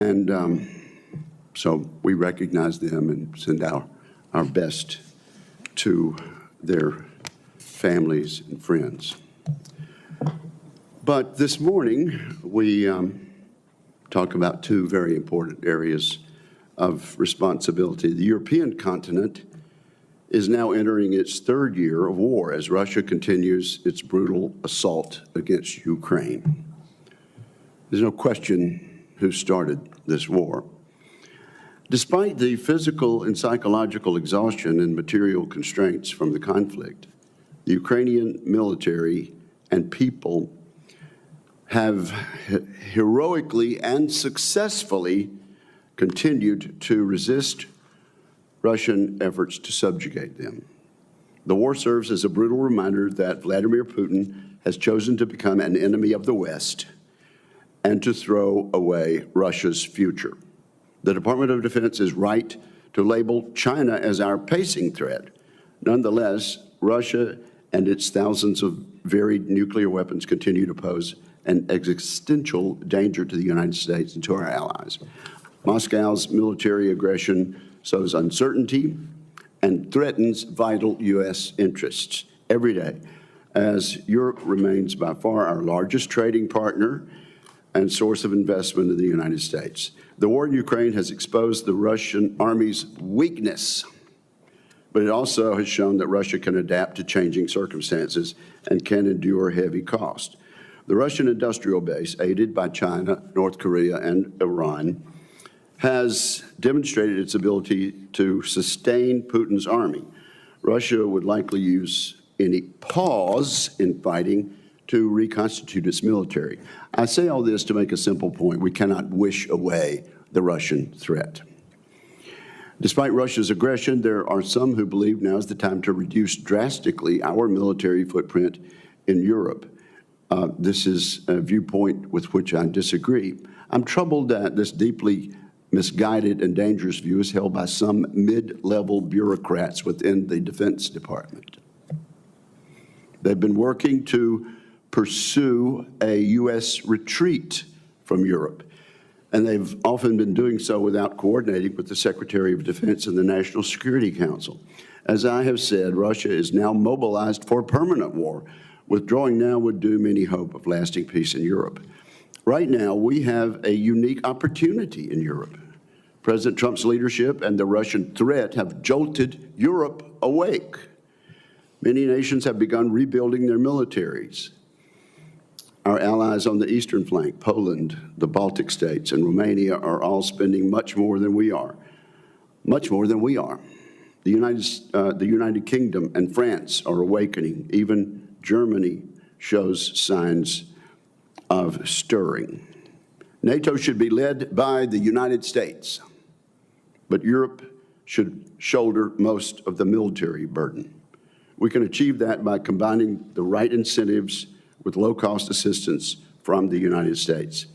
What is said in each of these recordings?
And so we recognize them and send our best to their families and friends. But this morning, we talk about two very important areas of responsibility. The European continent is now entering its third year of war as Russia continues its brutal assault against Ukraine. There's no question who started this war. Despite the physical and psychological exhaustion and material constraints from the conflict, the Ukrainian military and people have heroically and successfully continued to resist Russian efforts to subjugate them. The war serves as a brutal reminder that Vladimir Putin has chosen to become an enemy of the West and to throw away Russia's future. The Department of Defense is right to label China as our pacing threat. Nonetheless, Russia and its thousands of varied nuclear weapons continue to pose an existential danger to the United States and to our allies. Moscow's military aggression sows uncertainty and threatens vital U.S. interests every day, as Europe remains by far our largest trading partner and source of investment in the United States. The war in Ukraine has exposed the Russian army's weakness, but it also has shown that Russia can adapt to changing circumstances and can endure heavy cost. The Russian industrial base, aided by China, North Korea, and Iran, has demonstrated its ability to sustain Putin's army. Russia would likely use any pause in fighting to reconstitute its military. I say all this to make a simple point. We cannot wish away the Russian threat. Despite Russia's aggression, there are some who believe now is the time to reduce drastically our military footprint in Europe. This is a viewpoint with which I disagree. I'm troubled that this deeply misguided and dangerous view is held by some mid-level bureaucrats within the Defense Department. They've been working to pursue a U.S. retreat from Europe, and they've often been doing so without coordinating with the Secretary of Defense and the National Security Council. As I have said, Russia is now mobilized for permanent war. Withdrawing now would doom any hope of lasting peace in Europe. Right now, we have a unique opportunity in Europe. President Trump's leadership and the Russian threat have jolted Europe awake. Many nations have begun rebuilding their militaries. Our allies on the eastern flank, Poland, the Baltic states, and Romania are all spending much more than we are. Much more than we are. The United Kingdom and France are awakening. Even Germany shows signs of stirring. NATO should be led by the United States, but Europe should shoulder most of the military burden. We can achieve that by combining the right incentives with low-cost assistance from the United States,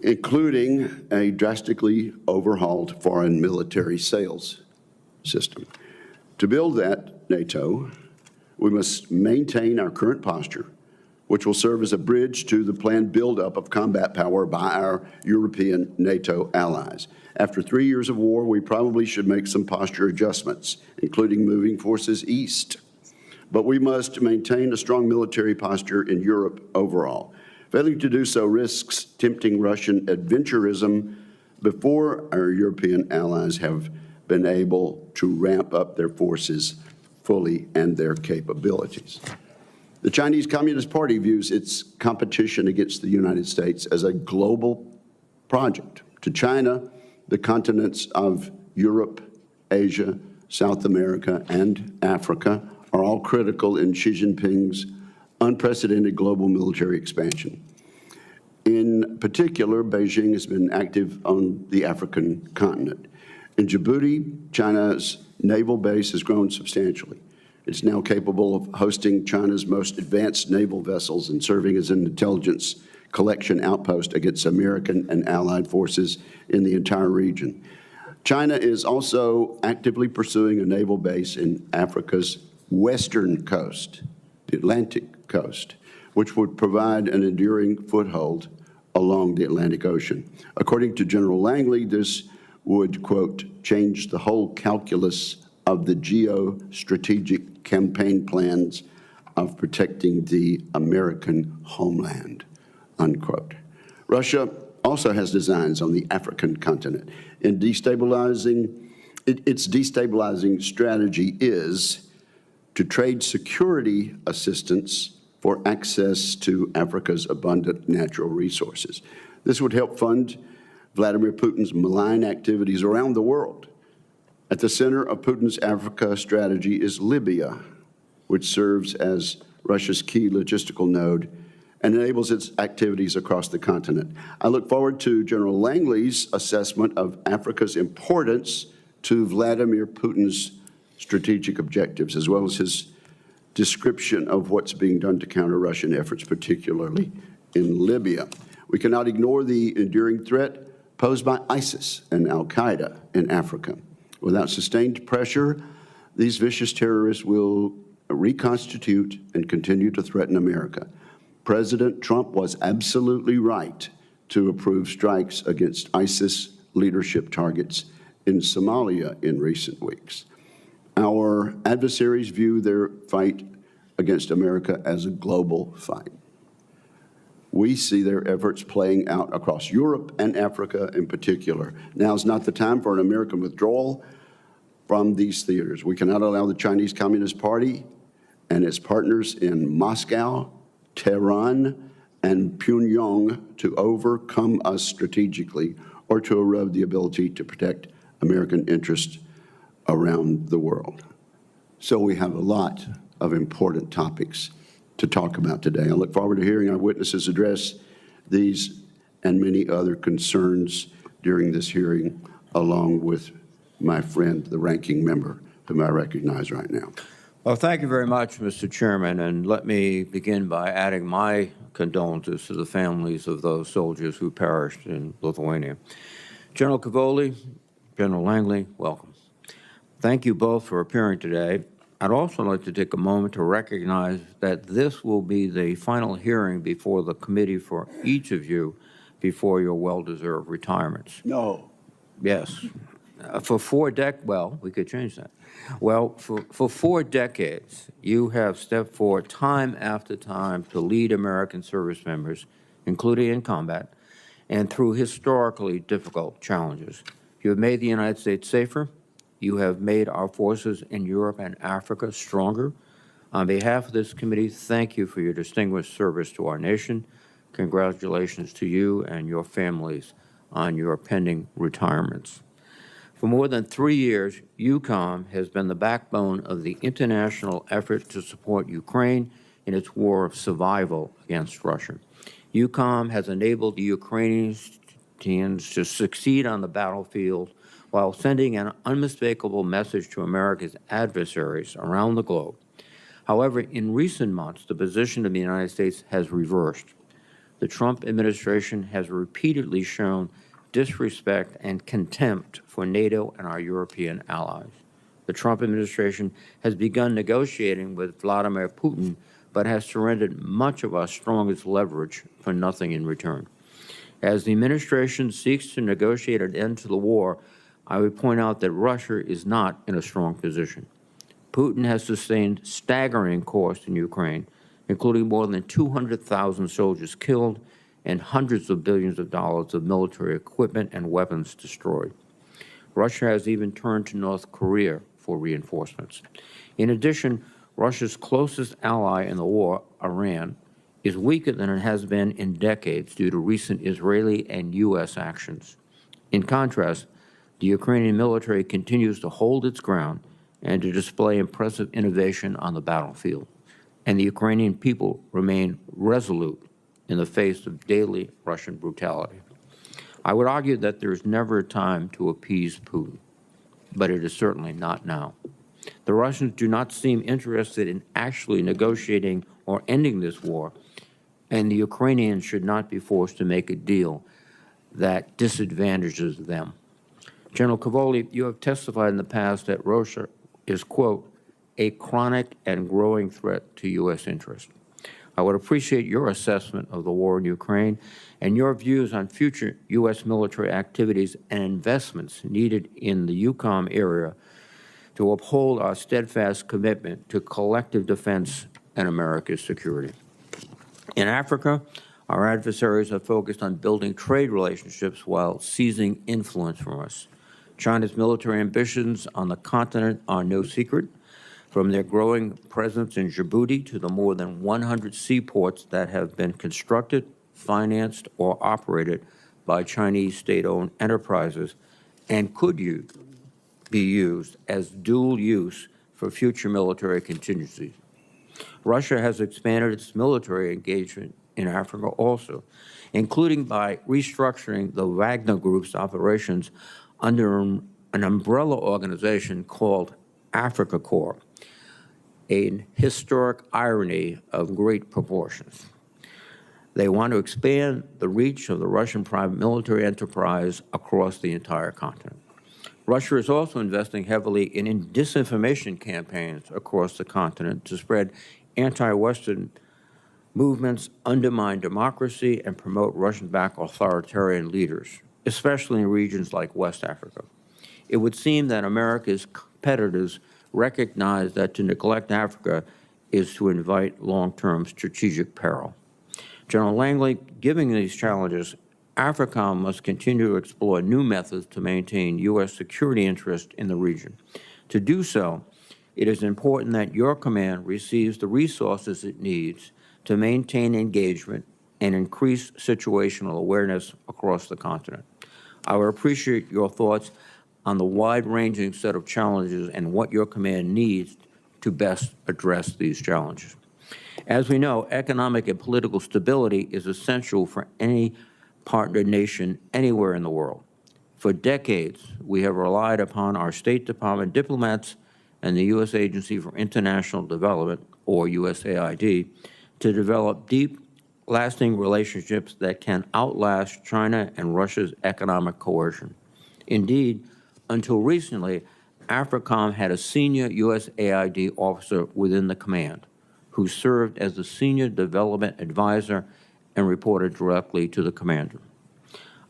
including a drastically overhauled foreign military sales system. To build that NATO, we must maintain our current posture, which will serve as a bridge to the planned buildup of combat power by our European NATO allies. After 3 years of war, we probably should make some posture adjustments, including moving forces east. But we must maintain a strong military posture in Europe overall. Failing to do so risks tempting Russian adventurism before our European allies have been able to ramp up their forces fully and their capabilities. The Chinese Communist Party views its competition against the United States as a global project. To China, the continents of Europe, Asia, South America, and Africa are all critical in Xi Jinping's unprecedented global military expansion. In particular, Beijing has been active on the African continent. In Djibouti, China's naval base has grown substantially. It's now capable of hosting China's most advanced naval vessels and serving as an intelligence collection outpost against American and allied forces in the entire region. China is also actively pursuing a naval base in Africa's western coast, the Atlantic coast, which would provide an enduring foothold along the Atlantic Ocean. According to General Langley, this would, quote, change the whole calculus of the geostrategic campaign plans of protecting the American homeland, unquote. Russia also has designs on the African continent. In destabilizing, its destabilizing strategy is to trade security assistance for access to Africa's abundant natural resources. This would help fund Vladimir Putin's malign activities around the world. At the center of Putin's Africa strategy is Libya, which serves as Russia's key logistical node and enables its activities across the continent. I look forward to General Langley's assessment of Africa's importance to Vladimir Putin's strategic objectives, as well as his description of what's being done to counter Russian efforts, particularly in Libya. We cannot ignore the enduring threat posed by ISIS and al-Qaeda in Africa. Without sustained pressure, these vicious terrorists will reconstitute and continue to threaten America. President Trump was absolutely right to approve strikes against ISIS leadership targets in Somalia in recent weeks. Our adversaries view their fight against America as a global fight. We see their efforts playing out across Europe and Africa in particular. Now is not the time for an American withdrawal from these theaters. We cannot allow the Chinese Communist Party and its partners in Moscow, Tehran, and Pyongyang to overcome us strategically or to erode the ability to protect American interests around the world. So we have a lot of important topics to talk about today. I look forward to hearing our witnesses address these and many other concerns during this hearing, along with my friend, the ranking member, whom I recognize right now. Well, thank you very much, Mr. Chairman, and let me begin by adding my condolences to the families of those soldiers who perished in Lithuania. General Cavoli, General Langley, welcome. Thank you both for appearing today. I'd also like to take a moment to recognize that this will be the final hearing before the committee for each of you before your well-deserved retirements. No. Yes. Well, we could change that. Well, for 4 decades, you have stepped forward time after time to lead American service members, including in combat, and through historically difficult challenges. You have made the United States safer. You have made our forces in Europe and Africa stronger. On behalf of this committee, thank you for your distinguished service to our nation. Congratulations to you and your families on your pending retirements. For more than 3 years, EUCOM has been the backbone of the international effort to support Ukraine in its war of survival against Russia. EUCOM has enabled the Ukrainians to succeed on the battlefield while sending an unmistakable message to America's adversaries around the globe. However, in recent months, the position of the United States has reversed. The Trump administration has repeatedly shown disrespect and contempt for NATO and our European allies. The Trump administration has begun negotiating with Vladimir Putin, but has surrendered much of our strongest leverage for nothing in return. As the administration seeks to negotiate an end to the war, I would point out that Russia is not in a strong position. Putin has sustained staggering costs in Ukraine, including more than 200,000 soldiers killed and hundreds of billions of dollars of military equipment and weapons destroyed. Russia has even turned to North Korea for reinforcements. In addition, Russia's closest ally in the war, Iran, is weaker than it has been in decades due to recent Israeli and U.S. actions. In contrast, the Ukrainian military continues to hold its ground and to display impressive innovation on the battlefield, and the Ukrainian people remain resolute in the face of daily Russian brutality. I would argue that there is never a time to appease Putin, but it is certainly not now. The Russians do not seem interested in actually negotiating or ending this war, and the Ukrainians should not be forced to make a deal that disadvantages them. General Cavoli, you have testified in the past that Russia is, quote, a chronic and growing threat to U.S. interests. I would appreciate your assessment of the war in Ukraine and your views on future U.S. military activities and investments needed in the EUCOM area to uphold our steadfast commitment to collective defense and America's security. In Africa, our adversaries have focused on building trade relationships while seizing influence from us. China's military ambitions on the continent are no secret, from their growing presence in Djibouti to the more than 100 seaports that have been constructed, financed, or operated by Chinese state-owned enterprises and could be used as dual use for future military contingencies. Russia has expanded its military engagement in Africa also, including by restructuring the Wagner Group's operations under an umbrella organization called Africa Corps, an historic irony of great proportions. They want to expand the reach of the Russian private military enterprise across the entire continent. Russia is also investing heavily in disinformation campaigns across the continent to spread anti-Western movements, undermine democracy, and promote Russian-backed authoritarian leaders, especially in regions like West Africa. It would seem that America's competitors recognize that to neglect Africa is to invite long-term strategic peril. General Langley, given these challenges, AFRICOM must continue to explore new methods to maintain U.S. security interest in the region. To do so, it is important that your command receives the resources it needs to maintain engagement and increase situational awareness across the continent. I would appreciate your thoughts on the wide-ranging set of challenges and what your command needs to best address these challenges. As we know, economic and political stability is essential for any partner nation anywhere in the world. For decades, we have relied upon our State Department diplomats and the U.S. Agency for International Development, or USAID, to develop deep, lasting relationships that can outlast China and Russia's economic coercion. Indeed, until recently, AFRICOM had a senior USAID officer within the command who served as the senior development advisor and reported directly to the commander.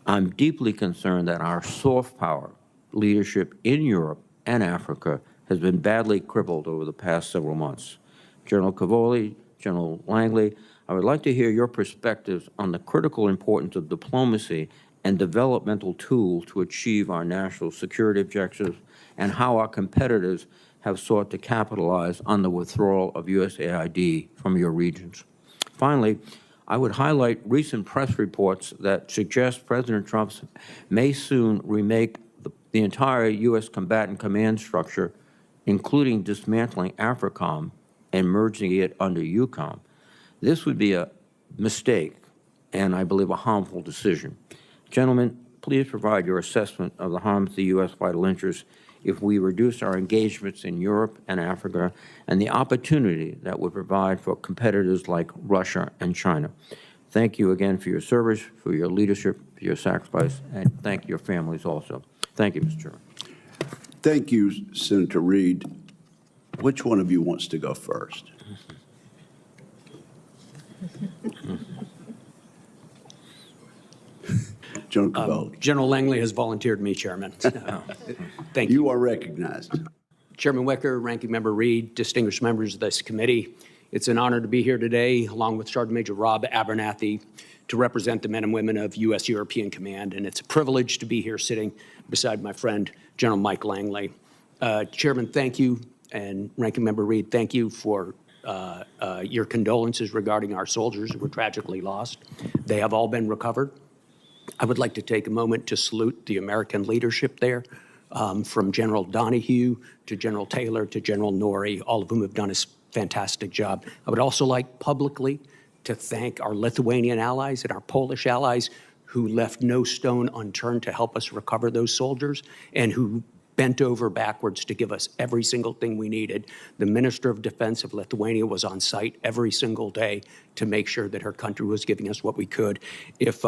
I'm deeply concerned that our soft power leadership in Europe and Africa has been badly crippled over the past several months. General Cavoli, General Langley, I would like to hear your perspectives on the critical importance of diplomacy and developmental tools to achieve our national security objectives and how our competitors have sought to capitalize on the withdrawal of USAID from your regions. Finally, I would highlight recent press reports that suggest President Trump may soon remake the entire U.S. combatant command structure, including dismantling AFRICOM and merging it under EUCOM. This would be a mistake and, I believe, a harmful decision. Gentlemen, please provide your assessment of the harms to the U.S. vital interests if we reduce our engagements in Europe and Africa and the opportunity that would provide for competitors like Russia and China. Thank you again for your service, for your leadership, for your sacrifice, and thank your families also. Thank you, Mr. Chairman. Thank you, Senator Reed. Which one of you wants to go first? General Cavoli. General Langley has volunteered me, Chairman. Thank you. You are recognized. Chairman Wicker, Ranking Member Reed, distinguished members of this committee, it's an honor to be here today, along with Sergeant Major Rob Abernathy, to represent the men and women of U.S. European Command, and it's a privilege to be here sitting beside my friend, General Mike Langley. Chairman, thank you, and Ranking Member Reed, thank you for your condolences regarding our soldiers who were tragically lost. They have all been recovered. I would like to take a moment to salute the American leadership there, from General Donahue to General Taylor to General Norrie, all of whom have done a fantastic job. I would also like publicly to thank our Lithuanian allies and our Polish allies who left no stone unturned to help us recover those soldiers and who bent over backwards to give us every single thing we needed. The Minister of Defense of Lithuania was on site every single day to make sure that her country was giving us what we could. If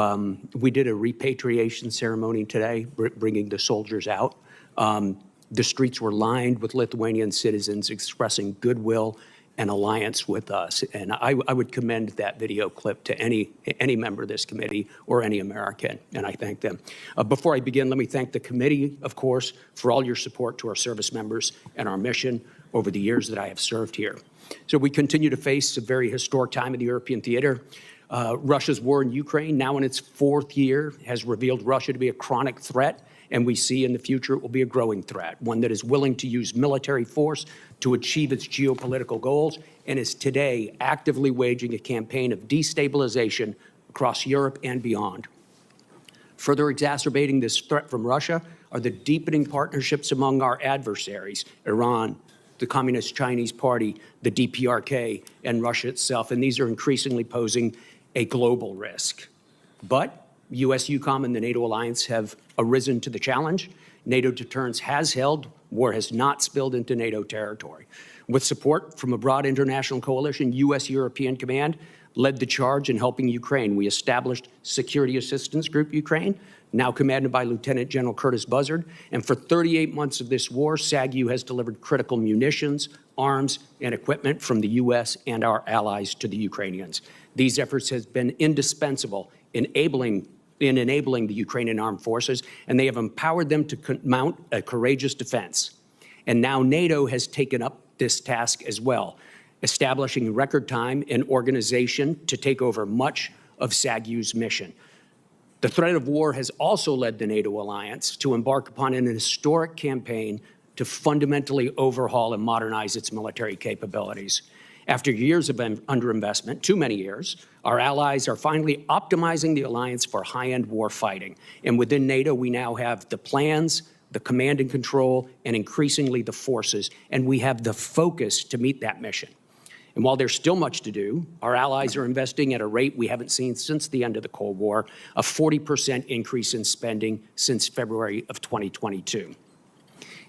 we did a repatriation ceremony today, bringing the soldiers out, the streets were lined with Lithuanian citizens expressing goodwill an alliance with us. And I would commend that video clip to any member of this committee or any American, and I thank them. Before I begin, let me thank the committee, of course, for all your support to our service members and our mission over the years that I have served here. So we continue to face a very historic time in the European theater. Russia's war in Ukraine, now in its 4th year, has revealed Russia to be a chronic threat, and we see in the future it will be a growing threat, one that is willing to use military force to achieve its geopolitical goals, and is today actively waging a campaign of destabilization across Europe and beyond. Further exacerbating this threat from Russia are the deepening partnerships among our adversaries, Iran, the Communist Chinese Party, the DPRK, and Russia itself, and these are increasingly posing a global risk. But U.S. EUCOM and the NATO alliance have arisen to the challenge. NATO deterrence has held. War has not spilled into NATO territory. With support from a broad international coalition, U.S. European Command led the charge in helping Ukraine. We established Security Assistance Group Ukraine, now commanded by Lieutenant General Curtis Buzzard. And for 38 months of this war, SAGU has delivered critical munitions, arms, and equipment from the U.S. and our allies to the Ukrainians. These efforts have been indispensable in enabling the Ukrainian armed forces, and they have empowered them to mount a courageous defense. And now NATO has taken up this task as well, establishing in record time an organization to take over much of SAGU's mission. The threat of war has also led the NATO alliance to embark upon an historic campaign to fundamentally overhaul and modernize its military capabilities. After years of underinvestment, too many years, our allies are finally optimizing the alliance for high-end war fighting. And within NATO, we now have the plans, the command and control, and increasingly the forces, and we have the focus to meet that mission. And while there's still much to do, our allies are investing at a rate we haven't seen since the end of the Cold War, a 40% increase in spending since February of 2022.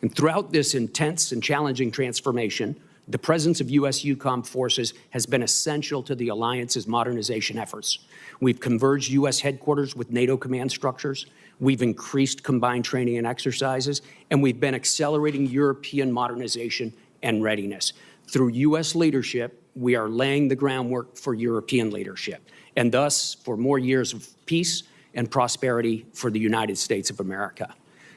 And throughout this intense and challenging transformation, the presence of U.S. EUCOM forces has been essential to the alliance's modernization efforts. We've converged U.S. headquarters with NATO command structures. We've increased combined training and exercises, and we've been accelerating European modernization and readiness. Through U.S. leadership, we are laying the groundwork for European leadership, and thus for more years of peace and prosperity for the United States of America.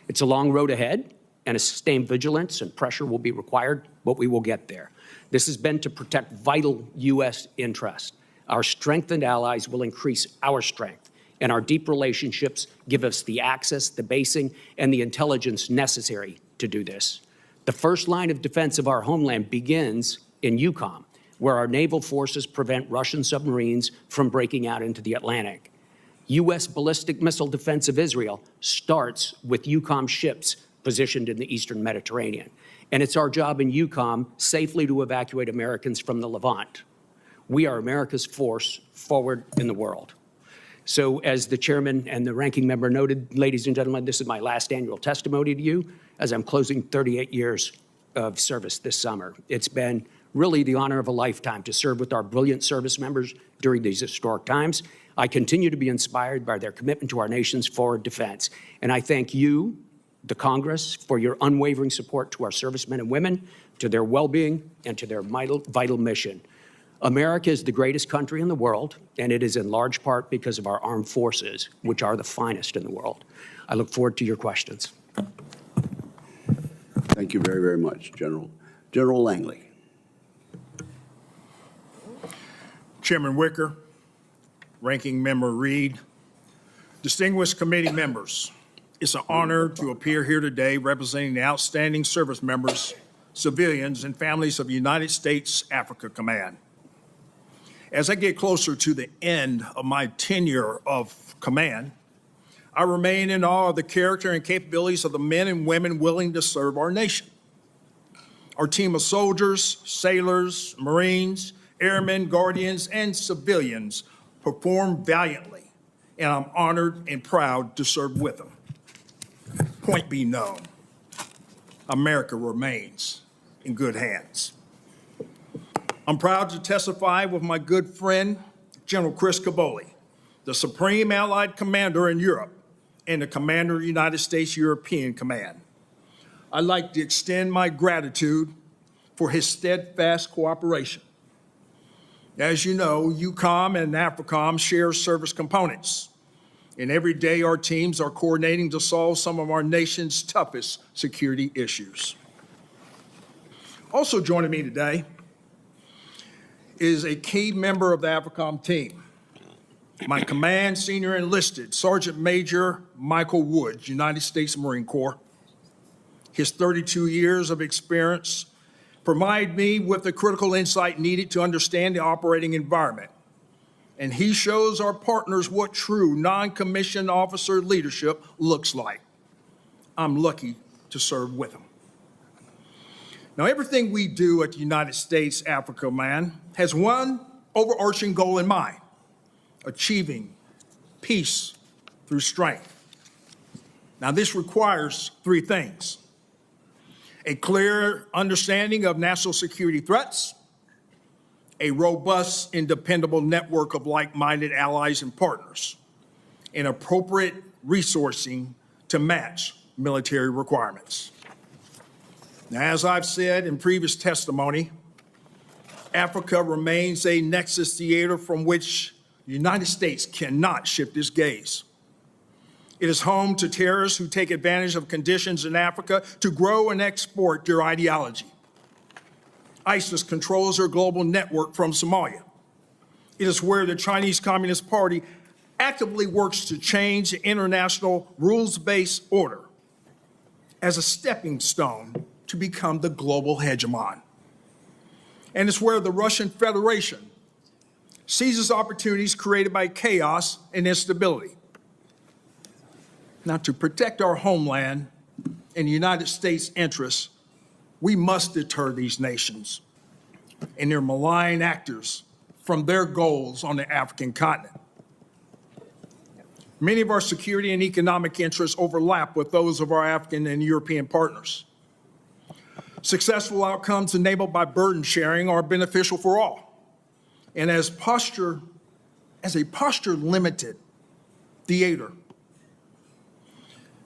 It's a long road ahead, and a sustained vigilance and pressure will be required, but we will get there. This has been to protect vital U.S. interests. Our strengthened allies will increase our strength, and our deep relationships give us the access, the basing, and the intelligence necessary to do this. The first line of defense of our homeland begins in EUCOM, where our naval forces prevent Russian submarines from breaking out into the Atlantic. U.S. ballistic missile defense of Israel starts with EUCOM ships positioned in the Eastern Mediterranean. And it's our job in EUCOM safely to evacuate Americans from the Levant. We are America's force forward in the world. So as the chairman and the ranking member noted, ladies and gentlemen, this is my last annual testimony to you as I'm closing 38 years of service this summer. It's been really the honor of a lifetime to serve with our brilliant service members during these historic times. I continue to be inspired by their commitment to our nation's forward defense. And I thank you, the Congress, for your unwavering support to our servicemen and women, to their well-being, and to their vital mission. America is the greatest country in the world, and it is in large part because of our armed forces, which are the finest in the world. I look forward to your questions. Thank you very, very much, General. General Langley. Chairman Wicker, Ranking Member Reed, distinguished committee members, it's an honor to appear here today representing the outstanding service members, civilians, and families of United States Africa Command. As I get closer to the end of my tenure of command, I remain in awe of the character and capabilities of the men and women willing to serve our nation. Our team of soldiers, sailors, Marines, airmen, guardians, and civilians perform valiantly, and I'm honored and proud to serve with them. Point be known, America remains in good hands. I'm proud to testify with my good friend, General Chris Caboli, the Supreme Allied Commander in Europe and the Commander of the United States European Command. I'd like to extend my gratitude for his steadfast cooperation. As you know, EUCOM and AFRICOM share service components, and every day our teams are coordinating to solve some of our nation's toughest security issues. Also joining me today is a key member of the AFRICOM team, my command senior enlisted Sergeant Major Michael Woods, United States Marine Corps. His 32 years of experience provide me with the critical insight needed to understand the operating environment. And he shows our partners what true non-commissioned officer leadership looks like. I'm lucky to serve with him. Now, everything we do at the United States Africa Command has one overarching goal in mind: achieving peace through strength. Now, this requires three things: a clear understanding of national security threats, a robust and dependable network of like-minded allies and partners, and appropriate resourcing to match military requirements. Now, as I've said in previous testimony, Africa remains a nexus theater from which the United States cannot shift its gaze. It is home to terrorists who take advantage of conditions in Africa to grow and export their ideology. ISIS controls their global network from Somalia. It is where the Chinese Communist Party actively works to change the international rules-based order as a stepping stone to become the global hegemon. And it's where the Russian Federation seizes opportunities created by chaos and instability. Now, to protect our homeland and the United States' interests, we must deter these nations and their malign actors from their goals on the African continent. Many of our security and economic interests overlap with those of our African and European partners. Successful outcomes enabled by burden sharing are beneficial for all. And as a posture-limited theater,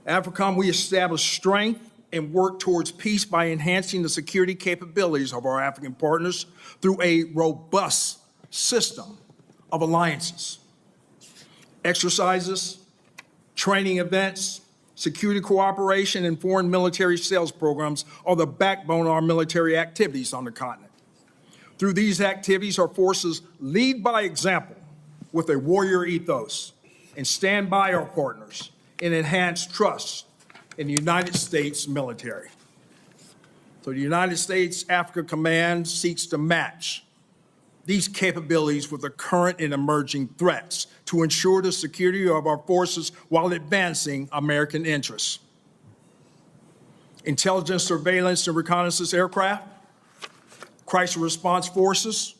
AFRICOM, we establish strength and work towards peace by enhancing the security capabilities of our African partners through a robust system of alliances, exercises, training events, security cooperation, and foreign military sales programs are the backbone of our military activities on the continent. Through these activities, our forces lead by example with a warrior ethos and stand by our partners and enhance trust in the United States military. So the United States Africa Command seeks to match these capabilities with the current and emerging threats to ensure the security of our forces while advancing American interests. Intelligence, surveillance, and reconnaissance aircraft, crisis response forces,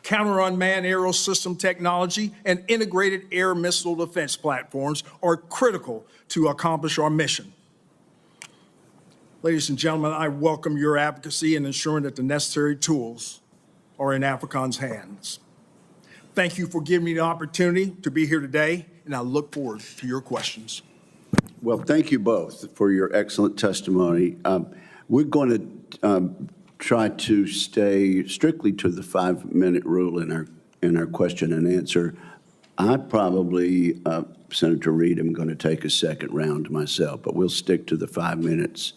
counter-unmanned aerial system technology, and integrated air missile defense platforms are critical to accomplish our mission. Ladies and gentlemen, I welcome your advocacy in ensuring that the necessary tools are in AFRICOM's hands. Thank you for giving me the opportunity to be here today, and I look forward to your questions. Well, thank you both for your excellent testimony. We're going to try to stay strictly to the 5-minute rule in our question and answer. I probably, Senator Reid, am going to take a second round myself, but we'll stick to the 5 minutes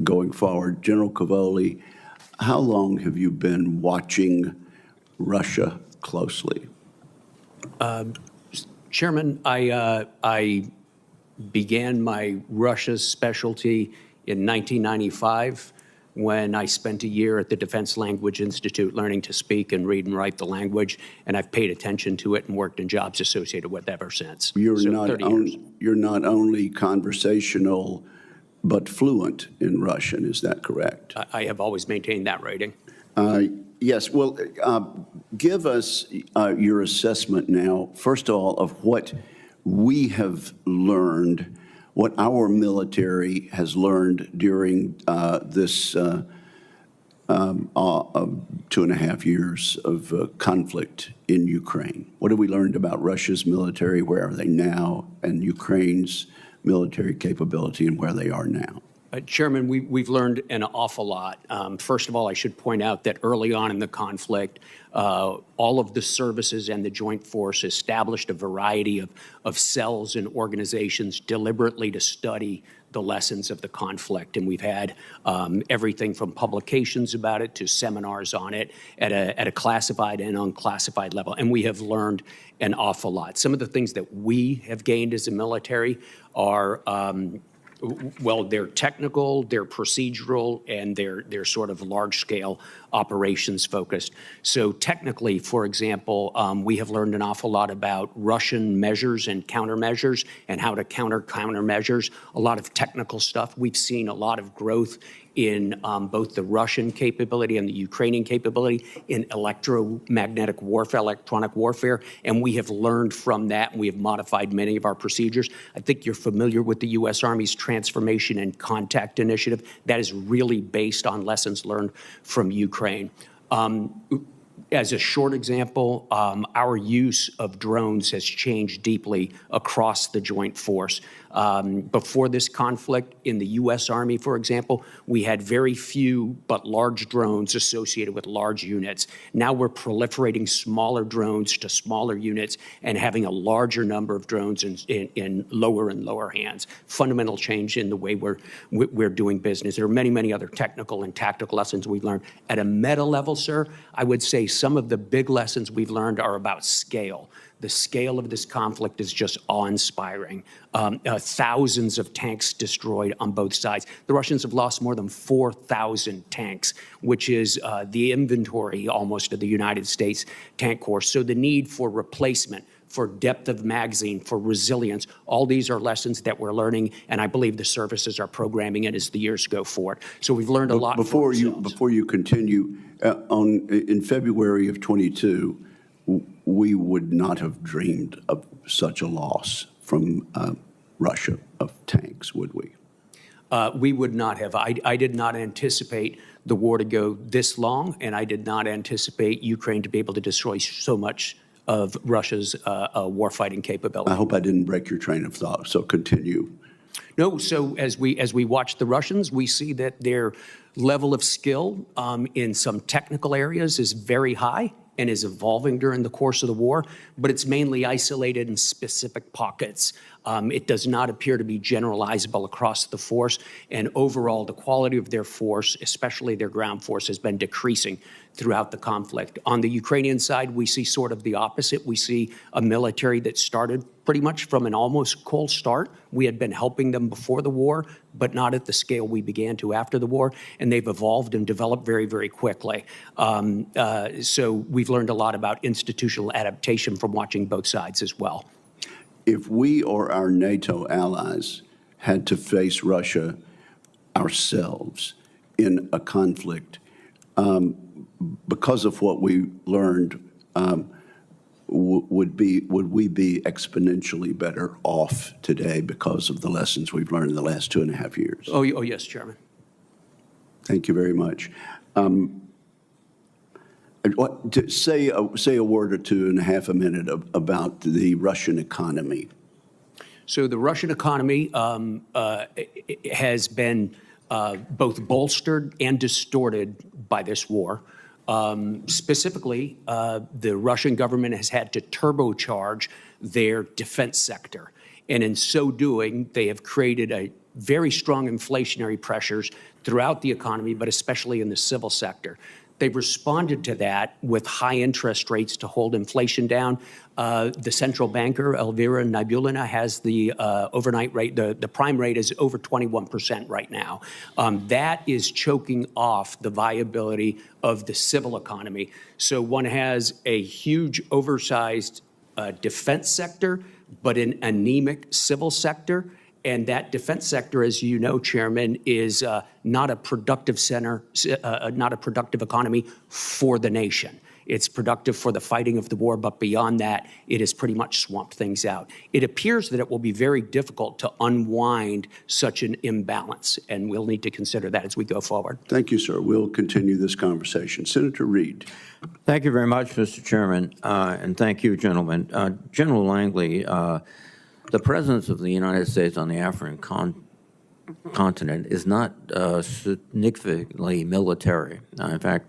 going forward. General Cavoli, how long have you been watching Russia closely? Chairman, I began my Russia specialty in 1995 when I spent a year at the Defense Language Institute learning to speak and read and write the language, and I've paid attention to it and worked in jobs associated with it ever since. You're So not only conversational, but fluent in Russian, is that correct? I have always maintained that rating. Yes, well, give us your assessment now, first of all, of what we have learned, what our military has learned during this 2.5 years of conflict in Ukraine. What have we learned about Russia's military? Where are they now? And Ukraine's military capability and where they are now? Chairman, we've learned an awful lot. First of all, I should point out that early on in the conflict, all of the services and the Joint Force established a variety of cells and organizations deliberately to study the lessons of the conflict. And we've had everything from publications about it to seminars on it at a classified and unclassified level. And we have learned an awful lot. Some of the things that we have gained as a military are well, they're technical, they're procedural, and they're sort of large-scale operations focused. So technically, for example, we have learned an awful lot about Russian measures and countermeasures and how to countermeasures, a lot of technical stuff. We've seen a lot of growth in both the Russian capability and the Ukrainian capability in electromagnetic warfare, electronic warfare, and we have learned from that, and we have modified many of our procedures. I think you're familiar with the U.S. Army's Transformation and Contact Initiative. That is really based on lessons learned from Ukraine. As a short example, our use of drones has changed deeply across the Joint Force. Before this conflict, in the U.S. Army, for example, we had very few but large drones associated with large units. Now we're proliferating smaller drones to smaller units and having a larger number of drones in lower and lower hands. Fundamental change in the way we're doing business. There are many, many other technical and tactical lessons we've learned. At a meta level, sir, I would say some of the big lessons we've learned are about scale. The scale of this conflict is just awe-inspiring. Thousands of tanks destroyed on both sides. The Russians have lost more than 4,000 tanks, which is the inventory almost of the United States tank corps. So the need for replacement, for depth of magazine, for resilience, all these are lessons that we're learning, and I believe the services are programming it as the years go forward. So we've learned a lot. Before you continue, in February of 22, we would not have dreamed of such a loss from Russia of tanks, would we? We would not have. I did not anticipate the war to go this long, and I did not anticipate Ukraine to be able to destroy so much of Russia's warfighting capability. I hope I didn't break your train of thought, so continue. No, so as we watch the Russians, we see that their level of skill in some technical areas is very high and is evolving during the course of the war, but it's mainly isolated in specific pockets. It does not appear to be generalizable across the force, and overall, the quality of their force, especially their ground force, has been decreasing throughout the conflict. On the Ukrainian side, we see sort of the opposite. We see a military that started pretty much from an almost cold start. We had been helping them before the war, but not at the scale we began to after the war, and they've evolved and developed very, very quickly. So we've learned a lot about institutional adaptation from watching both sides as well. If we or our NATO allies had to face Russia ourselves in a conflict, because of what we learned, would we be exponentially better off today because of the lessons we've learned in the last 2.5 years? Oh yes, Chairman. Thank you very much. Say a word or two in half a minute about the Russian economy. So the Russian economy has been both bolstered and distorted by this war. Specifically, the Russian government has had to turbocharge their defense sector. And in so doing, they have created a very strong inflationary pressures throughout the economy, but especially in the civil sector. They've responded to that with high interest rates to hold inflation down. The central banker, Elvira Nabiullina, has the overnight rate, the prime rate is over 21% right now. That is choking off the viability of the civil economy. So one has a huge oversized defense sector, but an anemic civil sector. And that defense sector, as you know, Chairman, is not a productive not a productive economy for the nation. It's productive for the fighting of the war, but beyond that, it has pretty much swamped things out. It appears that it will be very difficult to unwind such an imbalance, and we'll need to consider that as we go forward. Thank you, sir. We'll continue this conversation. Senator Reed. Thank you very much, Mr. Chairman, and thank you, gentlemen. General Langley, the presence of the United States on the African continent is not significantly military. In fact,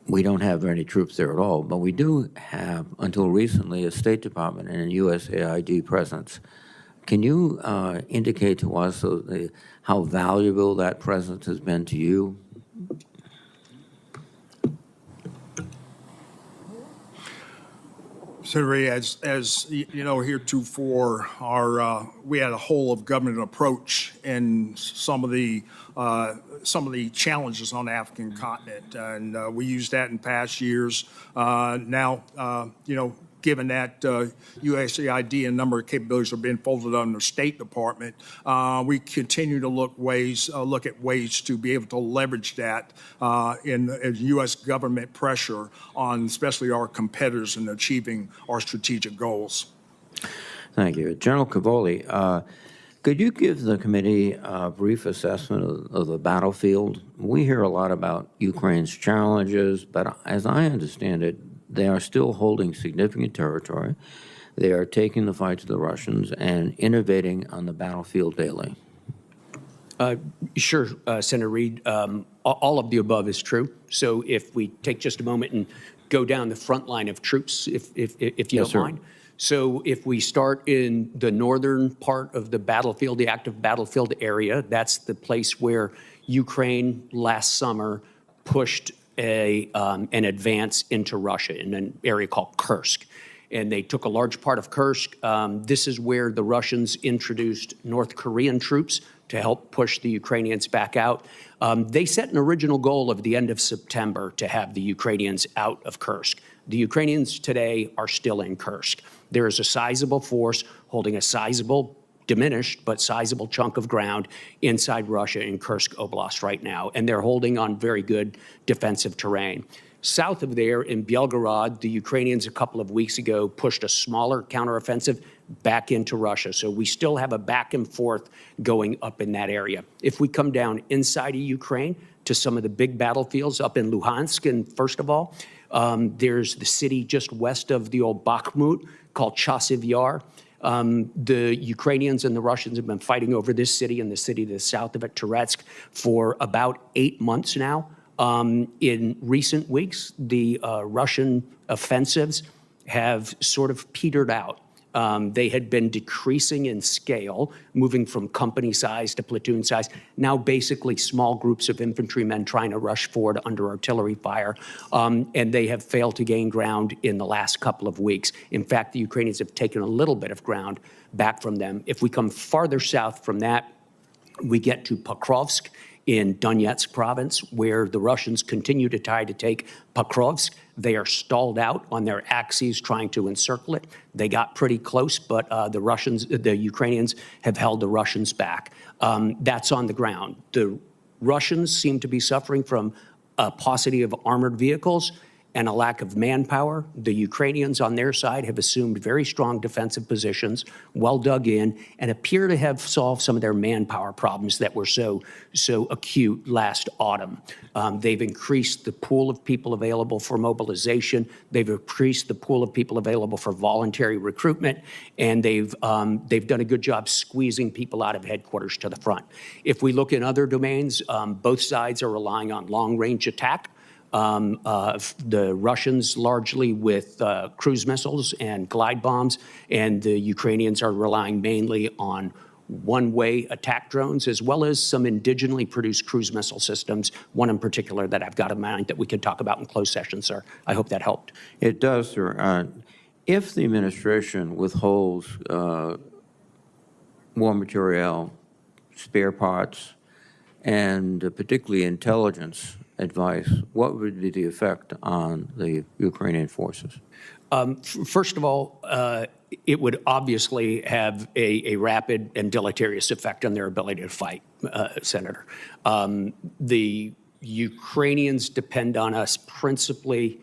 we don't have any troops there at all, but we do have, until recently, a State Department and a USAID presence. Can you indicate to us how valuable that presence has been to you? Senator Reed, as you know, heretofore, we had a whole of government approach in some of the challenges on the African continent, and we used that in past years. Now, given that USAID and a number of capabilities are being folded under State Department, we continue to look at ways to be able to leverage that in U.S. government pressure on especially our competitors in achieving our strategic goals. Thank you. General Cavoli, could you give the committee a brief assessment of the battlefield? We hear a lot about Ukraine's challenges, but as I understand it, they are still holding significant territory. They are taking the fight to the Russians and innovating on the battlefield daily. Sure, Senator Reed. All of the above is true. So if we take just a moment and go down the front line of troops, if you don't mind. So if we start in the northern part of the battlefield, the active battlefield area, that's the place where Ukraine last summer pushed an advance into Russia in an area called Kursk. And they took a large part of Kursk. This is where the Russians introduced North Korean troops to help push the Ukrainians back out. They set an original goal of the end of September to have the Ukrainians out of Kursk. The Ukrainians today are still in Kursk. There is a sizable force holding a sizable, diminished but sizable chunk of ground inside Russia in Kursk Oblast right now, and they're holding on very good defensive terrain. South of there in Belgorod, the Ukrainians a couple of weeks ago pushed a smaller counteroffensive back into Russia. So we still have a back and forth going up in that area. If we come down inside of Ukraine to some of the big battlefields up in Luhansk, and first of all, there's the city just west of the old Bakhmut called Chasiv Yar. The Ukrainians and the Russians have been fighting over this city and the city to the south of it, Toretsk, for about 8 months now. In recent weeks, the Russian offensives have sort of petered out. They had been decreasing in scale, moving from company size to platoon size, now basically small groups of infantrymen trying to rush forward under artillery fire, and they have failed to gain ground in the last couple of weeks. In fact, the Ukrainians have taken a little bit of ground back from them. If we come farther south from that, we get to Pokrovsk in Donetsk province, where the Russians continue to try to take Pokrovsk. They are stalled out on their axes trying to encircle it. They got pretty close, but the Ukrainians have held the Russians back. That's on the ground. The Russians seem to be suffering from a paucity of armored vehicles and a lack of manpower. The Ukrainians on their side have assumed very strong defensive positions, well dug in, and appear to have solved some of their manpower problems that were so acute last autumn. They've increased the pool of people available for mobilization. They've increased the pool of people available for voluntary recruitment, and they've done a good job squeezing people out of headquarters to the front. If we look in other domains, both sides are relying on long-range attack. The Russians largely with cruise missiles and glide bombs, and the Ukrainians are relying mainly on one-way attack drones, as well as some indigenously produced cruise missile systems, one in particular that I've got in mind that we could talk about in closed session, sir. I hope that helped. It does, sir. If the administration withholds war material, spare parts, and particularly intelligence advice, what would be the effect on the Ukrainian forces? First of all, it would obviously have a rapid and deleterious effect on their ability to fight, Senator. The Ukrainians depend on us principally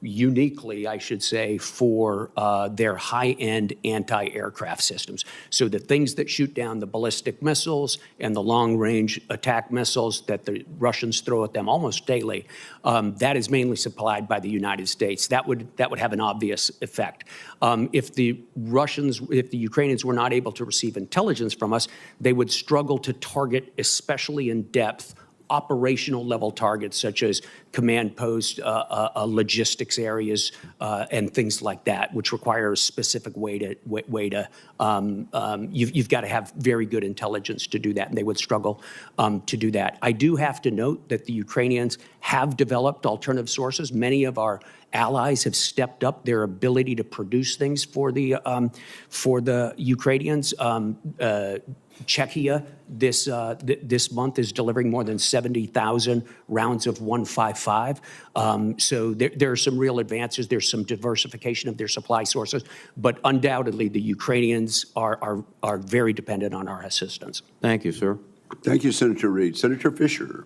uniquely, I should say, for their high-end anti-aircraft systems. So the things that shoot down the ballistic missiles and the long-range attack missiles that the Russians throw at them almost daily, that is mainly supplied by the United States. That would have an obvious effect. If the Ukrainians were not able to receive intelligence from us, they would struggle to target, especially in depth, operational level targets such as command post, logistics areas, and things like that, which require a specific you've got to have very good intelligence to do that, and they would struggle to do that. I do have to note that the Ukrainians have developed alternative sources. Many of our allies have stepped up their ability to produce things for the Ukrainians. Czechia this month is delivering more than 70,000 rounds of 155. So there are some real advances. There's some diversification of their supply sources, but undoubtedly the Ukrainians are very dependent on our assistance. Thank you, sir. Thank you, Senator Reed. Senator Fisher.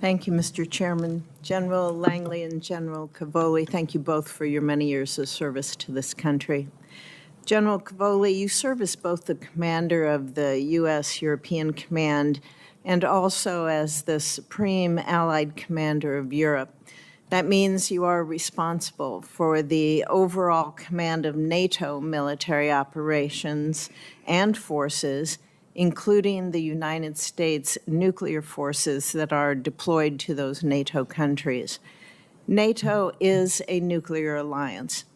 Thank you, Mr. Chairman. General Langley and General Cavoli, thank you both for your many years of service to this country. General Cavoli, you serve as both the commander of the U.S. European Command and also as the Supreme Allied Commander of Europe. That means you are responsible for the overall command of NATO military operations and forces, including the United States nuclear forces that are deployed to those NATO countries. NATO is a nuclear alliance.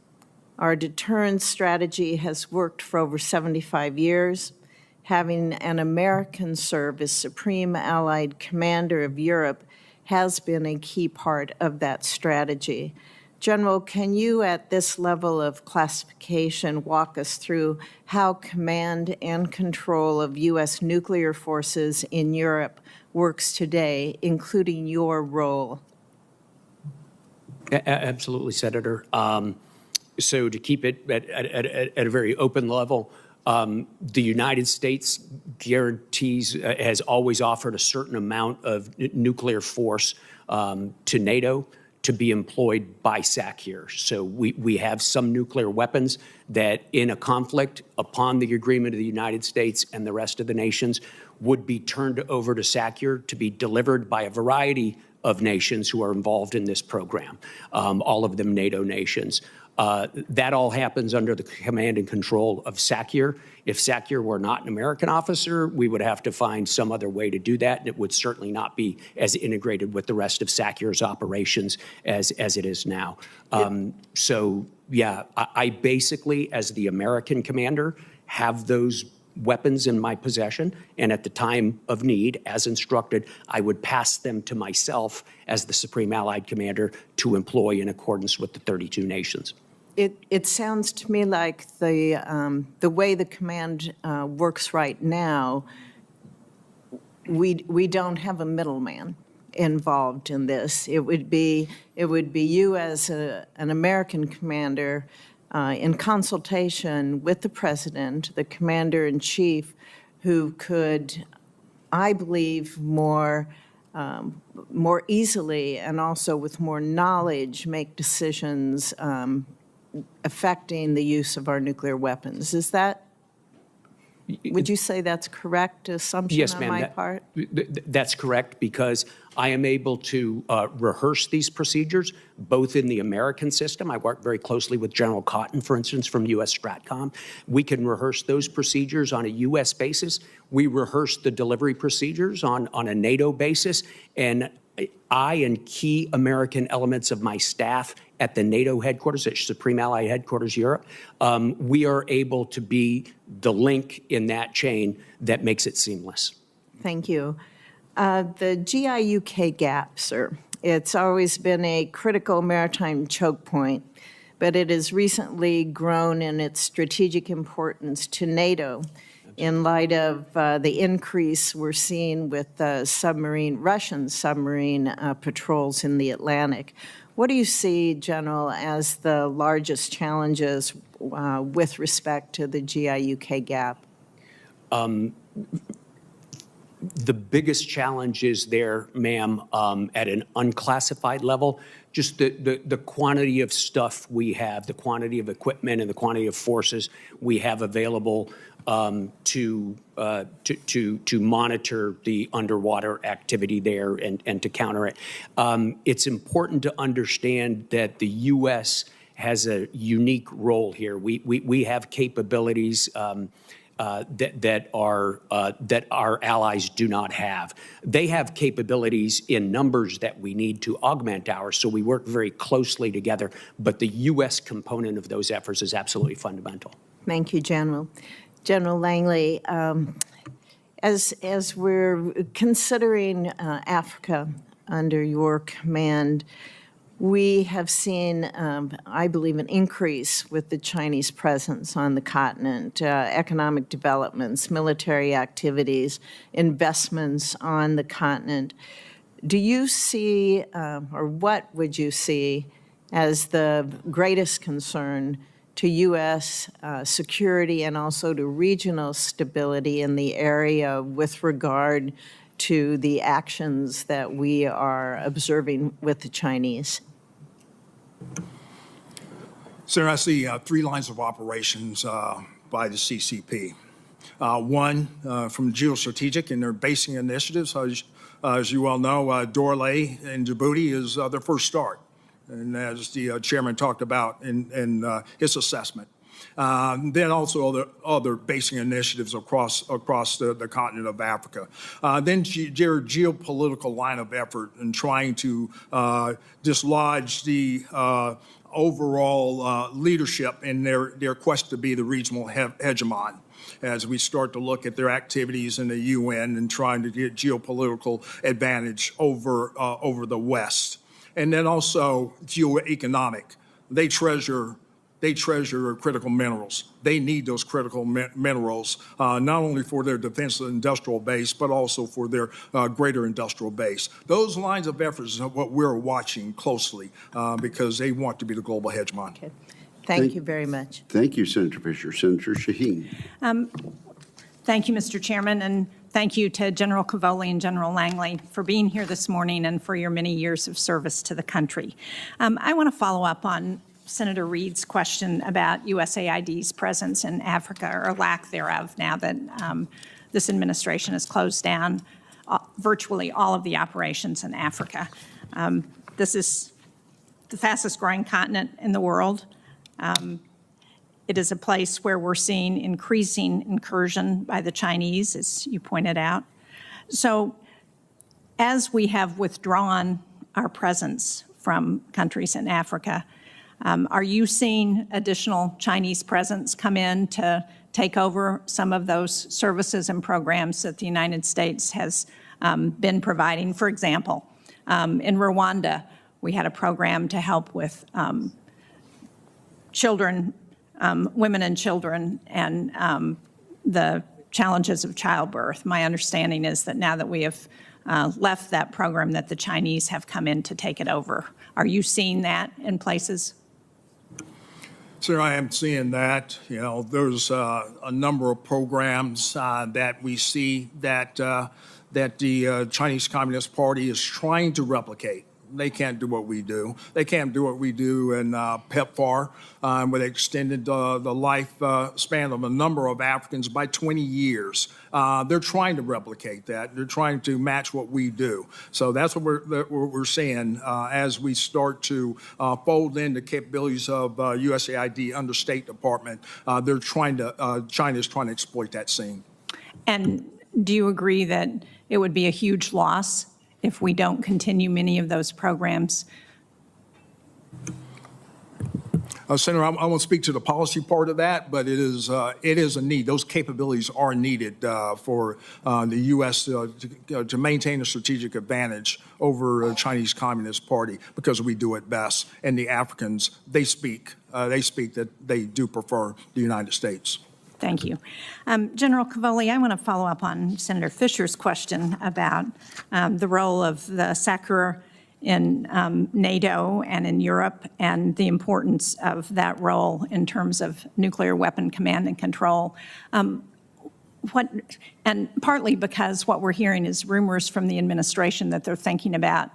Our deterrence strategy has worked for over 75 years. Having an American serve as Supreme Allied Commander of Europe has been a key part of that strategy. General, can you at this level of classification walk us through how command and control of U.S. nuclear forces in Europe works today, including your role? Absolutely, Senator. So to keep it at a very open level, the United States guarantees, has always offered a certain amount of nuclear force to NATO to be employed by SAC here. So we have some nuclear weapons that in a conflict, upon the agreement of the United States and the rest of the nations, would be turned over to SACEUR to be delivered by a variety of nations who are involved in this program, all of them NATO nations. That all happens under the command and control of SACEUR. If SACEUR were not an American officer, we would have to find some other way to do that, and it would certainly not be as integrated with the rest of SACEUR's operations as it is now. So, yeah, I basically, as the American commander, have those weapons in my possession, and at the time of need, as instructed, I would pass them to myself as the Supreme Allied Commander to employ in accordance with the 32 nations. It sounds to me like the way the command works right now, we don't have a middleman involved in this. It would be you as an American commander in consultation with the president, the commander-in-chief, who could, I believe, more easily and also with more knowledge make decisions affecting the use of our nuclear weapons. Is that, would you say that's correct assumption Yes, on my part? That's correct, because I am able to rehearse these procedures, both in the American system. I work very closely with General Cotton, for instance, from U.S. Stratcom. We can rehearse those procedures on a U.S. basis. We rehearse the delivery procedures on a NATO basis, and I and key American elements of my staff at the NATO headquarters, at Supreme Allied Headquarters Europe, we are able to be the link in that chain that makes it seamless. Thank you. The GIUK gap, sir, it's always been a critical maritime choke point, but it has recently grown in its strategic importance to NATO in light of the increase we're seeing with Russian submarine patrols in the Atlantic. What do you see, General, as the largest challenges with respect to the GIUK gap? The biggest challenge is there, ma'am, at an unclassified level, just the quantity of stuff we have, the quantity of equipment and the quantity of forces we have available to monitor the underwater activity there and to counter it. It's important to understand that the U.S. has a unique role here. We have capabilities that our allies do not have. They have capabilities in numbers that we need to augment ours, so we work very closely together. But the U.S. component of those efforts is absolutely fundamental. Thank you, General. General Langley, as we're considering Africa under your command, we have seen, I believe, an increase with the Chinese presence on the continent, economic developments, military activities, investments on the continent. Do you see, or what would you see as the greatest concern to U.S. security and also to regional stability in the area with regard to the actions that we are observing with the Chinese? Senator, I see 3 lines of operations by the CCP. One, from geostrategic and their basing initiatives. As you well know, Dorley in Djibouti is their first start. And as the chairman talked about in his assessment. Then also other basing initiatives across the continent of Africa. Then their geopolitical line of effort in trying to dislodge the overall leadership in their quest to be the regional hegemon, as we start to look at their activities in the UN and trying to get geopolitical advantage over the West. And then also geoeconomic. They treasure critical minerals. They need those critical minerals, not only for their defense industrial base, but also for their greater industrial base. Those lines of efforts are what we're watching closely because they want to be the global hegemon. Okay. Thank you very much. Thank you, Senator Fisher. Senator Shaheen. Thank you, Mr. Chairman, and thank you to General Cavoli and General Langley for being here this morning and for your many years of service to the country. I want to follow up on Senator Reid's question about USAID's presence in Africa, or lack thereof, now that this administration has closed down virtually all of the operations in Africa. This is the fastest growing continent in the world. It is a place where we're seeing increasing incursion by the Chinese, as you pointed out. So as we have withdrawn our presence from countries in Africa, are you seeing additional Chinese presence come in to take over some of those services and programs that the United States has been providing? For example, in Rwanda, we had a program to help with children, women and children, and the challenges of childbirth. My understanding is that now that we have left that program, that the Chinese have come in to take it over. Are you seeing that in places? Sir, I am seeing that. You know, there's a number of programs that we see that the Chinese Communist Party is trying to replicate. They can't do what we do. They can't do what we do in PEPFAR, where they extended the life span of a number of Africans by 20 years. They're trying to replicate that. They're trying to match what we do. So that's what we're seeing as we start to fold in the capabilities of USAID under State Department. China's trying to exploit that scene. And do you agree that it would be a huge loss if we don't continue many of those programs? Senator, I won't speak to the policy part of that, but it is a need. Those capabilities are needed for the U.S. To maintain a strategic advantage over the Chinese Communist Party, because we do it best. And the Africans, they speak that they do prefer the United States. Thank you. General Cavoli, I want to follow up on Senator Fisher's question about the role of the SACEUR in NATO and in Europe, and the importance of that role in terms of nuclear weapon command and control. and partly because what we're hearing is rumors from the administration that they're thinking about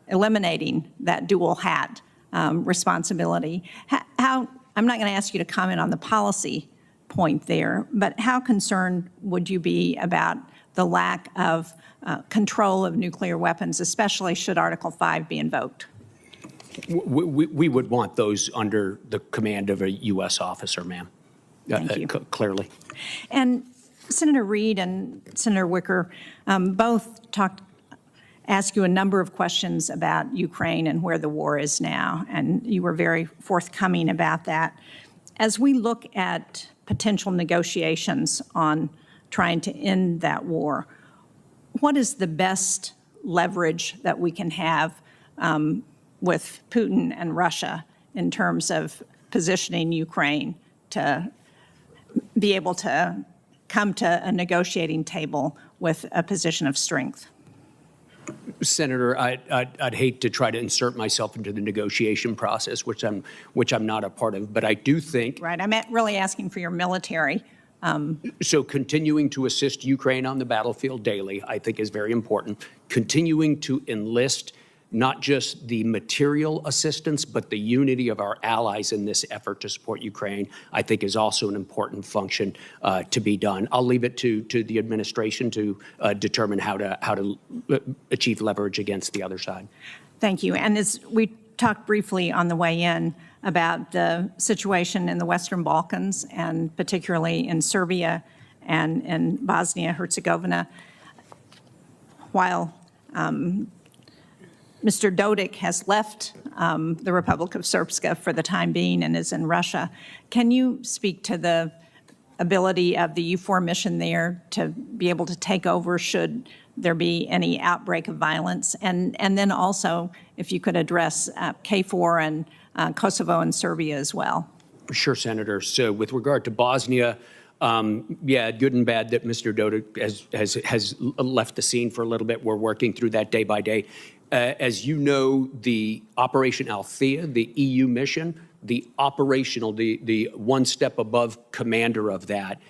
eliminating that dual hat responsibility. I'm not going to ask you to comment on the policy point there, but how concerned would you be about the lack of control of nuclear weapons, especially should Article 5 be invoked? We would want those under the command of a U.S. officer, ma'am. Thank you. Clearly. And Senator Reid and Senator Wicker both asked you a number of questions about Ukraine and where the war is now, and you were very forthcoming about that. As we look at potential negotiations on trying to end that war, what is the best leverage that we can have with Putin and Russia in terms of positioning Ukraine to be able to come to a negotiating table with a position of strength? Senator, I'd hate to try to insert myself into the negotiation process, which I'm not a part of, but I do think. Right, I'm really asking for your military. So continuing to assist Ukraine on the battlefield daily, I think, is very important. Continuing to enlist not just the material assistance, but the unity of our allies in this effort to support Ukraine, I think is also an important function to be done. I'll leave it to the administration to determine how to achieve leverage against the other side. Thank you. And as we talked briefly on the way in about the situation in the Western Balkans, and particularly in Serbia and in Bosnia-Herzegovina, while Mr. Dodik has left the Republic of Srpska for the time being and is in Russia. Can you speak to the ability of the EUFOR mission there to be able to take over should there be any outbreak of violence? And then also, if you could address KFOR and Kosovo and Serbia as well. Sure, Senator. So with regard to Bosnia, yeah, good and bad that Mr. Dodik has left the scene for a little bit. We're working through that day by day. As you know, the Operation Althea, the EU mission, the one step above commander of that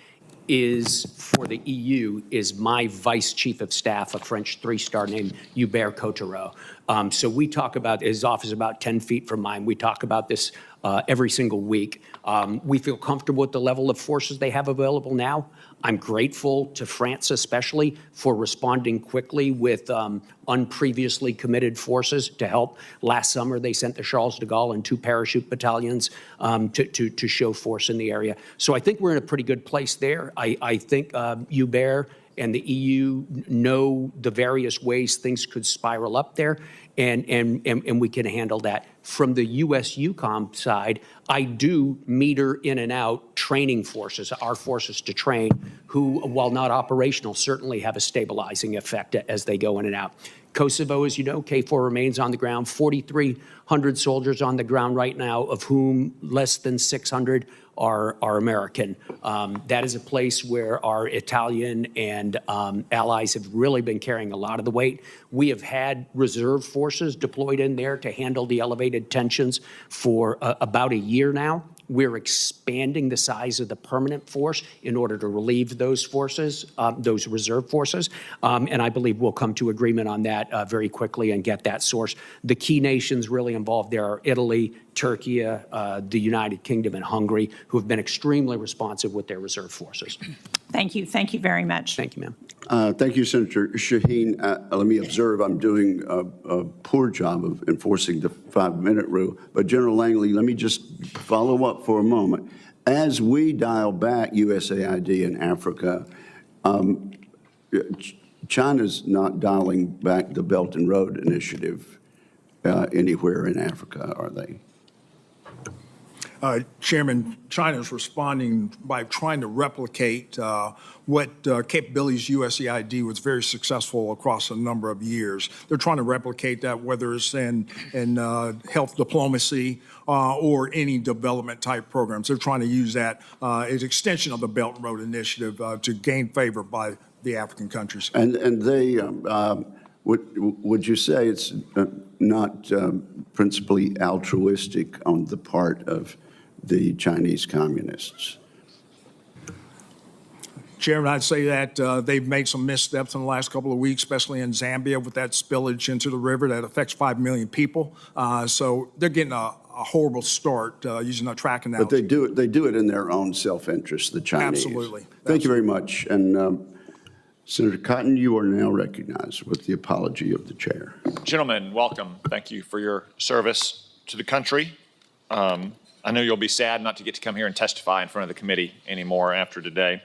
is, for the EU, is my vice chief of staff, a French 3-star named Hubert Cottereau. So we talk about, his office is about 10 feet from mine. We talk about this every single week. We feel comfortable with the level of forces they have available now. I'm grateful to France especially for responding quickly with unpreviously committed forces to help. Last summer, they sent the Charles de Gaulle and 2 parachute battalions to show force in the area. So I think we're in a pretty good place there. I think Hubert and the EU know the various ways things could spiral up there, and we can handle that. From the U.S. EUCOM side, I do meter in and out training forces, our forces to train, who, while not operational, certainly have a stabilizing effect as they go in and out. Kosovo, as you know, KFOR remains on the ground, 4,300 soldiers on the ground right now, of whom less than 600 are American. That is a place where our Italian and allies have really been carrying a lot of the weight. We have had reserve forces deployed in there to handle the elevated tensions for about a year now. We're expanding the size of the permanent force in order to relieve those forces, those reserve forces. And I believe we'll come to agreement on that very quickly and get that source. The key nations really involved there are Italy, Turkey, the United Kingdom, and Hungary, who have been extremely responsive with their reserve forces. Thank you. Thank you very much. Thank you, ma'am. Thank you, Senator Shaheen. Let me observe I'm doing a poor job of enforcing the 5-minute rule. But General Langley, let me just follow up for a moment. As we dial back USAID in Africa, China's not dialing back the Belt and Road Initiative anywhere in Africa, are they? Chairman, China's responding by trying to replicate what capabilities USAID was very successful across a number of years. They're trying to replicate that, whether it's in health diplomacy or any development type programs. They're trying to use that as extension of the Belt and Road Initiative to gain favor by the African countries. And they, would you say it's not principally altruistic on the part of the Chinese communists? Chairman, I'd say that they've made some missteps in the last couple of weeks, especially in Zambia with that spillage into the river that affects 5 million people. So they're getting a horrible start using a tracking But analogy. they do it in their own self-interest, the Chinese. Absolutely. Thank you very much. And Senator Cotton, you are now recognized with the apology of the chair. Gentlemen, welcome. Thank you for your service to the country. I know you'll be sad not to get to come here and testify in front of the committee anymore after today.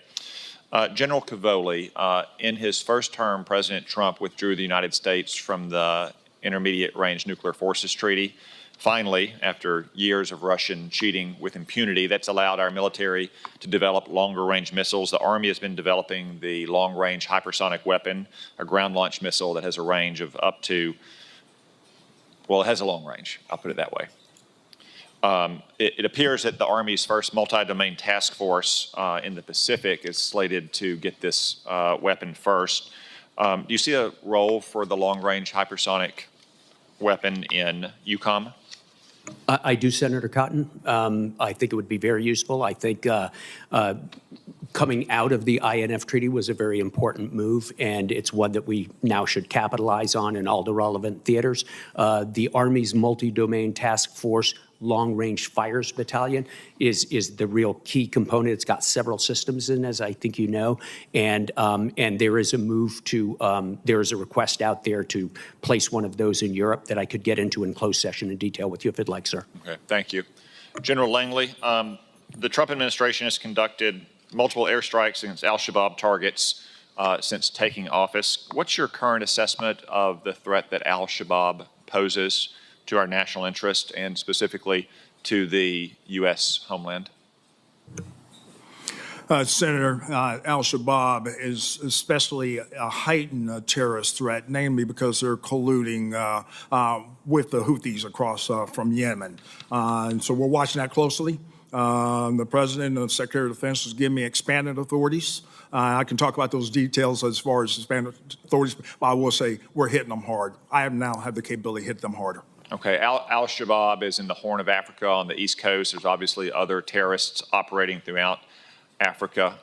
General Cavoli, in his first term, President Trump withdrew the United States from the Intermediate Range Nuclear Forces Treaty. Finally, after years of Russian cheating with impunity, that's allowed our military to develop longer-range missiles. The Army has been developing the long-range hypersonic weapon, a ground-launched missile that has a range of up to, well, it has a long range, I'll put it that way. It appears that the Army's first multi-domain task force in the Pacific is slated to get this weapon first. Do you see a role for the long-range hypersonic weapon in EUCOM? I do, Senator Cotton. I think it would be very useful. I think coming out of the INF Treaty was a very important move, and it's one that we now should capitalize on in all the relevant theaters. The Army's multi-domain task force long-range fires battalion is the real key component. It's got several systems in, as I think you know, and there is a move to, there is a request out there to place one of those in Europe that I could get into in closed session in detail with you if you'd like, sir. Okay, thank you. General Langley, the Trump administration has conducted multiple airstrikes against al-Shabaab targets since taking office. What's your current assessment of the threat that al-Shabaab poses to our national interest and specifically to the U.S. homeland? Senator, al-Shabaab is especially a heightened terrorist threat, namely because they're colluding with the Houthis across from Yemen. And so we're watching that closely. The President and the Secretary of Defense has given me expanded authorities. I can talk about those details as far as expanded authorities, but I will say we're hitting them hard. I now have the capability to hit them harder. Okay, al-Shabaab is in the Horn of Africa on the East Coast. There's obviously other terrorists operating throughout Africa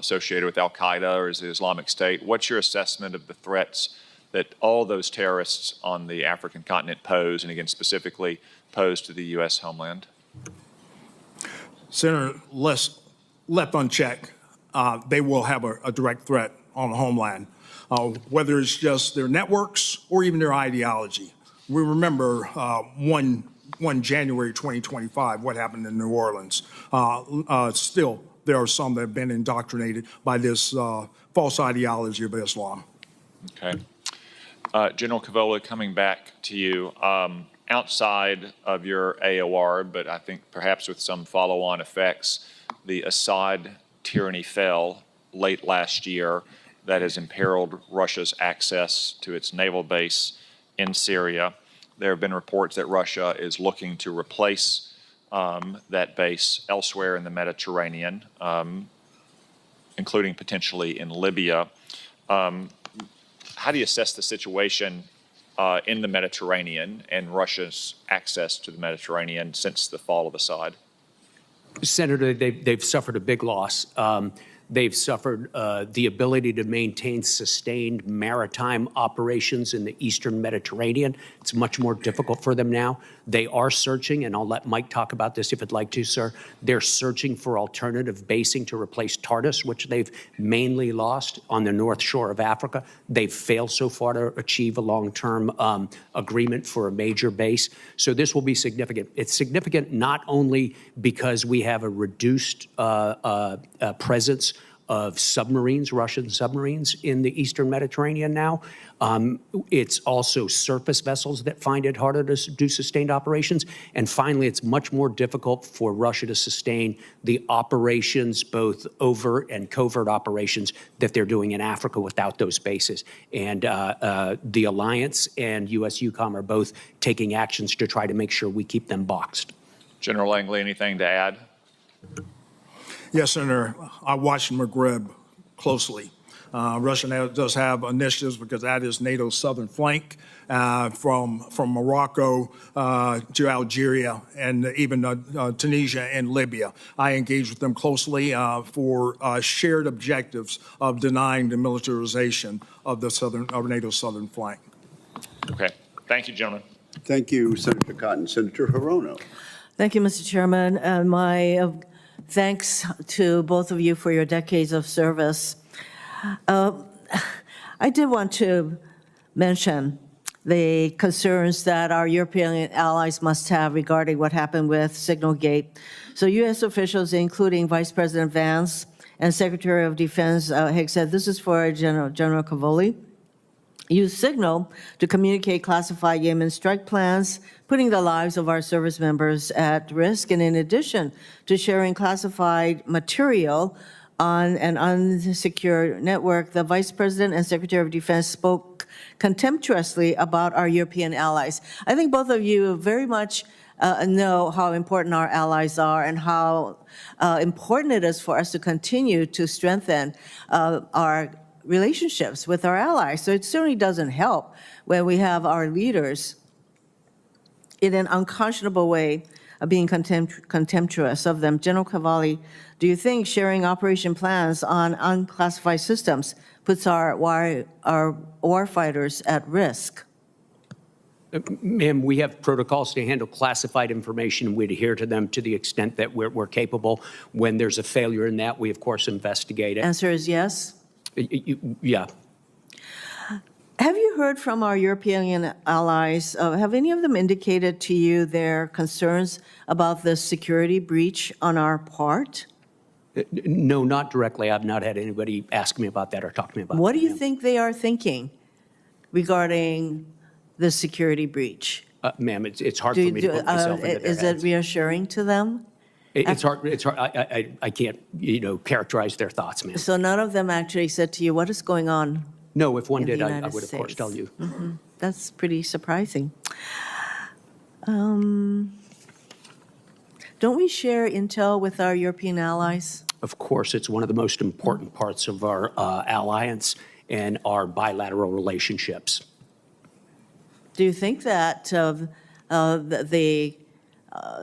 associated with al-Qaeda or the Islamic State. What's your assessment of the threats that all those terrorists on the African continent pose, and again, specifically pose to the U.S. homeland? Senator, left unchecked, they will have a direct threat on the homeland, whether it's just their networks or even their ideology. We remember 1 January 2025, what happened in New Orleans. Still, there are some that have been indoctrinated by this false ideology of Islam. Okay. General Cavola, coming back to you, outside of your AOR, but I think perhaps with some follow-on effects, the Assad tyranny fell late last year. That has imperiled Russia's access to its naval base in Syria. There have been reports that Russia is looking to replace that base elsewhere in the Mediterranean, including potentially in Libya. How do you assess the situation in the Mediterranean and Russia's access to the Mediterranean since the fall of Assad? Senator, they've suffered a big loss. They've suffered the ability to maintain sustained maritime operations in the Eastern Mediterranean. It's much more difficult for them now. They are searching, and I'll let Mike talk about this if you'd like to, sir. They're searching for alternative basing to replace Tartus, which they've mainly lost on the north shore of Africa. They've failed so far to achieve a long-term agreement for a major base. So this will be significant. It's significant not only because we have a reduced presence of submarines, Russian submarines in the Eastern Mediterranean now. It's also surface vessels that find it harder to do sustained operations. And finally, it's much more difficult for Russia to sustain the operations, both overt and covert operations that they're doing in Africa without those bases. And the Alliance and U.S. EUCOM are both taking actions to try to make sure we keep them boxed. General Langley, anything to add? Yes, Senator. I watched Maghreb closely. Russia now does have initiatives because that is NATO's southern flank, from Morocco to Algeria and even Tunisia and Libya. I engage with them closely for shared objectives of denying the militarization of NATO's southern flank. Okay. Thank you, gentlemen. Thank you, Senator Cotton. Senator Hirono. Thank you, Mr. Chairman, and my thanks to both of you for your decades of service. I did want to mention the concerns that our European allies must have regarding what happened with Signalgate. So U.S. officials, including Vice President Vance and Secretary of Defense Hicks, said this is for General Cavoli, use Signal to communicate classified Yemen strike plans, putting the lives of our service members at risk. And in addition to sharing classified material on an unsecure network, the Vice President and Secretary of Defense spoke contemptuously about our European allies. I think both of you very much know how important our allies are and how important it is for us to continue to strengthen our relationships with our allies. So it certainly doesn't help when we have our leaders in an unconscionable way of being contemptuous of them. General Cavalli, do you think sharing operation plans on unclassified systems puts our warfighters at risk? Ma'am, we have protocols to handle classified information. We adhere to them to the extent that we're capable. When there's a failure in that, we, of course, investigate it. Answer is yes? Yeah. Have you heard from our European allies? Have any of them indicated to you their concerns about the security breach on our part? No, not directly. I've not had anybody ask me about that or talk to me about that. What do you think they are thinking regarding the security breach? Ma'am, it's hard for me to put myself into their Is heads. it reassuring to them? It's hard. It's hard. I can't, characterize their thoughts, ma'am. So none of them actually said to you, what is going on? No, if one in the did, I United would, of course, tell States? you. That's pretty surprising. Don't we share intel with our European allies? Of course, it's one of the most important parts of our alliance and our bilateral relationships. Do you think that the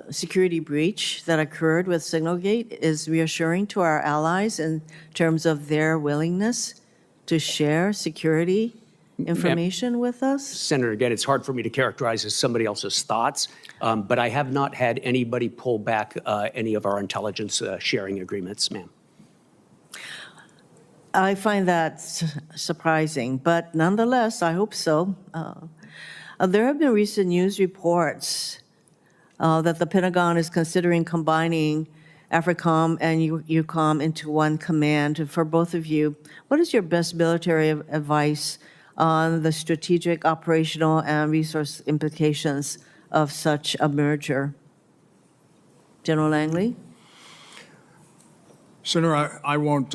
security breach that occurred with Signalgate is reassuring to our allies in terms of their willingness to share security information with us? Senator, again, it's hard for me to characterize as somebody else's thoughts, but I have not had anybody pull back any of our intelligence sharing agreements, ma'am. I find that surprising, but nonetheless, I hope so. There have been recent news reports that the Pentagon is considering combining AFRICOM and EUCOM into one command. For both of you, what is your best military advice on the strategic, operational, and resource implications of such a merger? General Langley? Senator, I won't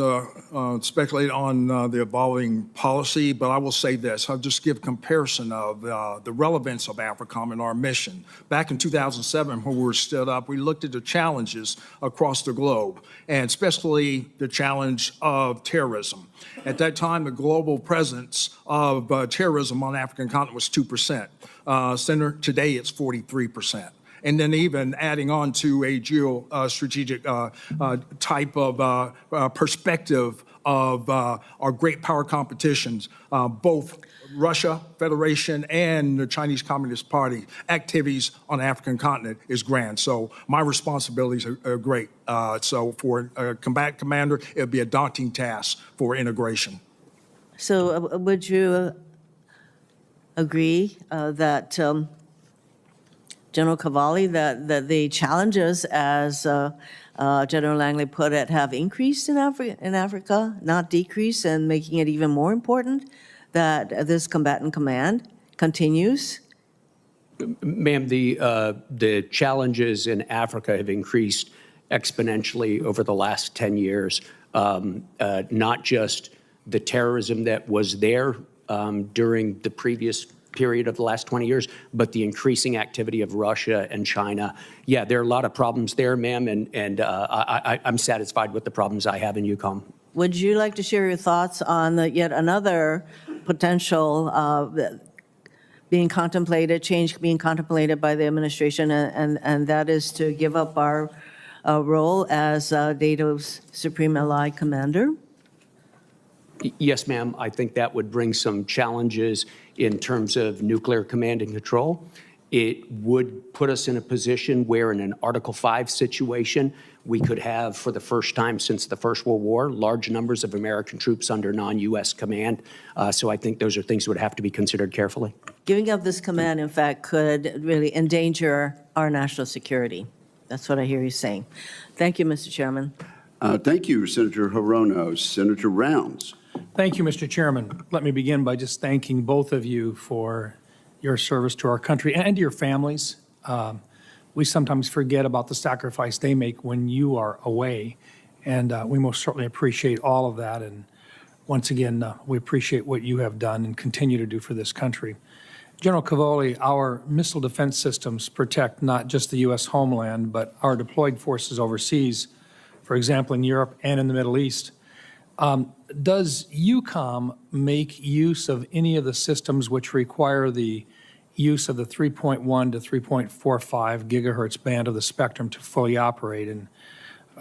speculate on the evolving policy, but I will say this. I'll just give comparison of the relevance of AFRICOM and our mission. Back in 2007, when we were stood up, we looked at the challenges across the globe, and especially the challenge of terrorism. At that time, the global presence of terrorism on the African continent was 2%. Senator, today it's 43%. And then even adding on to a geostrategic type of perspective of our great power competitions, both Russia Federation and the Chinese Communist Party activities on the African continent is grand. So my responsibilities are great. So for a combat commander, it would be a daunting task for integration. So would you agree that General Cavalli, that the challenges, as General Langley put it, have increased in Africa, not decreased, and making it even more important that this combatant command continues? Ma'am, the challenges in Africa have increased exponentially over the last 10 years, not just the terrorism that was there during the previous period of the last 20 years, but the increasing activity of Russia and China. Yeah, there are a lot of problems there, ma'am, and I'm satisfied with the problems I have in EUCOM. would you like to share your thoughts on yet another potential change being contemplated by the administration, and that is to give up our role as NATO's Supreme Allied Commander? Yes, ma'am. I think that would bring some challenges in terms of nuclear command and control. It would put us in a position where in an Article 5 situation, we could have, for the first time since the First World War, large numbers of American troops under non-U.S. command. So I think those are things that would have to be considered carefully. Giving up this command, in fact, could really endanger our national security. That's what I hear you saying. Thank you, Mr. Chairman. Thank you, Senator Hirono. Senator Rounds. Thank you, Mr. Chairman. Let me begin by just thanking both of you for your service to our country and to your families. We sometimes forget about the sacrifice they make when you are away, and we most certainly appreciate all of that. And once again, we appreciate what you have done and continue to do for this country. General Cavoli, our missile defense systems protect not just the U.S. homeland, but our deployed forces overseas, for example, in Europe and in the Middle East. Does EUCOM make use of any of the systems which require the use of the 3.1 to 3.45 gigahertz band of the spectrum to fully operate? And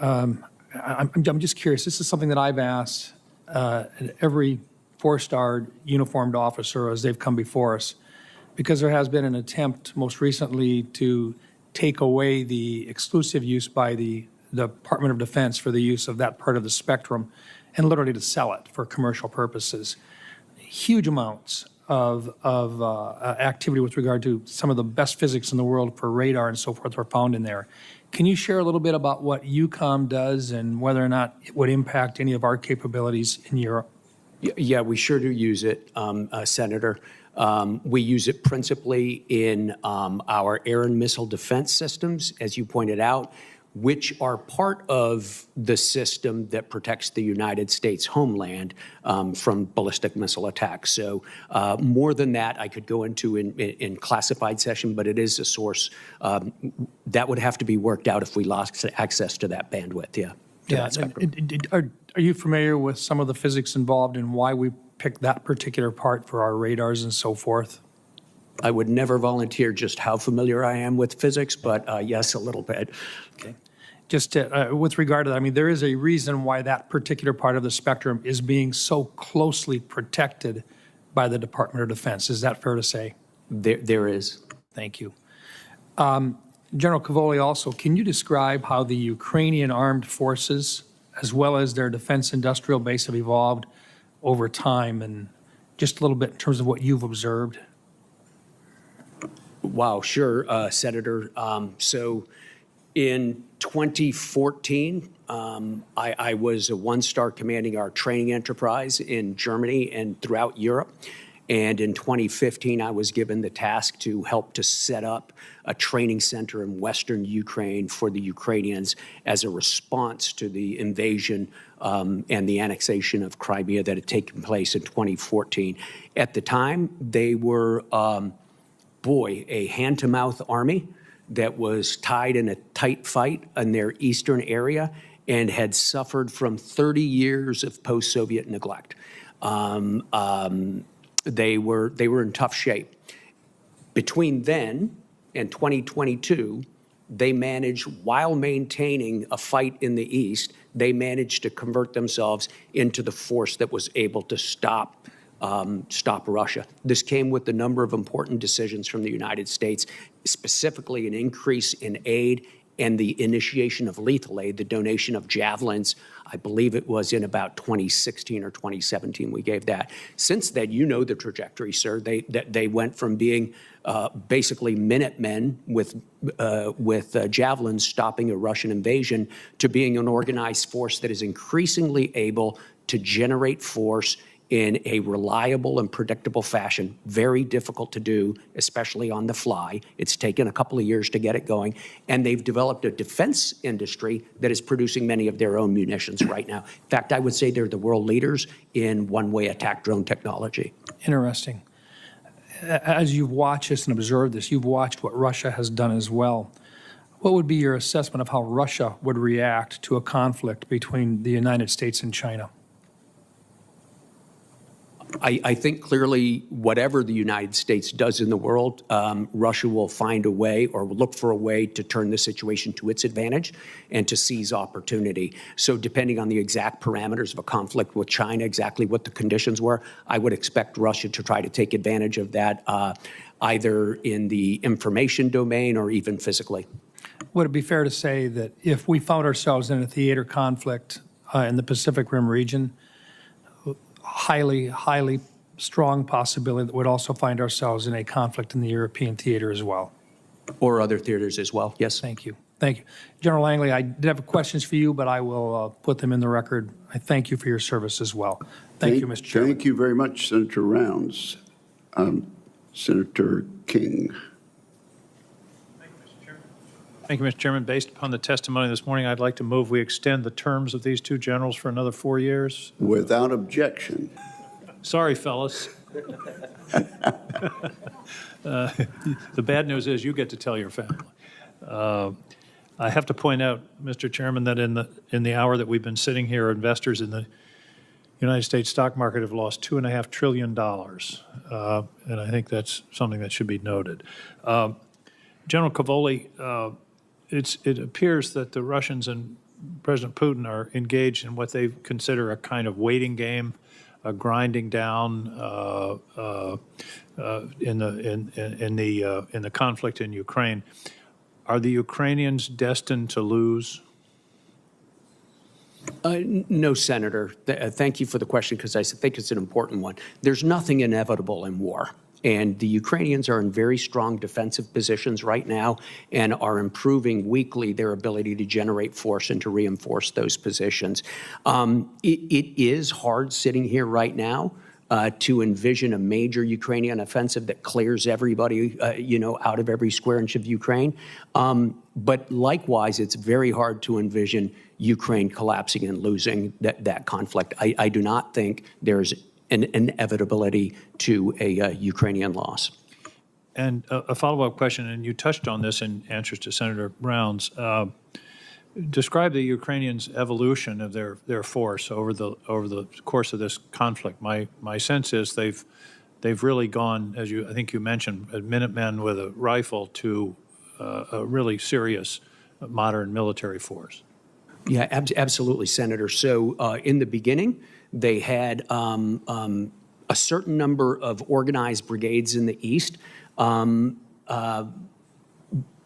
I'm just curious. This is something that I've asked every four-star uniformed officer as they've come before us, because there has been an attempt most recently to take away the exclusive use by the Department of Defense for the use of that part of the spectrum and literally to sell it for commercial purposes. Huge amounts of activity with regard to some of the best physics in the world for radar and so forth are found in there. Can you share a little bit about what EUCOM does and whether or not it would impact any of our capabilities in Europe? Yeah, we sure do use it, Senator. We use it principally in our air and missile defense systems, as you pointed out, which are part of the system that protects the United States homeland from ballistic missile attacks. So more than that, I could go into in classified session, but it is a source that would have to be worked out if we lost access to that bandwidth, Are you familiar with some of the physics involved in why we picked that particular part for our radars and so forth? I would never volunteer just how familiar I am with physics, but yes, a little bit. Okay. Just with regard to that, I mean, there is a reason why that particular part of the spectrum is being so closely protected by the Department of Defense. Is that fair to say? There is. Thank you. General Cavoli, also, can you describe how the Ukrainian armed forces, as well as their defense industrial base, have evolved over time, and just a little bit in terms of what you've observed? Wow, sure, Senator. So in 2014, I was a one-star commanding our training enterprise in Germany and throughout Europe. And in 2015, I was given the task to help to set up a training center in Western Ukraine for the Ukrainians as a response to the invasion and the annexation of Crimea that had taken place in 2014. At the time, they were, a hand-to-mouth army that was tied in a tight fight in their eastern area and had suffered from 30 years of post-Soviet neglect. They were in tough shape. Between then and 2022, they managed, while maintaining a fight in the east, they managed to convert themselves into the force that was able to stop Russia. This came with a number of important decisions from the United States, specifically an increase in aid and the initiation of lethal aid, the donation of javelins. I believe it was in about 2016 or 2017 we gave that. Since then, you know the trajectory, sir. They went from being basically Minutemen with javelins stopping a Russian invasion to being an organized force that is increasingly able to generate force in a reliable and predictable fashion. Very difficult to do, especially on the fly. It's taken a couple of years to get it going. And they've developed a defense industry that is producing many of their own munitions right now. In fact, I would say they're the world leaders in one-way attack drone technology. Interesting. As you've watched this and observed this, you've watched what Russia has done as well. What would be your assessment of how Russia would react to a conflict between the United States and China? I think clearly whatever the United States does in the world, Russia will find a way or will look for a way to turn the situation to its advantage and to seize opportunity. So depending on the exact parameters of a conflict with China, exactly what the conditions were, I would expect Russia to try to take advantage of that, either in the information domain or even physically. Would it be fair to say that if we found ourselves in a theater conflict in the Pacific Rim region, highly strong possibility that we'd also find ourselves in a conflict in the European theater as well? Or other theaters as well, yes. Thank you. Thank you. General Langley, I did have questions for you, but I will put them in the record. I thank you for your service as well. Thank you, Mr. Chairman. Thank you very much, Senator Rounds. Senator King. Thank you, Mr. Chairman. Based upon the testimony this morning, I'd like to move we extend the terms of these two generals for another 4 years. Without objection. Sorry, fellas. The bad news is you get to tell your family. I have to point out, Mr. Chairman, that in the hour that we've been sitting here, investors in the United States stock market have lost $2.5 trillion, and I think that's something that should be noted. General Cavoli, it appears that the Russians and President Putin are engaged in what they consider a kind of waiting game, a grinding down in the conflict in Ukraine. Are the Ukrainians destined to lose? No, Senator. Thank you for the question, because I think it's an important one. There's nothing inevitable in war. And the Ukrainians are in very strong defensive positions right now and are improving weekly their ability to generate force and to reinforce those positions. It is hard sitting here right now to envision a major Ukrainian offensive that clears everybody, out of every square inch of Ukraine. But likewise, it's very hard to envision Ukraine collapsing and losing that conflict. I do not think there's an inevitability to a Ukrainian loss. And a follow-up question, and you touched on this in answers to Senator Brown's. Describe the Ukrainians' evolution of their force over the course of this conflict. My sense is they've really gone, as I think you mentioned, Minutemen with a rifle to a really serious modern military force. Yeah, absolutely, Senator. So in the beginning, they had a certain number of organized brigades in the east. But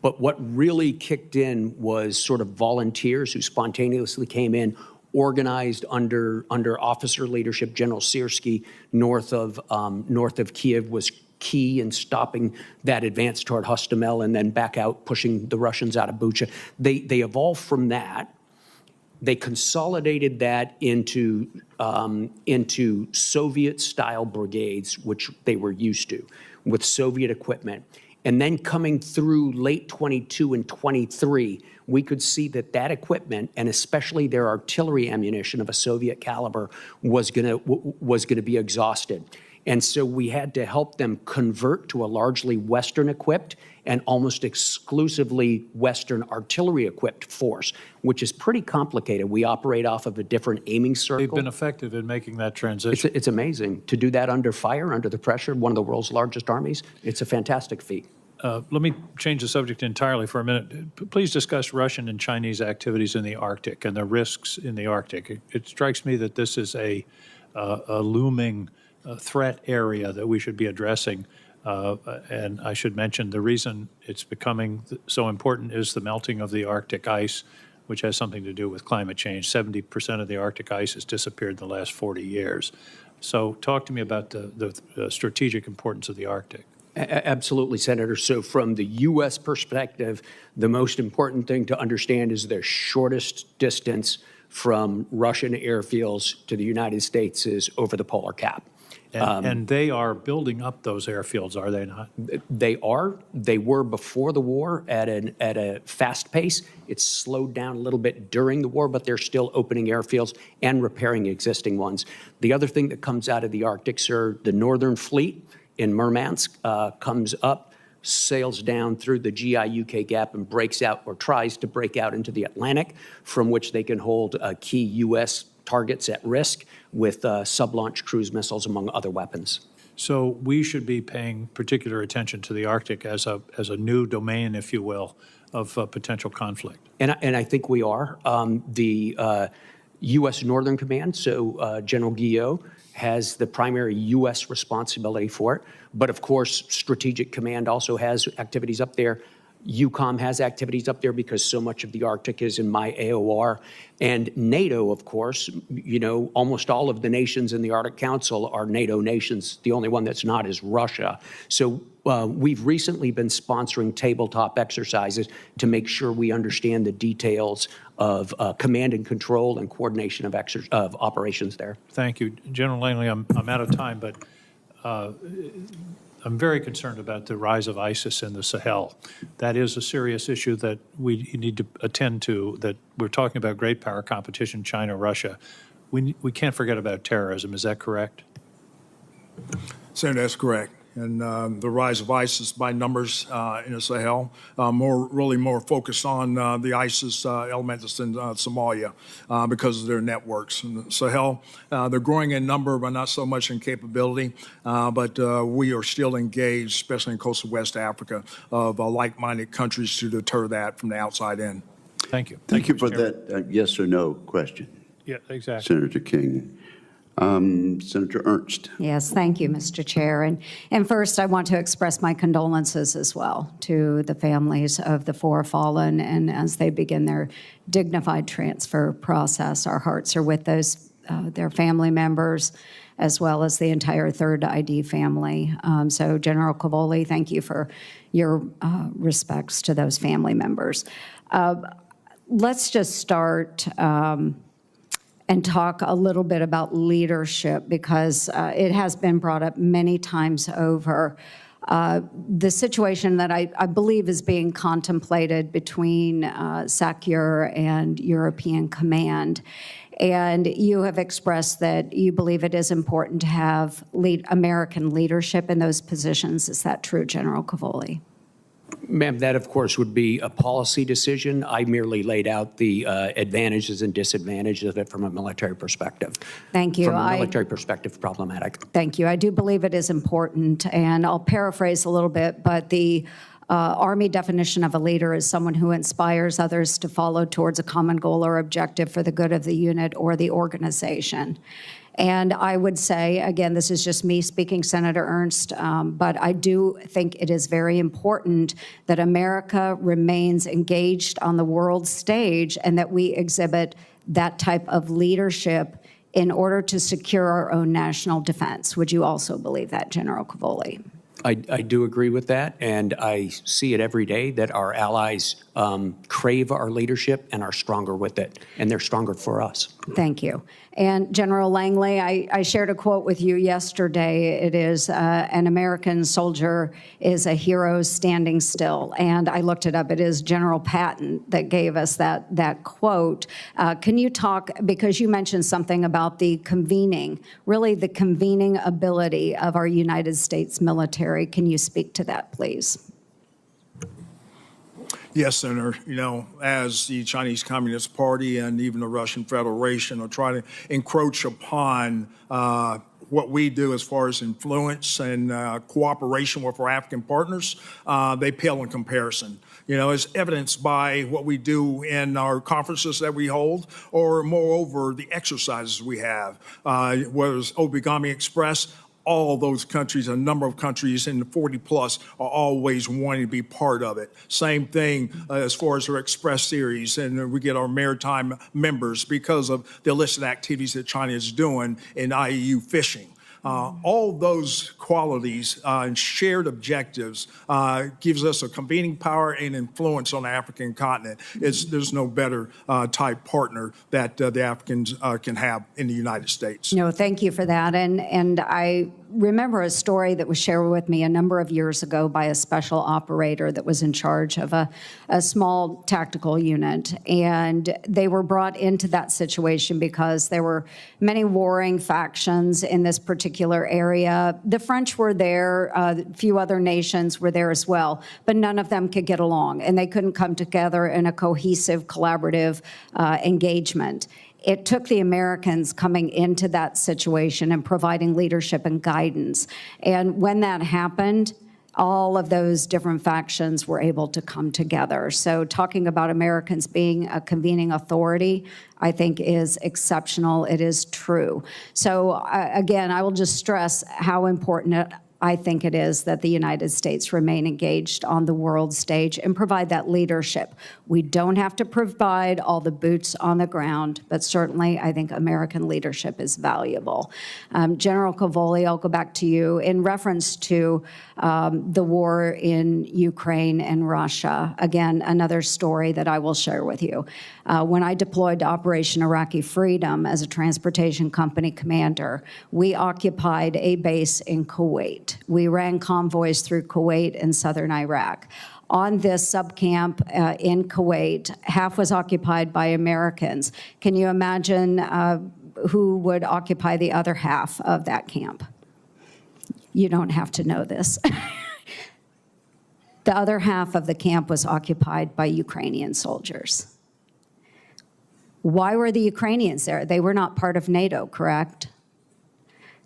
what really kicked in was sort of volunteers who spontaneously came in, organized under officer leadership. General Syrski north of Kiev was key in stopping that advance toward Hostomel and then back out, pushing the Russians out of Bucha. They evolved from that. They consolidated that into Soviet-style brigades, which they were used to, with Soviet equipment. And then coming through late 22 and 23, we could see that equipment, and especially their artillery ammunition of a Soviet caliber, was gonna be exhausted. And so we had to help them convert to a largely Western-equipped and almost exclusively Western artillery-equipped force, which is pretty complicated. We operate off of a different aiming circle. They've been effective in making that transition. It's amazing. To do that under fire, under the pressure, one of the world's largest armies, it's a fantastic feat. Let me change the subject entirely for a minute. Please discuss Russian and Chinese activities in the Arctic and the risks in the Arctic. It strikes me that this is a looming threat area that we should be addressing. And I should mention the reason it's becoming so important is the melting of the Arctic ice, which has something to do with climate change. 70% of the Arctic ice has disappeared in the last 40 years. So talk to me about the strategic importance of the Arctic. Absolutely, Senator. So from the U.S. perspective, the most important thing to understand is the shortest distance from Russian airfields to the United States is over the polar cap. And they are building up those airfields, are they not? They are. They were before the war at a fast pace. It's slowed down a little bit during the war, but they're still opening airfields and repairing existing ones. The other thing that comes out of the Arctic, sir, the Northern Fleet in Murmansk comes up, sails down through the GI-UK gap and breaks out, or tries to break out into the Atlantic, from which they can hold key U.S. targets at risk with sub-launch cruise missiles, among other weapons. So we should be paying particular attention to the Arctic as a new domain, if you will, of potential conflict. And I think we are. The U.S. Northern Command, so General Guillot, has the primary U.S. responsibility for it. But of course, Strategic Command also has activities up there. EUCOM has activities up there because so much of the Arctic is in my AOR. And NATO, of course, you know, almost all of the nations in the Arctic Council are NATO nations. The only one that's not is Russia. So we've recently been sponsoring tabletop exercises to make sure we understand the details of command and control and coordination of operations there. Thank you. General Langley, I'm out of time, but I'm very concerned about the rise of ISIS in the Sahel. That is a serious issue that we need to attend to, that we're talking about great power competition, China, Russia. We can't forget about terrorism. Is that correct? Senator, that's correct. And the rise of ISIS by numbers in the Sahel, really more focused on the ISIS elements in Somalia because of their networks. In the Sahel, they're growing in number, but not so much in capability. But we are still engaged, especially in coastal West Africa, of like-minded countries to deter that from the outside in. Thank you. Thank you for Mr. Chairman. that yes or no question, Yeah, exactly. Senator King. Senator Ernst. Yes, thank you, Mr. Chair. And first, I want to express my condolences as well to the families of the four fallen, and as they begin their dignified transfer process, our hearts are with those, their family members, as well as the entire Third ID family. So General Cavoli, thank you for your respects to those family members. Let's just start and talk a little bit about leadership, because it has been brought up many times over. The situation that I believe is being contemplated between SACEUR and European Command. And you have expressed that you believe it is important to have American leadership in those positions. Is that true, General Cavoli? Ma'am, that of course would be a policy decision. I merely laid out the advantages and disadvantages of it from a military perspective. Thank you. From a military perspective, problematic. Thank you. I do believe it is important, and I'll paraphrase a little bit, but the Army definition of a leader is someone who inspires others to follow towards a common goal or objective for the good of the unit or the organization. And I would say, again, this is just me speaking, Senator Ernst, but I do think it is very important that America remains engaged on the world stage and that we exhibit that type of leadership in order to secure our own national defense. Would you also believe that, General Cavoli? I do agree with that, and I see it every day that our allies crave our leadership and are stronger with it, and they're stronger for us. Thank you. And General Langley, I shared a quote with you yesterday. It is, an American soldier is a hero standing still. And I looked it up. It is General Patton that gave us that quote. Can you talk, because you mentioned something about the convening, really the convening ability of our United States military. Can you speak to that, please? Yes, Senator. You know, as the Chinese Communist Party and even the Russian Federation are trying to encroach upon what we do as far as influence and cooperation with our African partners, they pale in comparison. You know, as evidenced by what we do in our conferences that we hold, or moreover, the exercises we have, whether it's Obigami Express. All those countries, a number of countries in the 40 plus, are always wanting to be part of it. Same thing as far as our Express series, and we get our maritime members because of the illicit activities that China is doing in IEU fishing. All those qualities and shared objectives gives us a convening power and influence on the African continent. There's no better type partner that the Africans can have in the United States. No, thank you for that. And I remember a story that was shared with me a number of years ago by a special operator that was in charge of a small tactical unit. And they were brought into that situation because there were many warring factions in this particular area. The French were there, a few other nations were there as well, but none of them could get along, and they couldn't come together in a cohesive, collaborative engagement. it took the Americans coming into that situation and providing leadership and guidance. And when that happened, all of those different factions were able to come together. So talking about Americans being a convening authority, I think is exceptional. It is true. So again, I will just stress how important I think it is that the United States remain engaged on the world stage and provide that leadership. We don't have to provide all the boots on the ground, but certainly I think American leadership is valuable. General Cavoli, I'll go back to you. In reference to the war in Ukraine and Russia, again, another story that I will share with you. When I deployed to Operation Iraqi Freedom as a transportation company commander, we occupied a base in Kuwait. We ran convoys through Kuwait and southern Iraq. On this subcamp in Kuwait, half was occupied by Americans. Can you imagine who would occupy the other half of that camp? You don't have to know this. The other half of the camp was occupied by Ukrainian soldiers. Why were the Ukrainians there? They were not part of NATO, correct?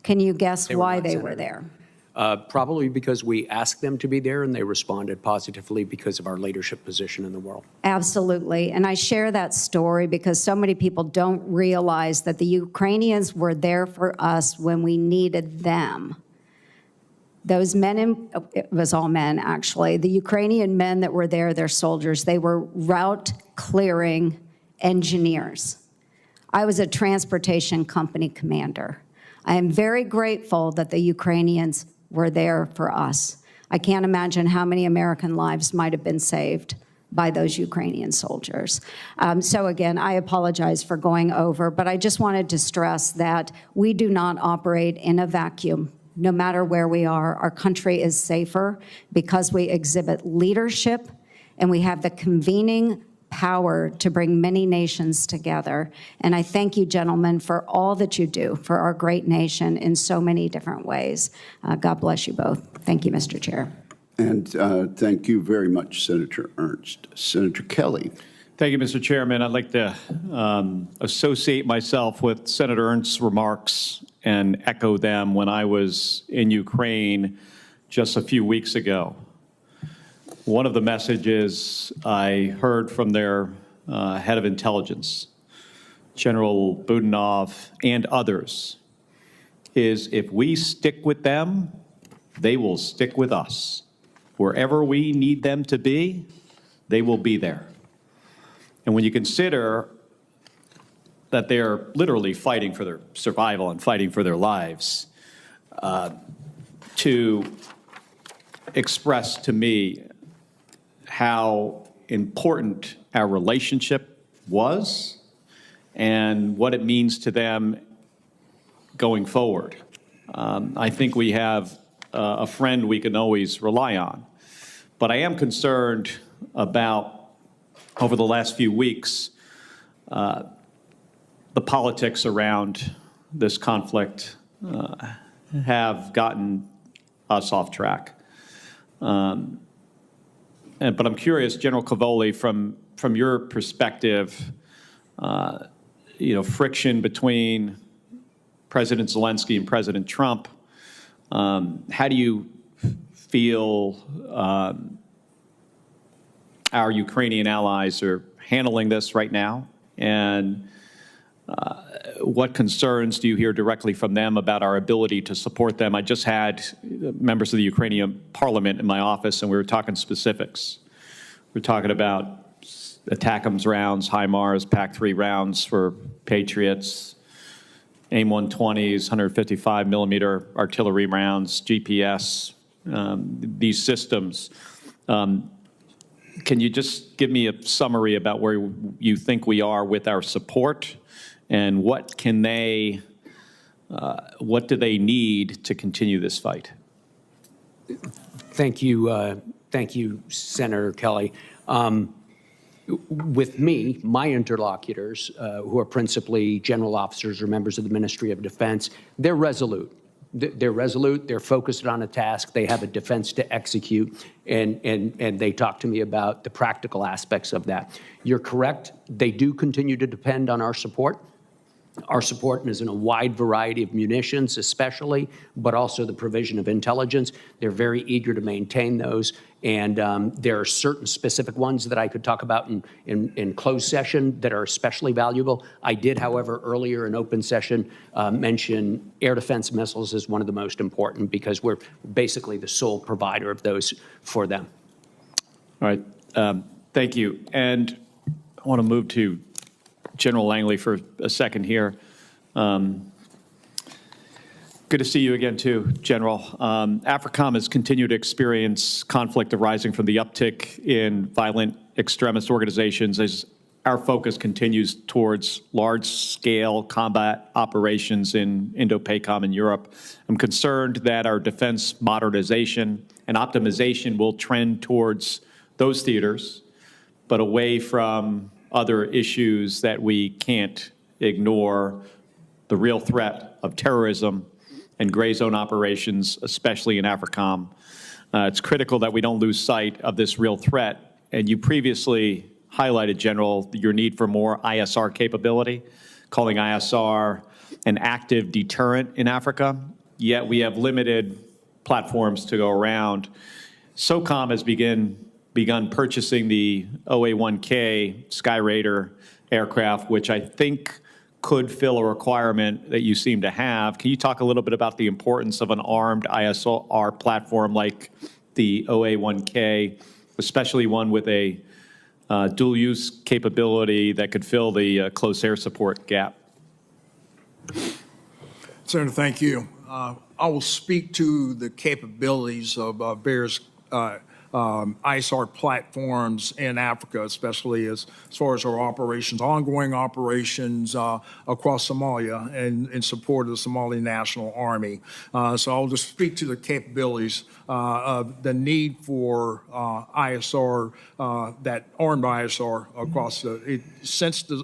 Can you guess why they were there? Probably because we asked them to be there, and they responded positively because of our leadership position in the world. Absolutely. And I share that story because so many people don't realize that the Ukrainians were there for us when we needed them. Those men, it was all men actually, the Ukrainian men that were there, their soldiers, they were route clearing engineers. I was a transportation company commander. I am very grateful that the Ukrainians were there for us. I can't imagine how many American lives might have been saved by those Ukrainian soldiers. So again, I apologize for going over, but I just wanted to stress that we do not operate in a vacuum. No matter where we are, our country is safer because we exhibit leadership and we have the convening power to bring many nations together. And I thank you, gentlemen, for all that you do for our great nation in so many different ways. God bless you both. Thank you, Mr. Chair. And thank you very much, Senator Ernst. Senator Kelly. Thank you, Mr. Chairman. I'd like to associate myself with Senator Ernst's remarks and echo them when I was in Ukraine just a few weeks ago. One of the messages I heard from their head of intelligence, General Budanov, and others, is if we stick with them, they will stick with us. Wherever we need them to be, they will be there. And when you consider that they're literally fighting for their survival and fighting for their lives, to express to me how important our relationship was and what it means to them going forward. I think we have a friend we can always rely on. But I am concerned about, over the last few weeks, the politics around this conflict have gotten us off track. But I'm curious, General Cavoli, from your perspective, friction between President Zelensky and President Trump, how do you feel our Ukrainian allies are handling this right now? And what concerns do you hear directly from them about our ability to support them? I just had members of the Ukrainian parliament in my office, and we were talking specifics. We're talking about ATACMS rounds, HIMARS, PAC-3 rounds for Patriots, AIM-120s, 155 millimeter artillery rounds, GPS, these systems. Can you just give me a summary about where you think we are with our support, and what do they need to continue this fight? Thank you, Senator Kelly. With me, my interlocutors, who are principally general officers or members of the Ministry of Defense, they're resolute. They're resolute, they're focused on a task, they have a defense to execute, and they talk to me about the practical aspects of that. You're correct, they do continue to depend on our support. Our support is in a wide variety of munitions, especially, but also the provision of intelligence. They're very eager to maintain those. And there are certain specific ones that I could talk about in closed session that are especially valuable. I did, however, earlier in open session mention air defense missiles as one of the most important because we're basically the sole provider of those for them. All right. Thank you. And I want to move to General Langley for a second here. Good to see you again, too, General. AFRICOM has continued to experience conflict arising from the uptick in violent extremist organizations as our focus continues towards large-scale combat operations in Indo-PACOM and Europe. I'm concerned that our defense modernization and optimization will trend towards those theaters, but away from other issues that we can't ignore, the real threat of terrorism and gray zone operations, especially in AFRICOM. It's critical that we don't lose sight of this real threat. And you previously highlighted, General, your need for more ISR capability, calling ISR an active deterrent in Africa, yet we have limited platforms to go around. SOCOM has begun purchasing the OA-1K Skyraider aircraft, which I think could fill a requirement that you seem to have. Can you talk a little bit about the importance of an armed ISR platform like the OA-1K, especially one with a dual-use capability that could fill the close air support gap? Senator, thank you. I will speak to the capabilities of various ISR platforms in Africa, especially as far as our operations, ongoing operations across Somalia and in support of the Somali National Army. So I'll just speak to the capabilities of the need for ISR, that armed ISR across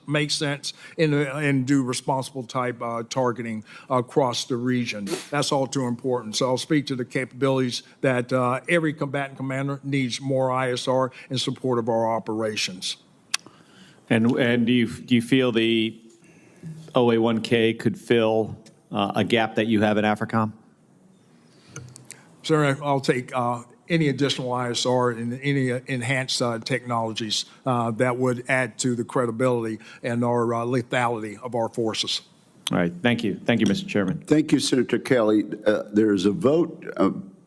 makes sense and do responsible type targeting across the region. That's all too important. So I'll speak to the capabilities that every combatant commander needs more ISR in support of our operations. And do you feel the OA-1K could fill a gap that you have in AFRICOM? Sir, I'll take any additional ISR and any enhanced technologies that would add to the credibility and our lethality of our forces. All right. Thank you. Thank you, Mr. Chairman. Thank you, Senator Kelly. There's a vote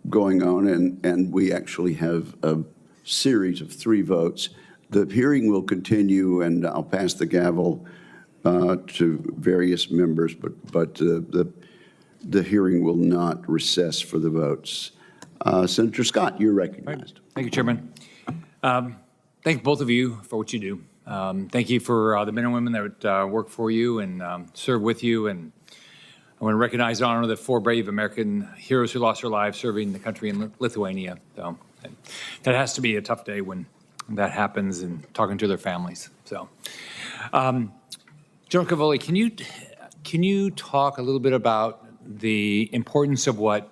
going on, and we actually have a series of 3 votes. The hearing will continue, and I'll pass the gavel to various members, but the hearing will not recess for the votes. Senator Scott, you're recognized. Thank you, Chairman. Thank both of you for what you do. Thank you for the men and women that work for you and serve with you. And I want to recognize and honor the 4 brave American heroes who lost their lives serving the country in Lithuania. So that has to be a tough day when that happens and talking to their families. So, General Cavoli, can you talk a little bit about the importance of what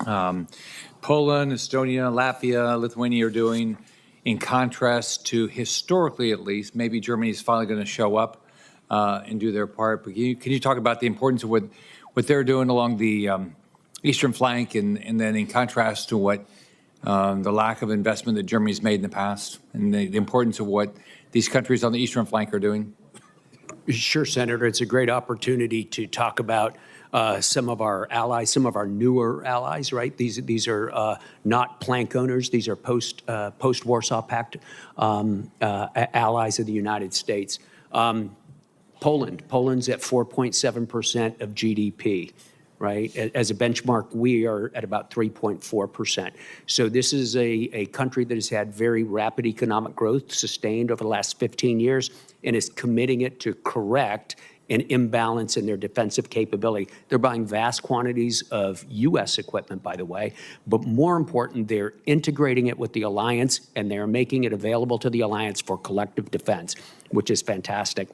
Poland, Estonia, Latvia, Lithuania are doing in contrast to, historically at least, maybe Germany is finally going to show up and do their part. But can you talk about the importance of what they're doing along the eastern flank and then in contrast to what the lack of investment that Germany's made in the past and the importance of what these countries on the eastern flank are doing? Sure, Senator. It's a great opportunity to talk about some of our allies, some of our newer allies, right? These are not plank owners. These are post-Warsaw Pact allies of the United States. Poland's at 4.7% of GDP, right? As a benchmark, we are at about 3.4%. So this is a country that has had very rapid economic growth sustained over the last 15 years and is committing it to correct an imbalance in their defensive capability. They're buying vast quantities of U.S. equipment, by the way, but more important, they're integrating it with the alliance and they're making it available to the alliance for collective defense, which is fantastic.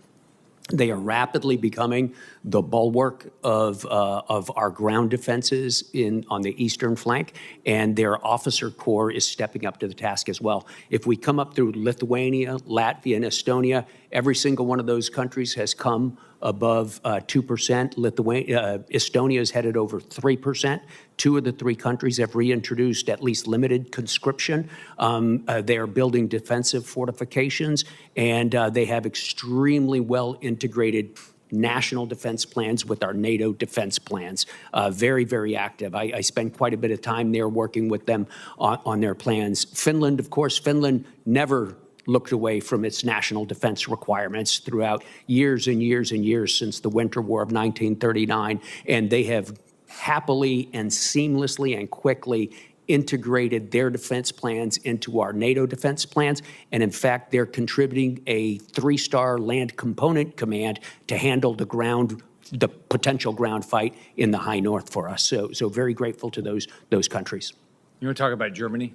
They are rapidly becoming the bulwark of our ground defenses on the eastern flank, and their officer corps is stepping up to the task as well. If we come up through Lithuania, Latvia, and Estonia, every single one of those countries has come above 2%. Estonia is headed over 3%. 2 of the 3 countries have reintroduced at least limited conscription. They are building defensive fortifications, and they have extremely well integrated national defense plans with our NATO defense plans. Very, very active. I spend quite a bit of time there working with them on their plans. Finland, of course, Finland never looked away from its national defense requirements throughout years and years and years since the Winter War of 1939, and they have happily and seamlessly and quickly integrated their defense plans into our NATO defense plans. And in fact, they're contributing a 3-star land component command to handle the potential ground fight in the high north for us. So very grateful to those countries. You want to talk about Germany?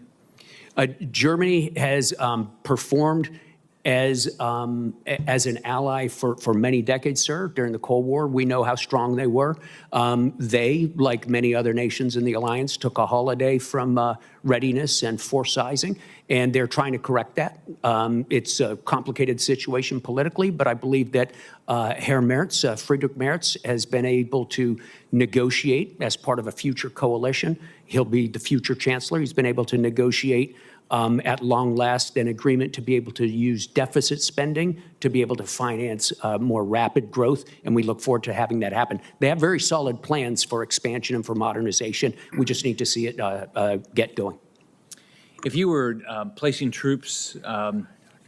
Germany has performed as an ally for many decades, sir. During the Cold War, we know how strong they were. They, like many other nations in the alliance, took a holiday from readiness and force sizing, and they're trying to correct that. It's a complicated situation politically, but I believe that Herr Merz, Friedrich Merz, has been able to negotiate as part of a future coalition. He'll be the future chancellor. He's been able to negotiate at long last an agreement to be able to use deficit spending to be able to finance more rapid growth, and we look forward to having that happen. They have very solid plans for expansion and for modernization. We just need to see it get going. If you were placing troops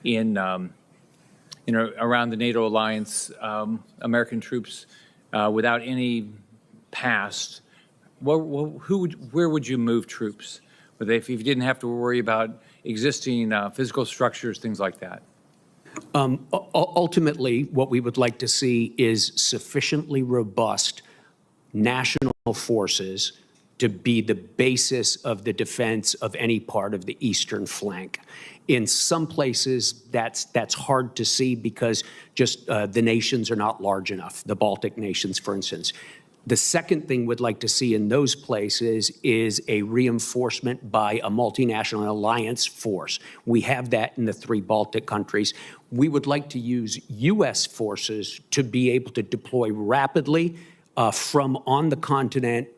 in around the NATO alliance, American troops without any past, where would you move troops? If you didn't have to worry about existing physical structures, things like that? Ultimately, what we would like to see is sufficiently robust national forces to be the basis of the defense of any part of the eastern flank. In some places, that's hard to see because just the nations are not large enough, the Baltic nations, for instance. The second thing we'd like to see in those places is a reinforcement by a multinational alliance force. We have that in the 3 Baltic countries. We would like to use U.S. forces to be able to deploy rapidly from on the continent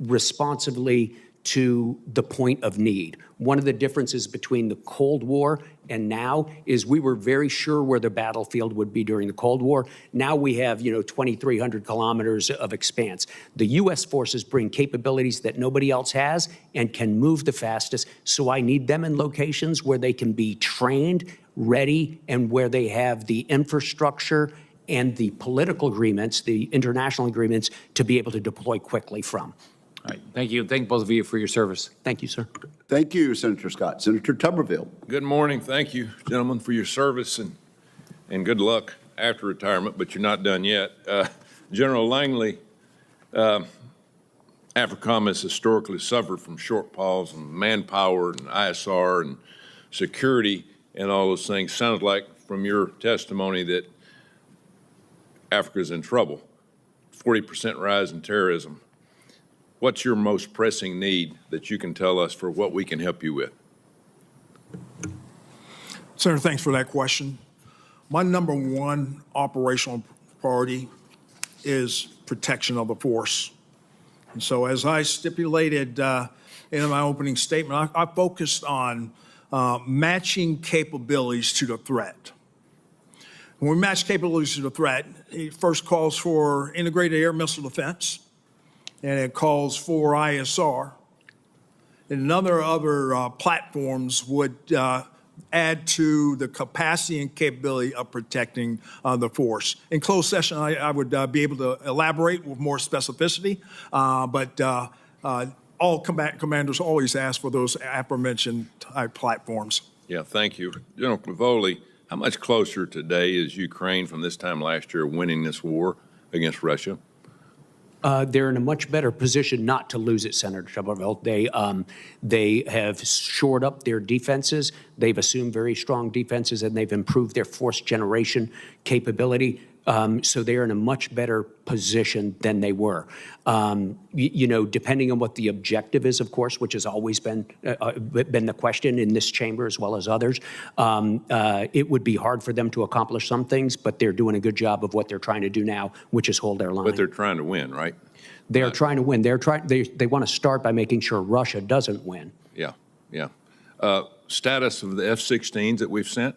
responsively to the point of need. One of the differences between the Cold War and now is we were very sure where the battlefield would be during the Cold War. Now we have, 2,300 kilometers of expanse. The U.S. forces bring capabilities that nobody else has and can move the fastest. So I need them in locations where they can be trained, ready, and where they have the infrastructure and the political agreements, the international agreements, to be able to deploy quickly from. All right. Thank you. Thank both of you for your service. Thank you, sir. Thank you, Senator Scott. Senator Tuberville. Good morning. Thank you, gentlemen, for your service and good luck after retirement, but you're not done yet. General Langley, AFRICOM has historically suffered from shortfalls in manpower and ISR and security and all those things. Sounds like from your testimony that Africa's in trouble. 40% rise in terrorism. What's your most pressing need that you can tell us for what we can help you with? Senator, thanks for that question. My number 1 operational priority is protection of the force. And so as I stipulated in my opening statement, I focused on matching capabilities to the threat. When we match capabilities to the threat, it first calls for integrated air missile defense, and it calls for ISR. And other platforms would add to the capacity and capability of protecting the force. In closed session, I would be able to elaborate with more specificity, but all combatant commanders always ask for those aforementioned type platforms. Yeah, thank you. General Cavoli, how much closer today is Ukraine from this time last year winning this war against Russia? They're in a much better position not to lose it, Senator Tuberville. They have shored up their defenses. They've assumed very strong defenses, and they've improved their force generation capability. So they're in a much better position than they were. Depending on what the objective is, of course, which has always been the question in this chamber as well as others, it would be hard for them to accomplish some things, but they're doing a good job of what they're trying to do now, which is hold their line. But they're trying to win, right? They're trying to win. They want to start by making sure Russia doesn't win. Yeah, yeah. Status of the F-16s that we've sent?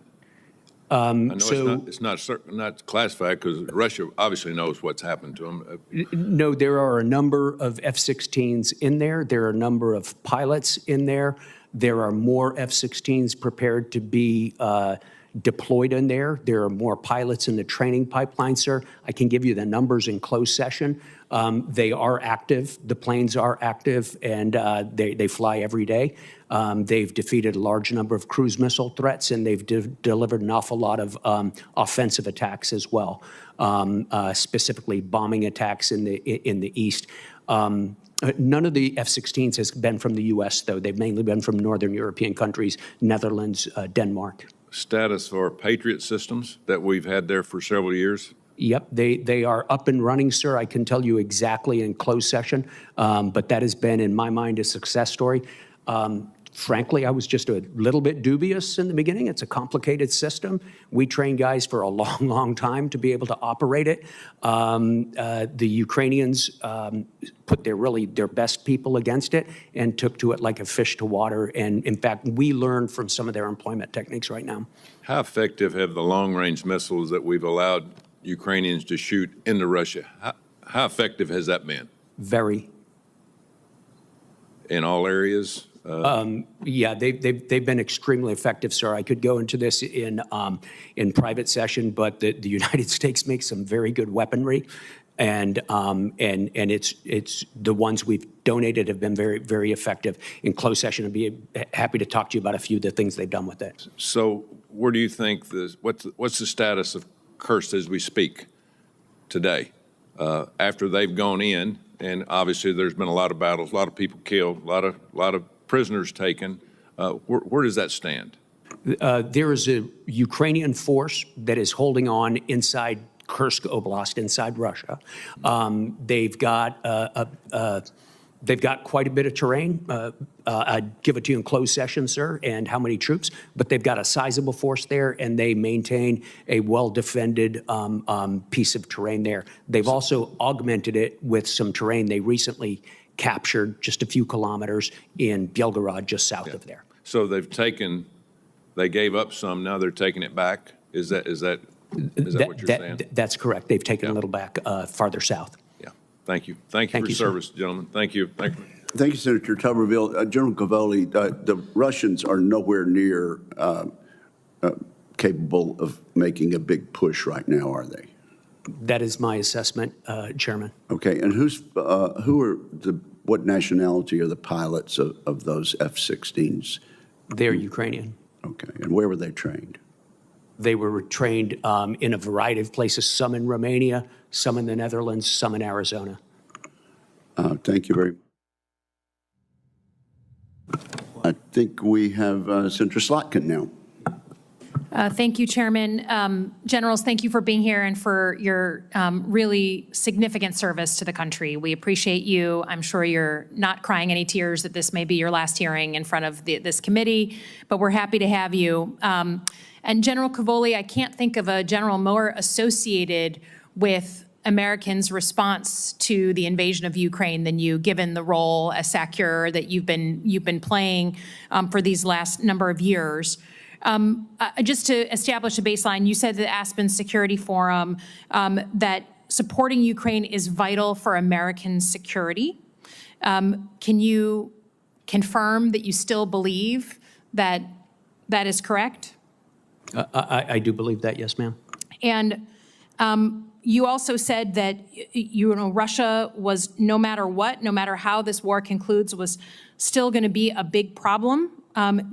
I know it's not classified because Russia obviously knows what's happened to them. No, there are a number of F-16s in there. There are a number of pilots in there. There are more F-16s prepared to be deployed in there. There are more pilots in the training pipeline, sir. I can give you the numbers in closed session. They are active. The planes are active, and they fly every day. They've defeated a large number of cruise missile threats, and they've delivered an awful lot of offensive attacks as well, specifically bombing attacks in the east. None of the F-16s has been from the U.S., though. They've mainly been from northern European countries, Netherlands, Denmark. Status for Patriot systems that we've had there for several years? Yep, they are up and running, sir. I can tell you exactly in closed session, but that has been, in my mind, a success story. Frankly, I was just a little bit dubious in the beginning. It's a complicated system. We train guys for a long, long time to be able to operate it. The Ukrainians put their best people against it and took to it like a fish to water. And in fact, we learned from some of their employment techniques right now. How effective have the long-range missiles that we've allowed Ukrainians to shoot into Russia, how effective has that been? Very. In all areas? Yeah, they've been extremely effective, sir. I could go into this in private session, but the United States makes some very good weaponry, and it's the ones we've donated have been very, very effective. In closed session, I'd be happy to talk to you about a few of the things they've done with it. So, where do you think what's the status of Kursk as we speak today? After they've gone in, and obviously there's been a lot of battles, a lot of people killed, a lot of prisoners taken. Where does that stand? There is a Ukrainian force that is holding on inside Kursk Oblast, inside Russia. They've got quite a bit of terrain. I'd give it to you in closed session, sir, and how many troops, but they've got a sizable force there, and they maintain a well-defended piece of terrain there. They've also augmented it with some terrain they recently captured just a few kilometers in Belgorod, just south of there. So they gave up some, now they're taking it back? Is that what you're saying? That's correct. They've taken a little back farther south. Yeah. Thank you. Thank you for your service, gentlemen. Thank you. Thank you. Thank you, Senator Tuberville. General Cavoli, the Russians are nowhere near capable of making a big push right now, are they? That is my assessment, Chairman. Okay, and what nationality are the pilots of those F-16s? They're Ukrainian. Okay, and where were they trained? They were trained in a variety of places, some in Romania, some in the Netherlands, some in Arizona. Thank you very much. I think we have Senator Slotkin now. Thank you, Chairman. Generals, thank you for being here and for your really significant service to the country. We appreciate you. I'm sure you're not crying any tears that this may be your last hearing in front of this committee, but we're happy to have you. And General Cavoli, I can't think of a general more associated with Americans' response to the invasion of Ukraine than you, given the role as SACEUR that you've been playing for these last number of years. Just to establish a baseline, you said at the Aspen Security Forum that supporting Ukraine is vital for American security. Can you confirm that you still believe that that is correct? I do believe that, yes, ma'am. And you also said that Russia was, no matter what, no matter how this war concludes, was still going to be a big problem.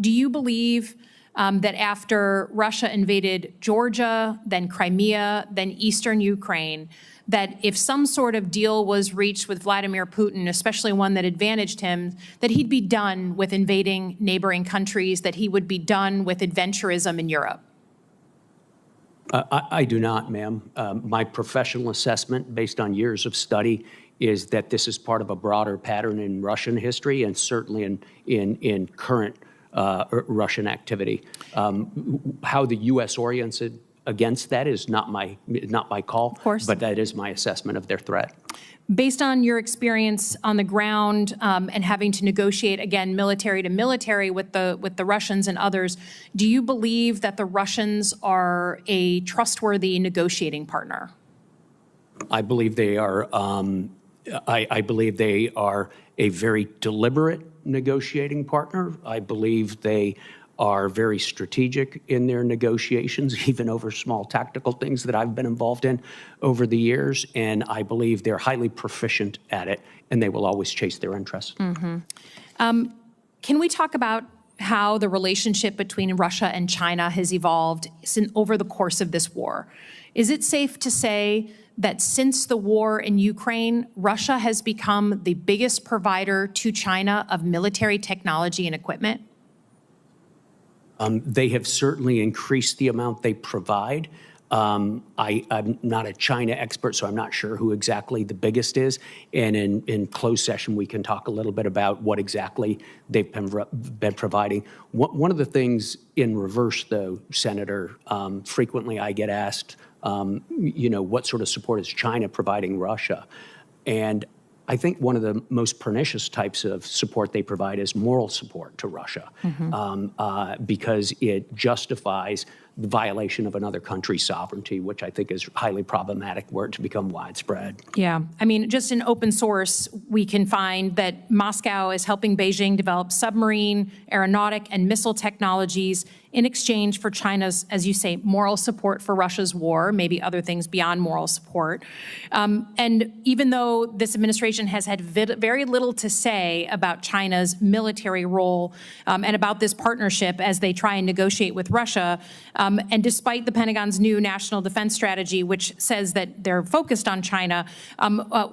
Do you believe that after Russia invaded Georgia, then Crimea, then eastern Ukraine, that if some sort of deal was reached with Vladimir Putin, especially one that advantaged him, that he'd be done with invading neighboring countries, that he would be done with adventurism in Europe? I do not, ma'am. My professional assessment, based on years of study, is that this is part of a broader pattern in Russian history and certainly in current Russian activity. How the U.S. oriented against that is not my call. Of course. But that is my assessment of their threat. Based on your experience on the ground and having to negotiate, again, military to military with the Russians and others, do you believe that the Russians are a trustworthy negotiating partner? I believe they are. I believe they are a very deliberate negotiating partner. I believe they are very strategic in their negotiations, even over small tactical things that I've been involved in over the years. And I believe they're highly proficient at it, and they will always chase their interests. Can we talk about how the relationship between Russia and China has evolved over the course of this war? Is it safe to say that since the war in Ukraine, Russia has become the biggest provider to China of military technology and equipment? They have certainly increased the amount they provide. I'm not a China expert, so I'm not sure who exactly the biggest is. And in closed session, we can talk a little bit about what exactly they've been providing. One of the things in reverse, though, Senator, frequently I get asked, what sort of support is China providing Russia? And I think one of the most pernicious types of support they provide is moral support to Russia, because it justifies the violation of another country's sovereignty, which I think is highly problematic were it to become widespread. Yeah, I mean, just in open source, we can find that Moscow is helping Beijing develop submarine, aeronautic, and missile technologies in exchange for China's, as you say, moral support for Russia's war, maybe other things beyond moral support. And even though this administration has had very little to say about China's military role and about this partnership as they try and negotiate with Russia, and despite the Pentagon's new national defense strategy, which says that they're focused on China,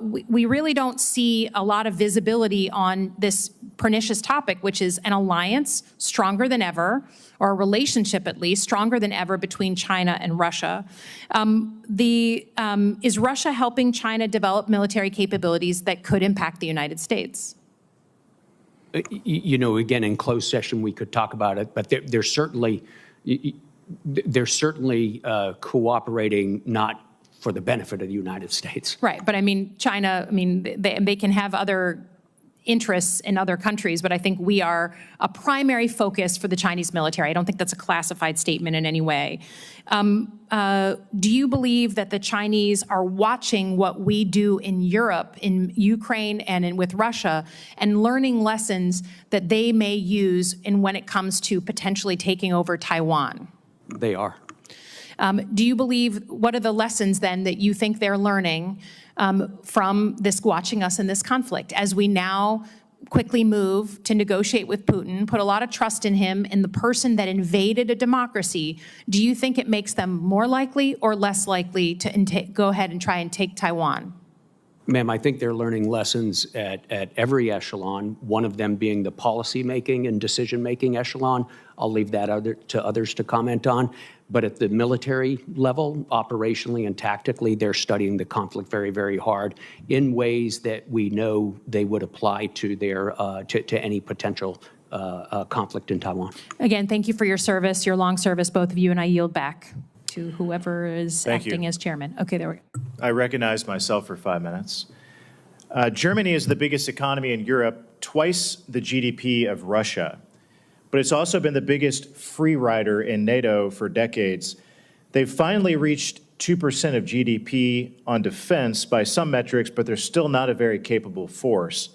we really don't see a lot of visibility on this pernicious topic, which is an alliance stronger than ever, or a relationship at least, stronger than ever between China and Russia. Is Russia helping China develop military capabilities that could impact the United States? Again, in closed session, we could talk about it, but they're certainly cooperating not for the benefit of the United States. Right, but I mean, China, they can have other interests in other countries, but I think we are a primary focus for the Chinese military. I don't think that's a classified statement in any way. Do you believe that the Chinese are watching what we do in Europe, in Ukraine, and with Russia, and learning lessons that they may use when it comes to potentially taking over Taiwan? They are. Do you believe, what are the lessons then that you think they're learning from this, watching us in this conflict, as we now quickly move to negotiate with Putin, put a lot of trust in him, in the person that invaded a democracy? Do you think it makes them more likely or less likely to go ahead and try and take Taiwan? Ma'am, I think they're learning lessons at every echelon, one of them being the policy-making and decision-making echelon. I'll leave that to others to comment on. But at the military level, operationally and tactically, they're studying the conflict very, very hard in ways that we know they would apply to their to any potential conflict in Taiwan. Again, thank you for your service, your long service, both of you, and I yield back to whoever is acting as chairman. Okay, there we go. I recognize myself for 5 minutes. Germany is the biggest economy in Europe, twice the GDP of Russia. But it's also been the biggest free rider in NATO for decades. They've finally reached 2% of GDP on defense by some metrics, but they're still not a very capable force.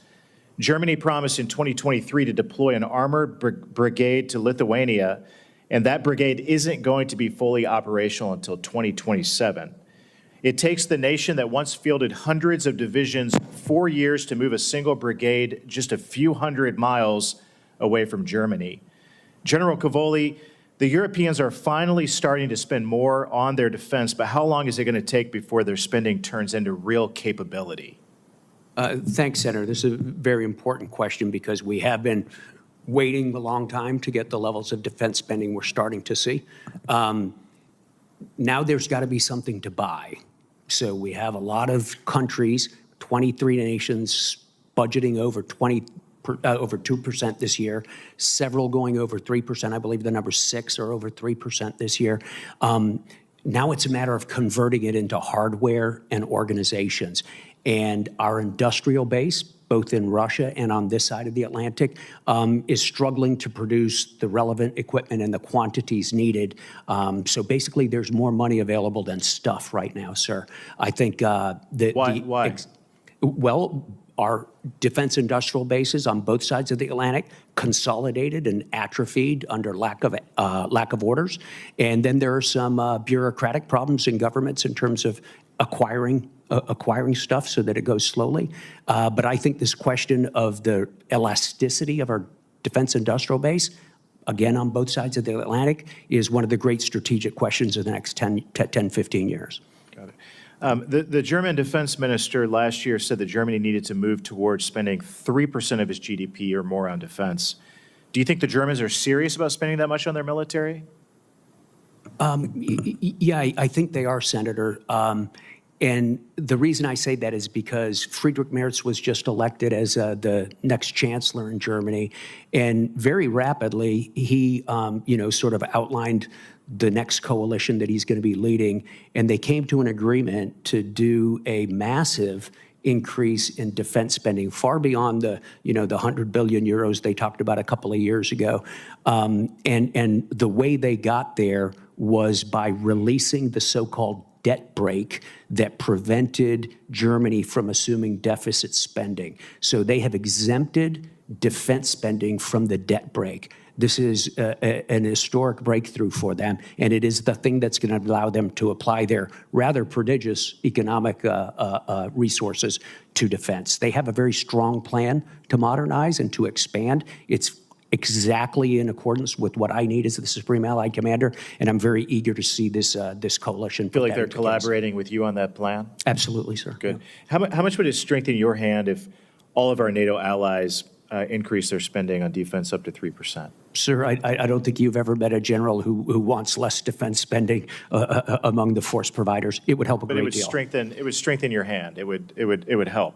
Germany promised in 2023 to deploy an armored brigade to Lithuania, and that brigade isn't going to be fully operational until 2027. It takes the nation that once fielded hundreds of divisions 4 years to move a single brigade just a few hundred miles away from Germany. General Cavoli, the Europeans are finally starting to spend more on their defense, but how long is it going to take before their spending turns into real capability? Thanks, Senator. This is a very important question because we have been waiting a long time to get the levels of defense spending we're starting to see. Now there's got to be something to buy. So we have a lot of countries, 23 nations, budgeting over 2% this year, several going over 3%. I believe the number 6 are over 3% this year. Now it's a matter of converting it into hardware and organizations. And our industrial base, both in Russia and on this side of the Atlantic, is struggling to produce the relevant equipment and the quantities needed. So basically, there's more money available than stuff right now, sir. I think Why? Well, our defense industrial bases on both sides of the Atlantic consolidated and atrophied under lack of orders. And then there are some bureaucratic problems in governments in terms of acquiring stuff so that it goes slowly. But I think this question of the elasticity of our defense industrial base, again, on both sides of the Atlantic, is one of the great strategic questions of the next 10, 15 years. Got it. The German defense minister last year said that Germany needed to move towards spending 3% of its GDP or more on defense. Do you think the Germans are serious about spending that much on their military? Yeah, I think they are, Senator. And the reason I say that is because Friedrich Merz was just elected as the next chancellor in Germany. And very rapidly, he, sort of outlined the next coalition that he's going to be leading. And they came to an agreement to do a massive increase in defense spending, far beyond the 100 billion euros they talked about a couple of years ago. And the way they got there was by releasing the so-called debt brake that prevented Germany from assuming deficit spending. So they have exempted defense spending from the debt brake. This is an historic breakthrough for them, and it is the thing that's going to allow them to apply their rather prodigious economic resources to defense. They have a very strong plan to modernize and to expand. It's exactly in accordance with what I need as the Supreme Allied Commander, and I'm very eager to see this coalition. Feel like they're collaborating with you on that plan? Absolutely, sir. Good. How much would it strengthen your hand if all of our NATO allies increase their spending on defense up to 3%? Sir, I don't think you've ever met a general who wants less defense spending among the force providers. It would help a great deal. But it would strengthen your hand. It would help.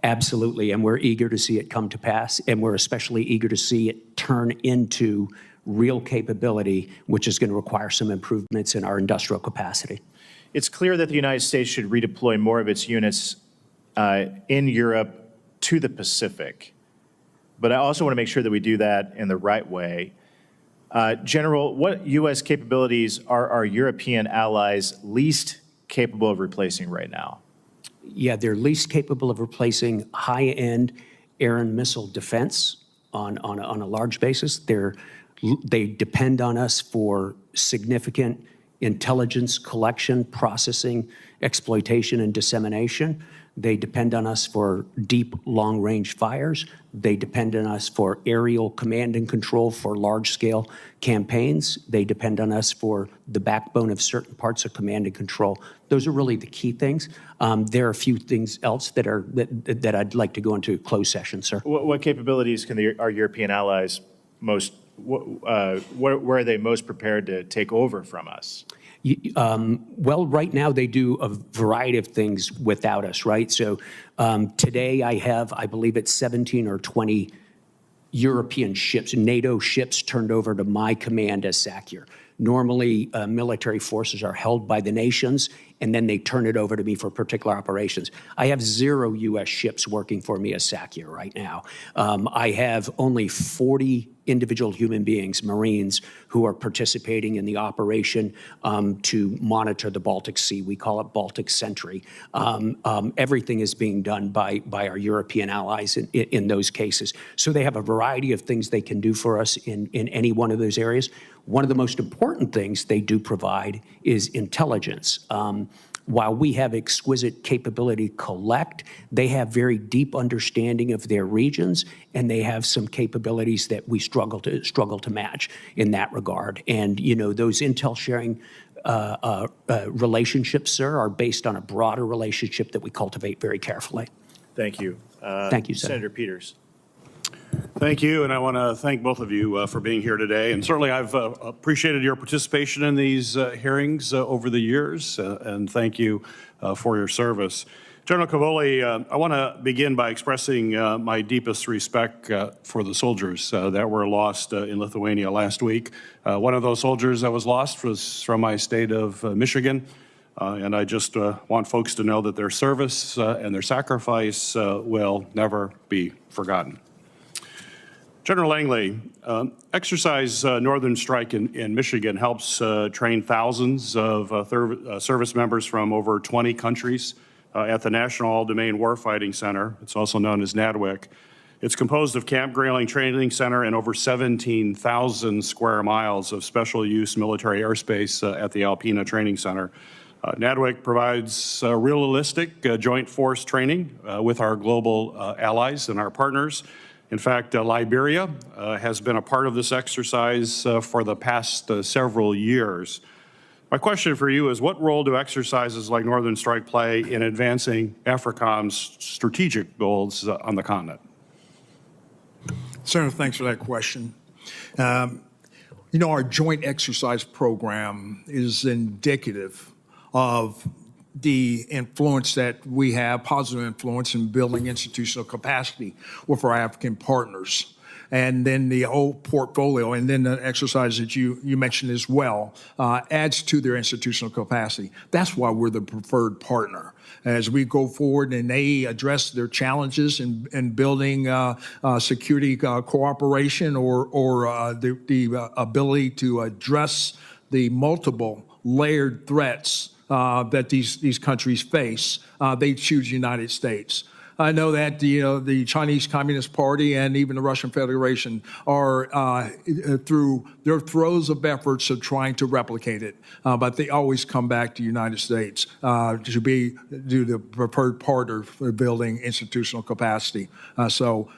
Absolutely, and we're eager to see it come to pass, and we're especially eager to see it turn into real capability, which is going to require some improvements in our industrial capacity. It's clear that the United States should redeploy more of its units in Europe to the Pacific. But I also want to make sure that we do that in the right way. General, what U.S. capabilities are our European allies least capable of replacing right now? Yeah, they're least capable of replacing high-end air and missile defense on a large basis. They depend on us for significant intelligence collection, processing, exploitation, and dissemination. They depend on us for deep, long-range fires. They depend on us for aerial command and control for large-scale campaigns. They depend on us for the backbone of certain parts of command and control. Those are really the key things. There are a few things else that I'd like to go into closed session, sir. What capabilities can our European allies where are they most prepared to take over from us? Well, right now they do a variety of things without us, right? So today I believe it's 17 or 20 European ships, NATO ships turned over to my command as SACEUR. Normally, military forces are held by the nations, and then they turn it over to me for particular operations. I have 0 U.S. ships working for me as SACEUR right now. I have only 40 individual human beings, Marines, who are participating in the operation to monitor the Baltic Sea. We call it Baltic Sentry. Everything is being done by our European allies in those cases. So they have a variety of things they can do for us in any one of those areas. One of the most important things they do provide is intelligence. While we have exquisite capability to collect, they have very deep understanding of their regions, and they have some capabilities that we struggle to match in that regard. And those intel sharing relationships, sir, are based on a broader relationship that we cultivate very carefully. Thank you. Thank you, Senator Peters. Thank you, and I want to thank both of you for being here today. And certainly I've appreciated your participation in these hearings over the years, and thank you for your service. General Cavoli, I want to begin by expressing my deepest respect for the soldiers that were lost in Lithuania last week. One of those soldiers that was lost was from my state of Michigan, and I just want folks to know that their service and their sacrifice will never be forgotten. General Langley, Exercise Northern Strike in Michigan helps train thousands of service members from over 20 countries at the National All-Domain Warfighting Center. It's also known as NADWIC. It's composed of Camp Grayling Training Center and over 17,000 square miles of special use military airspace at the Alpena Training Center. NADWIC provides realistic joint force training with our global allies and our partners. In fact, Liberia has been a part of this exercise for the past several years. My question for you is, what role do exercises like Northern Strike play in advancing AFRICOM's strategic goals on the continent? Senator, thanks for that question. You know, our joint exercise program is indicative of the influence that we have, positive influence in building institutional capacity with our African partners. And then the whole portfolio, and then the exercise that you mentioned as well, adds to their institutional capacity. That's why we're the preferred partner. As we go forward and they address their challenges in building security cooperation or the ability to address the multiple layered threats that these countries face, they choose the United States. I know that the Chinese Communist Party and even the Russian Federation are through their throes of efforts of trying to replicate it, but they always come back to the United States to be the preferred partner for building institutional capacity. So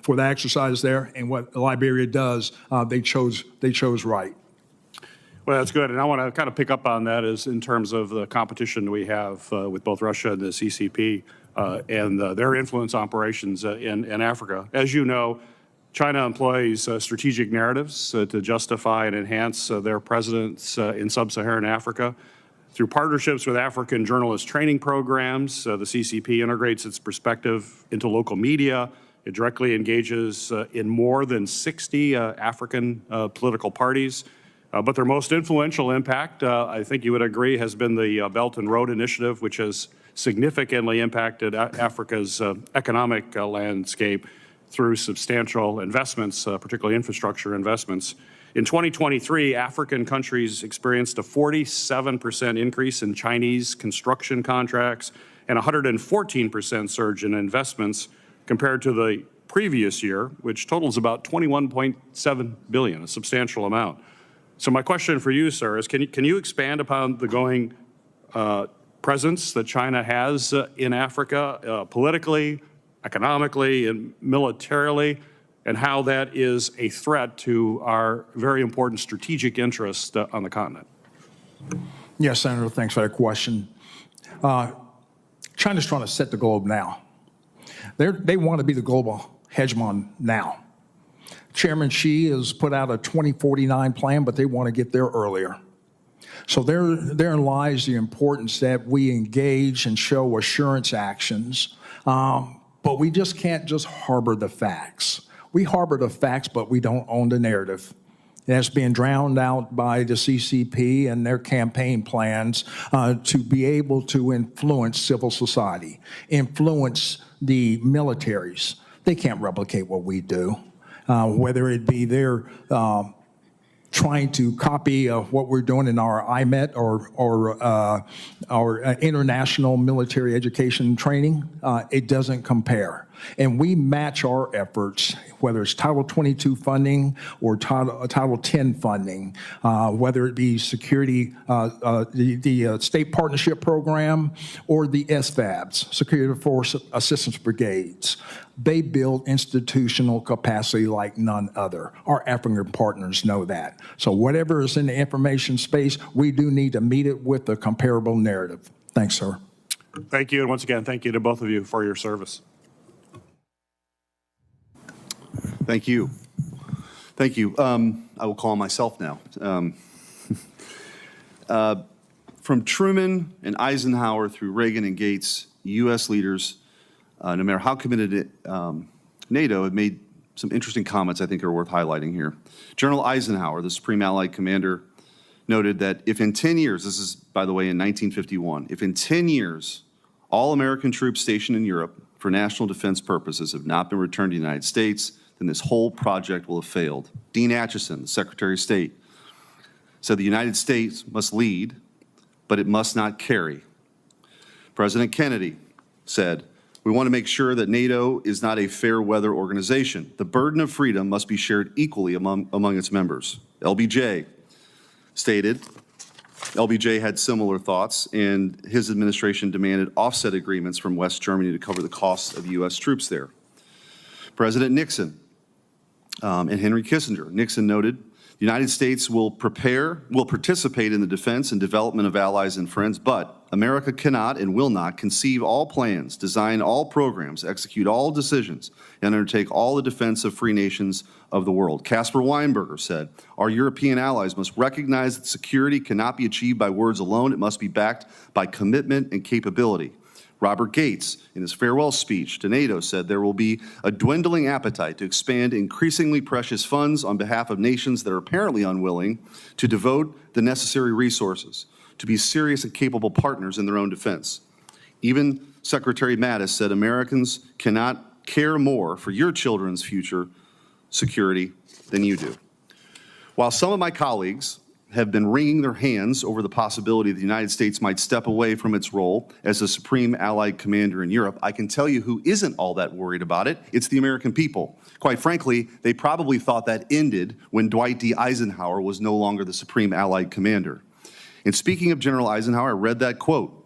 for the exercise there and what Liberia does, they chose right. Well, that's good. And I want to kind of pick up on that is in terms of the competition we have with both Russia and the CCP and their influence operations in Africa. As you know, China employs strategic narratives to justify and enhance their presence in sub-Saharan Africa. Through partnerships with African journalist training programs, the CCP integrates its perspective into local media. It directly engages in more than 60 African political parties. But their most influential impact, I think you would agree, has been the Belt and Road Initiative, which has significantly impacted Africa's economic landscape through substantial investments, particularly infrastructure investments. In 2023, African countries experienced a 47% increase in Chinese construction contracts and a 114% surge in investments compared to the previous year, which totals about $21.7 billion, a substantial amount. So my question for you, sir, is can you expand upon the growing presence that China has in Africa politically, economically, and militarily, and how that is a threat to our very important strategic interest on the continent? Yes, Senator, thanks for that question. China's trying to set the globe now. They want to be the global hegemon now. Chairman Xi has put out a 2049 plan, but they want to get there earlier. So therein lies the importance that we engage and show assurance actions, but we just can't just harbor the facts. We harbor the facts, but we don't own the narrative. That's being drowned out by the CCP and their campaign plans to be able to influence civil society, influence the militaries. They can't replicate what we do. Whether it be they're trying to copy what we're doing in our IMET or our international military education training, it doesn't compare. And we match our efforts, whether it's Title 22 funding or Title 10 funding, whether it be security, the State Partnership Program, or the SFABs, Security Force Assistance Brigades. They build institutional capacity like none other. Our African partners know that. So whatever is in the information space, we do need to meet it with a comparable narrative. Thanks, sir. Thank you. And once again, thank you to both of you for your service. Thank you. Thank you. I will call myself now. From Truman and Eisenhower through Reagan and Gates, U.S. leaders, no matter how committed NATO, have made some interesting comments I think are worth highlighting here. General Eisenhower, the Supreme Allied Commander, noted that if in 10 years, this is, by the way, in 1951, if in 10 years all American troops stationed in Europe for national defense purposes have not been returned to the United States, then this whole project will have failed. Dean Acheson, the Secretary of State, said the United States must lead, but it must not carry. President Kennedy said, we want to make sure that NATO is not a fair weather organization. The burden of freedom must be shared equally among its members. LBJ stated, LBJ had similar thoughts, and his administration demanded offset agreements from West Germany to cover the costs of U.S. troops there. President Nixon and Henry Kissinger. Nixon noted, the United States will participate in the defense and development of allies and friends, but America cannot and will not conceive all plans, design all programs, execute all decisions, and undertake all the defense of free nations of the world. Caspar Weinberger said, our European allies must recognize that security cannot be achieved by words alone. It must be backed by commitment and capability. Robert Gates, in his farewell speech to NATO, said there will be a dwindling appetite to expand increasingly precious funds on behalf of nations that are apparently unwilling to devote the necessary resources to be serious and capable partners in their own defense. Even Secretary Mattis said Americans cannot care more for your children's future security than you do. While some of my colleagues have been wringing their hands over the possibility the United States might step away from its role as the supreme allied commander in Europe, I can tell you who isn't all that worried about it. It's the American people. Quite frankly, they probably thought that ended when Dwight D. Eisenhower was no longer the supreme allied commander. And speaking of General Eisenhower, I read that quote.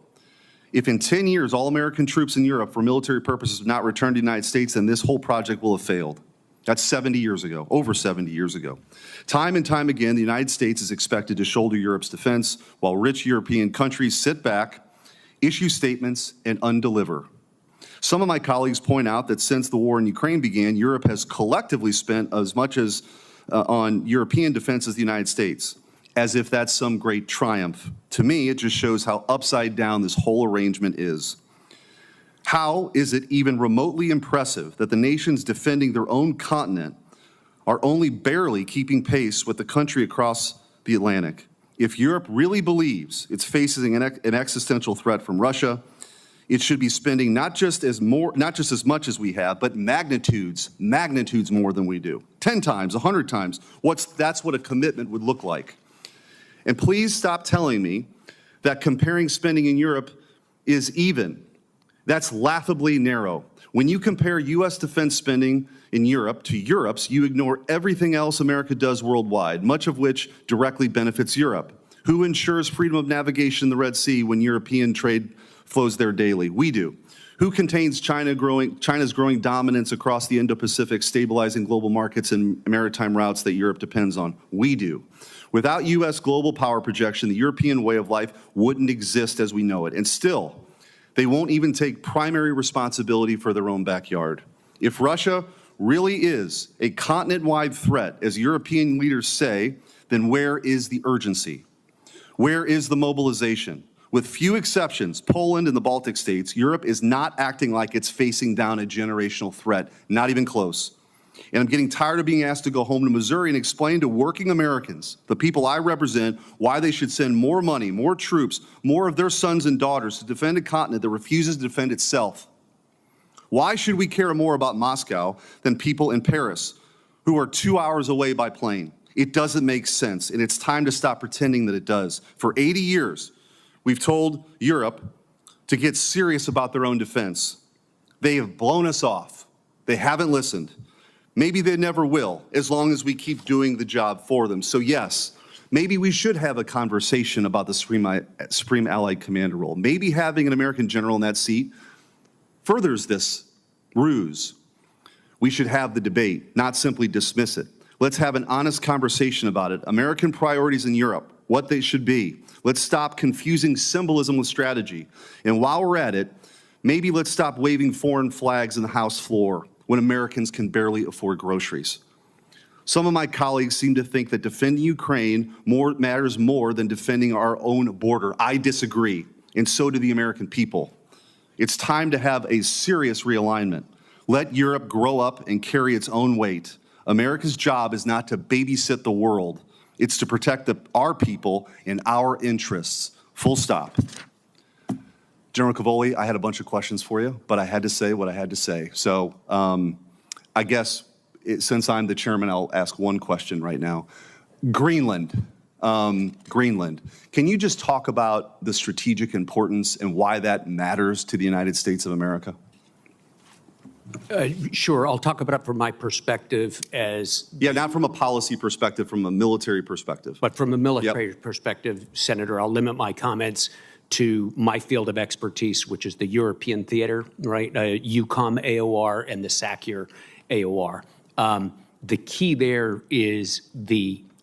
If in 10 years all American troops in Europe for military purposes have not returned to the United States, then this whole project will have failed. That's 70 years ago, over 70 years ago. Time and time again, the United States is expected to shoulder Europe's defense while rich European countries sit back, issue statements, and undeliver. Some of my colleagues point out that since the war in Ukraine began, Europe has collectively spent as much as on European defense as the United States, as if that's some great triumph. To me, it just shows how upside down this whole arrangement is. How is it even remotely impressive that the nations defending their own continent are only barely keeping pace with the country across the Atlantic? If Europe really believes it's facing an existential threat from Russia, it should be spending not just as much as we have, but magnitudes more than we do. 10 times, 100 times. That's what a commitment would look like. And please stop telling me that comparing spending in Europe is even. That's laughably narrow. When you compare U.S. defense spending in Europe to Europe's, you ignore everything else America does worldwide, much of which directly benefits Europe. Who ensures freedom of navigation in the Red Sea when European trade flows there daily? We do. Who contains China's growing dominance across the Indo-Pacific, stabilizing global markets and maritime routes that Europe depends on? We do. Without U.S. global power projection, the European way of life wouldn't exist as we know it. And still, they won't even take primary responsibility for their own backyard. If Russia really is a continent-wide threat, as European leaders say, then where is the urgency? Where is the mobilization? With few exceptions, Poland and the Baltic states, Europe is not acting like it's facing down a generational threat, not even close. And I'm getting tired of being asked to go home to Missouri and explain to working Americans, the people I represent, why they should send more money, more troops, more of their sons and daughters to defend a continent that refuses to defend itself. Why should we care more about Moscow than people in Paris, who are 2 hours away by plane? It doesn't make sense, and it's time to stop pretending that it does. For 80 years, we've told Europe to get serious about their own defense. They have blown us off. They haven't listened. Maybe they never will, as long as we keep doing the job for them. So yes, maybe we should have a conversation about the Supreme Allied Commander role. Maybe having an American general in that seat furthers this ruse. We should have the debate, not simply dismiss it. Let's have an honest conversation about it. American priorities in Europe, what they should be. Let's stop confusing symbolism with strategy. And while we're at it, maybe let's stop waving foreign flags on the House floor when Americans can barely afford groceries. Some of my colleagues seem to think that defending Ukraine matters more than defending our own border. I disagree, and so do the American people. It's time to have a serious realignment. Let Europe grow up and carry its own weight. America's job is not to babysit the world. It's to protect our people and our interests. Full stop. General Cavoli, I had a bunch of questions for you, but I had to say what I had to say. So I guess since I'm the chairman, I'll ask one question right now. Greenland. Greenland. Can you just talk about the strategic importance and why that matters to the United States of America? Sure. I'll talk about it from my perspective as... Yeah, not from a policy perspective, from a military perspective. But from a military perspective, Senator, I'll limit my comments to my field of expertise, which is the European theater, right? EUCOM AOR and the SACEUR AOR. The key there is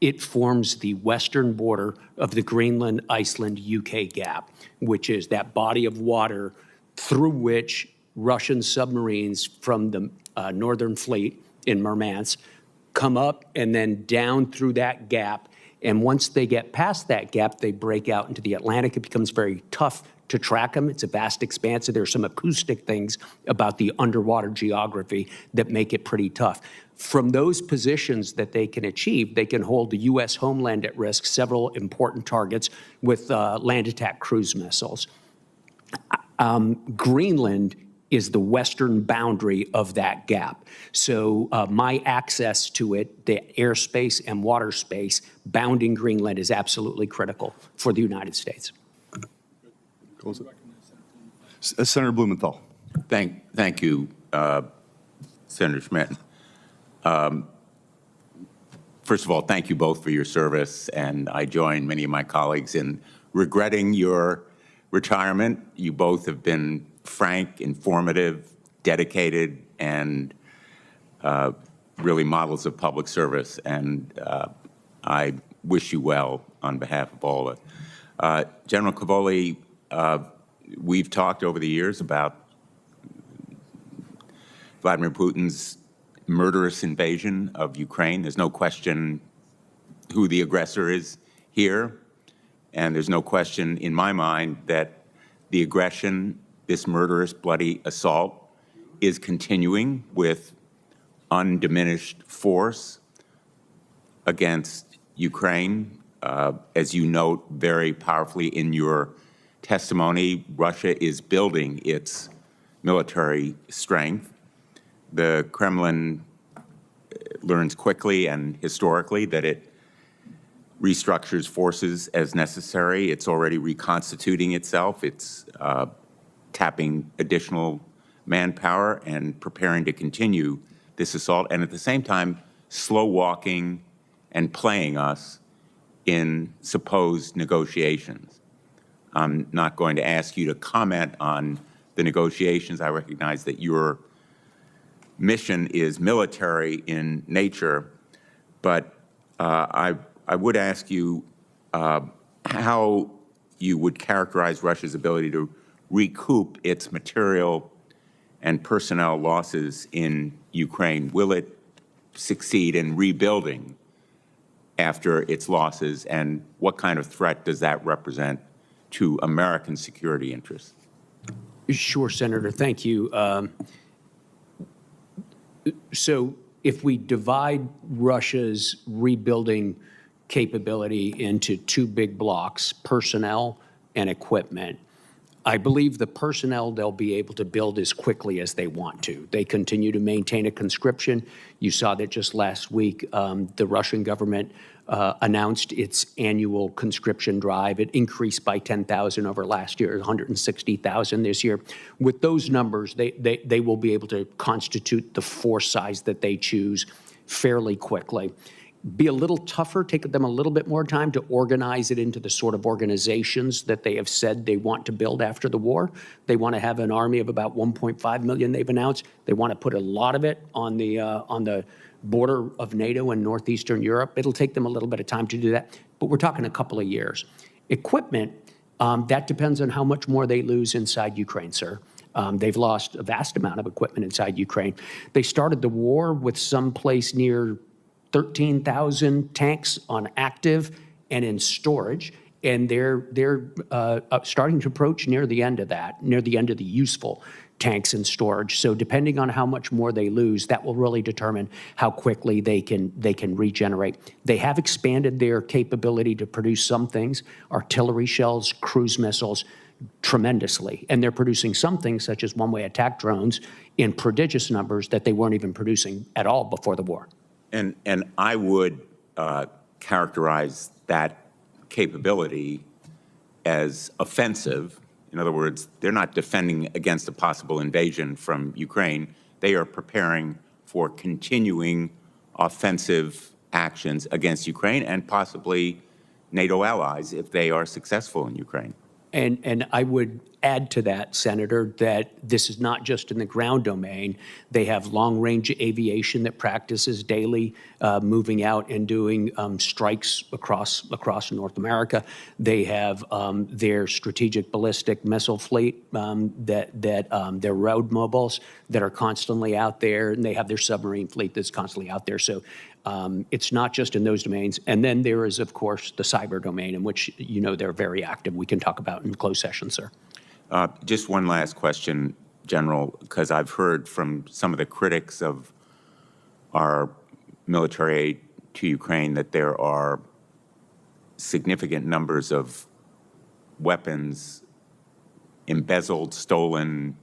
it forms the western border of the Greenland-Iceland-UK gap, which is that body of water through which Russian submarines from the Northern Fleet in Murmansk come up and then down through that gap. And once they get past that gap, they break out into the Atlantic. It becomes very tough to track them. It's a vast expanse. There's some acoustic things about the underwater geography that make it pretty tough. From those positions that they can achieve, they can hold the U.S. homeland at risk, several important targets with land attack cruise missiles. Greenland is the western boundary of that gap. So my access to it, the airspace and water space bounding Greenland is absolutely critical for the United States. Senator Blumenthal. Thank you, Senator Schmidt. First of all, thank you both for your service, and I join many of my colleagues in regretting your retirement. You both have been frank, informative, dedicated, and really models of public service, and I wish you well on behalf of all of it. General Cavoli, we've talked over the years about Vladimir Putin's murderous invasion of Ukraine. There's no question who the aggressor is here, and there's no question in my mind that the aggression, this murderous, bloody assault, is continuing with undiminished force against Ukraine. As you note very powerfully in your testimony, Russia is building its military strength. The Kremlin learns quickly and historically that it restructures forces as necessary. It's already reconstituting itself. It's tapping additional manpower and preparing to continue this assault, and at the same time, slow walking and playing us in supposed negotiations. I'm not going to ask you to comment on the negotiations. I recognize that your mission is military in nature, but I would ask you how you would characterize Russia's ability to recoup its material and personnel losses in Ukraine. Will it succeed in rebuilding after its losses, and what kind of threat does that represent to American security interests? Sure, Senator, thank you. So if we divide Russia's rebuilding capability into two big blocks, personnel and equipment, I believe the personnel they'll be able to build as quickly as they want to. They continue to maintain a conscription. You saw that just last week, the Russian government announced its annual conscription drive. It increased by 10,000 over last year, 160,000 this year. With those numbers, they will be able to constitute the force size that they choose fairly quickly. Be a little tougher, take them a little bit more time to organize it into the sort of organizations that they have said they want to build after the war. They want to have an army of about 1.5 million, they've announced. They want to put a lot of it on the border of NATO and northeastern Europe. It'll take them a little bit of time to do that, but we're talking a couple of years. Equipment, that depends on how much more they lose inside Ukraine, sir. They've lost a vast amount of equipment inside Ukraine. They started the war with someplace near 13,000 tanks on active and in storage, and they're starting to approach near the end of that, near the end of the useful tanks in storage. So depending on how much more they lose, that will really determine how quickly they can regenerate. They have expanded their capability to produce some things, artillery shells, cruise missiles, tremendously. And they're producing some things such as one-way attack drones in prodigious numbers that they weren't even producing at all before the war. And I would characterize that capability as offensive. In other words, they're not defending against a possible invasion from Ukraine. They are preparing for continuing offensive actions against Ukraine and possibly NATO allies if they are successful in Ukraine. And I would add to that, Senator, that this is not just in the ground domain. They have long-range aviation that practices daily, moving out and doing strikes across North America. They have their strategic ballistic missile fleet, their road mobiles that are constantly out there, and they have their submarine fleet that's constantly out there. So it's not just in those domains. And then there is, of course, the cyber domain, in which, you know, they're very active. We can talk about in closed session, sir. Just one last question, General, because I've heard from some of the critics of our military aid to Ukraine that there are significant numbers of weapons embezzled, stolen,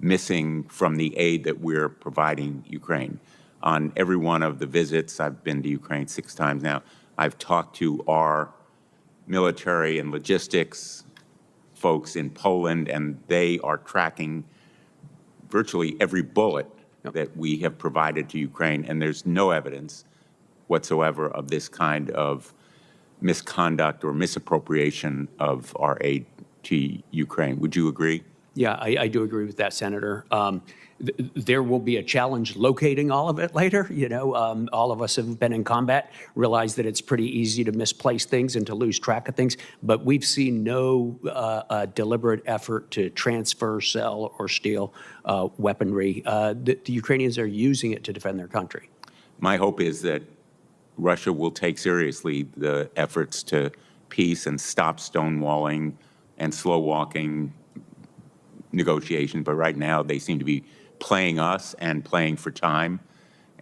missing from the aid that we're providing Ukraine. On every one of the visits, I've been to Ukraine 6 times now, I've talked to our military and logistics folks in Poland, and they are tracking virtually every bullet that we have provided to Ukraine, and there's no evidence whatsoever of this kind of misconduct or misappropriation of our aid to Ukraine. Would you agree? Yeah, I do agree with that, Senator. There will be a challenge locating all of it later. You know, all of us have been in combat, realize that it's pretty easy to misplace things and to lose track of things. But we've seen no deliberate effort to transfer, sell, or steal weaponry. The Ukrainians are using it to defend their country. My hope is that Russia will take seriously the efforts to peace and stop stonewalling and slow-walking negotiations. But right now, they seem to be playing us and playing for time.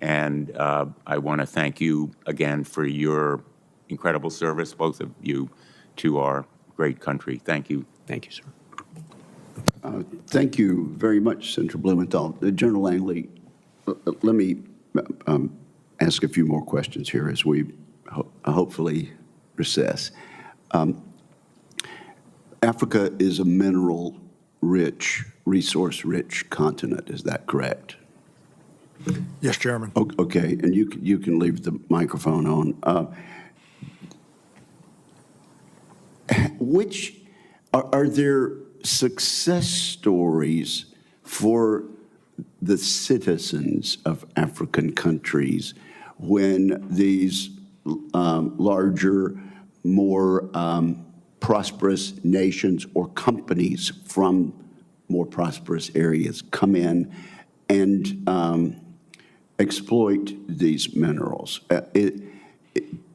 And I want to thank you again for your incredible service, both of you, to our great country. Thank you. Thank you, sir. Thank you very much, Senator Blumenthal. General Langley, let me ask a few more questions here as we hopefully recess. Africa is a mineral-rich, resource-rich continent. Is that correct? Yes, Chairman. Okay, and you can leave the microphone on. Which are there success stories for the citizens of African countries when these larger, more prosperous nations or companies from more prosperous areas come in and exploit these minerals?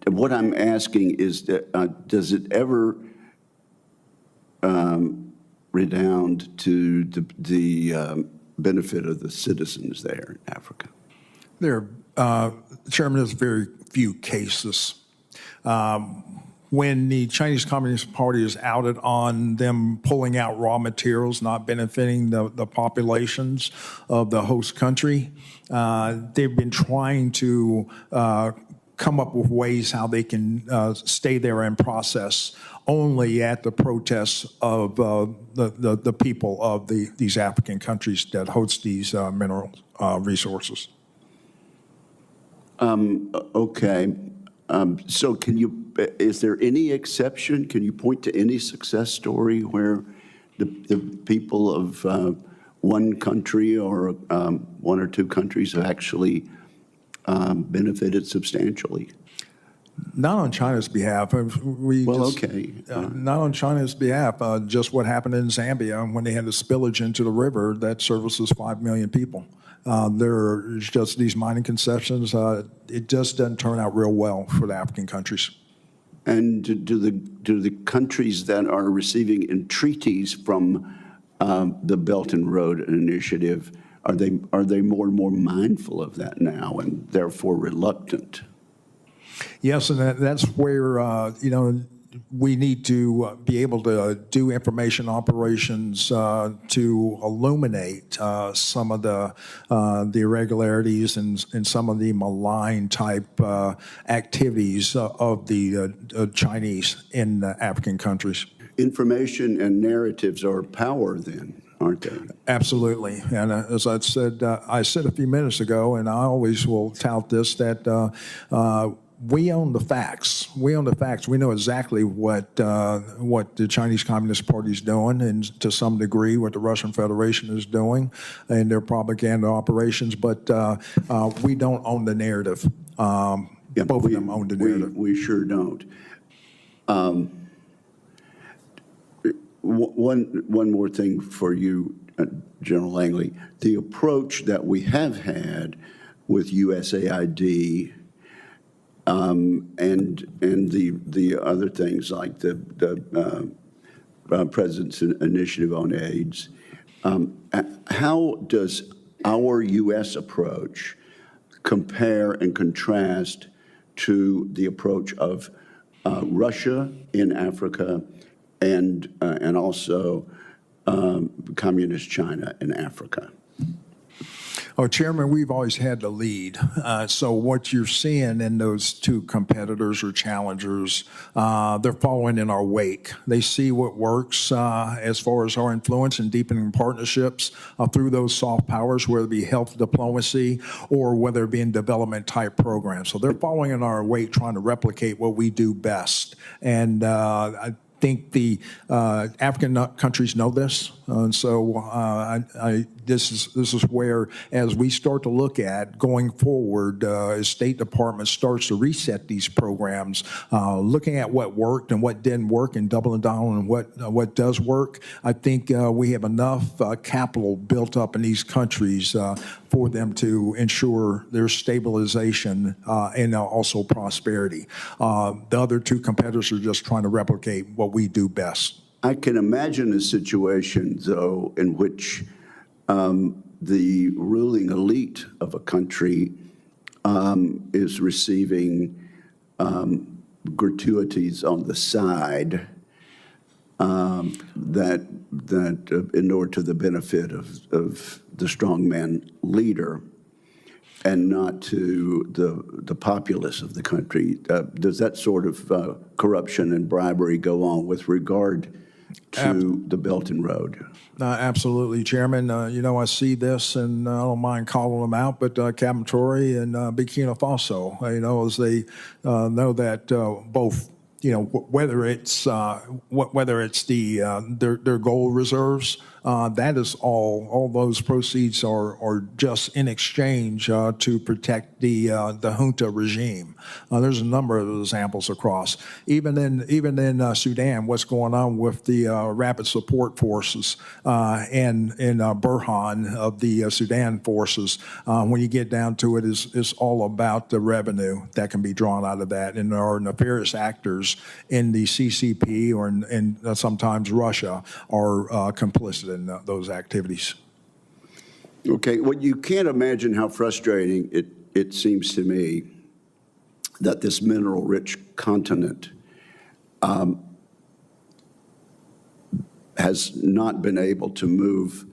What I'm asking is, does it ever redound to the benefit of the citizens there in Africa? Chairman, there's very few cases. When the Chinese Communist Party is outed on them pulling out raw materials, not benefiting the populations of the host country, they've been trying to come up with ways how they can stay there and process only at the protests of the people of these African countries that host these mineral resources. Okay. So is there any exception? Can you point to any success story where the people of one country or one or two countries have actually benefited substantially? Not on China's behalf. Not on China's behalf. Just what happened in Zambia when they had the spillage into the river that services 5 million people. There's just these mining concessions. It just doesn't turn out real well for the African countries. And do the countries that are receiving entreaties from the Belt and Road Initiative, are they more and more mindful of that now and therefore reluctant? Yes, and that's where we need to be able to do information operations to illuminate some of the irregularities and some of the malign type activities of the Chinese in African countries. Information and narratives are power then, aren't they? Absolutely. And as I said a few minutes ago, and I always will tout this, that we own the facts. We own the facts. We know exactly what the Chinese Communist Party is doing, and to some degree what the Russian Federation is doing in their propaganda operations. But we don't own the narrative. Both of them own the narrative. We sure don't. One more thing for you, General Langley. The approach that we have had with USAID and the other things like the President's Initiative on AIDS, how does our U.S. approach compare and contrast to the approach of Russia in Africa and also Communist China in Africa? Oh, Chairman, we've always had the lead. So what you're seeing in those two competitors or challengers, they're following in our wake. They see what works as far as our influence and deepening partnerships through those soft powers, whether it be health diplomacy or whether it be in development type programs. So they're following in our wake, trying to replicate what we do best. And I think the African countries know this, and so this is where, as we start to look at going forward, as State Department starts to reset these programs, looking at what worked and what didn't work, and doubling down on what does work. I think we have enough capital built up in these countries for them to ensure their stabilization and also prosperity. The other two competitors are just trying to replicate what we do best. I can imagine a situation, though, in which the ruling elite of a country is receiving gratuities on the side that in order to the benefit of the strongman leader and not to the populace of the country. Does that sort of corruption and bribery go on with regard to the Belt and Road? Absolutely, Chairman. I see this, and I don't mind calling them out, but Captain Tory and Burkina Faso, as they know that both, whether it's their gold reserves, that is all those proceeds are just in exchange to protect the junta regime. There's a number of examples across. Even in Sudan, what's going on with the rapid support forces and Burhan of the Sudan forces, when you get down to it, is all about the revenue that can be drawn out of that. And there are nefarious actors in the CCP or in sometimes Russia are complicit in those activities. Okay, well, you can't imagine how frustrating it seems to me that this mineral-rich continent has not been able to move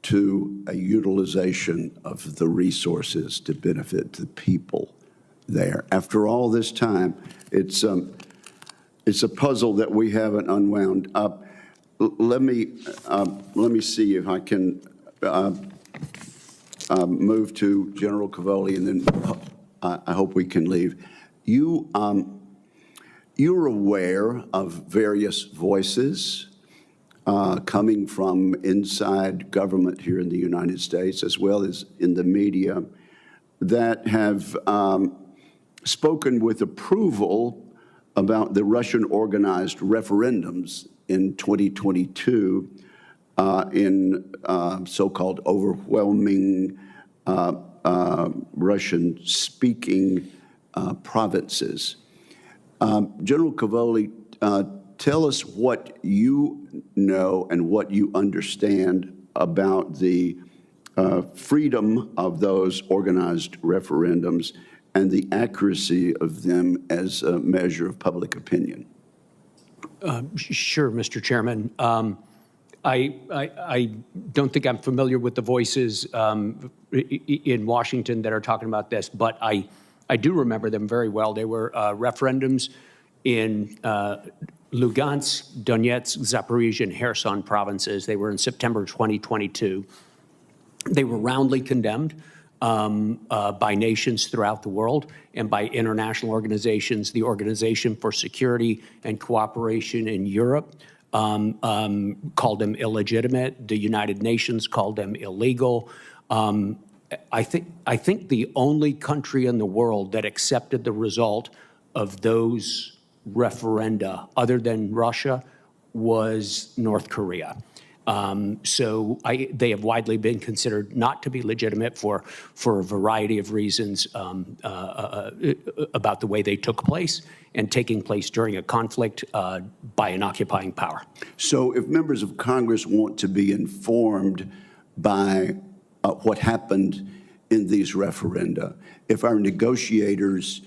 to a utilization of the resources to benefit the people there. After all this time, it's a puzzle that we haven't unwound up. Let me see if I can move to General Cavoli, and then I hope we can leave. You're aware of various voices coming from inside government here in the United States, as well as in the media, that have spoken with approval about the Russian organized referendums in 2022 in so-called overwhelming Russian-speaking provinces. General Cavoli, tell us what you know and what you understand about the freedom of those organized referendums and the accuracy of them as a measure of public opinion. Sure, Mr. Chairman. I don't think I'm familiar with the voices in Washington that are talking about this, but I do remember them very well. They were referendums in Lugansk, Donetsk, Zaporizhia, and Kherson provinces. They were in September 2022. They were roundly condemned by nations throughout the world and by international organizations. The Organization for Security and Cooperation in Europe called them illegitimate. The United Nations called them illegal. I think the only country in the world that accepted the result of those referenda, other than Russia, was North Korea. So they have widely been considered not to be legitimate for a variety of reasons about the way they took place and taking place during a conflict by an occupying power. So if members of Congress want to be informed by what happened in these referenda, if our negotiators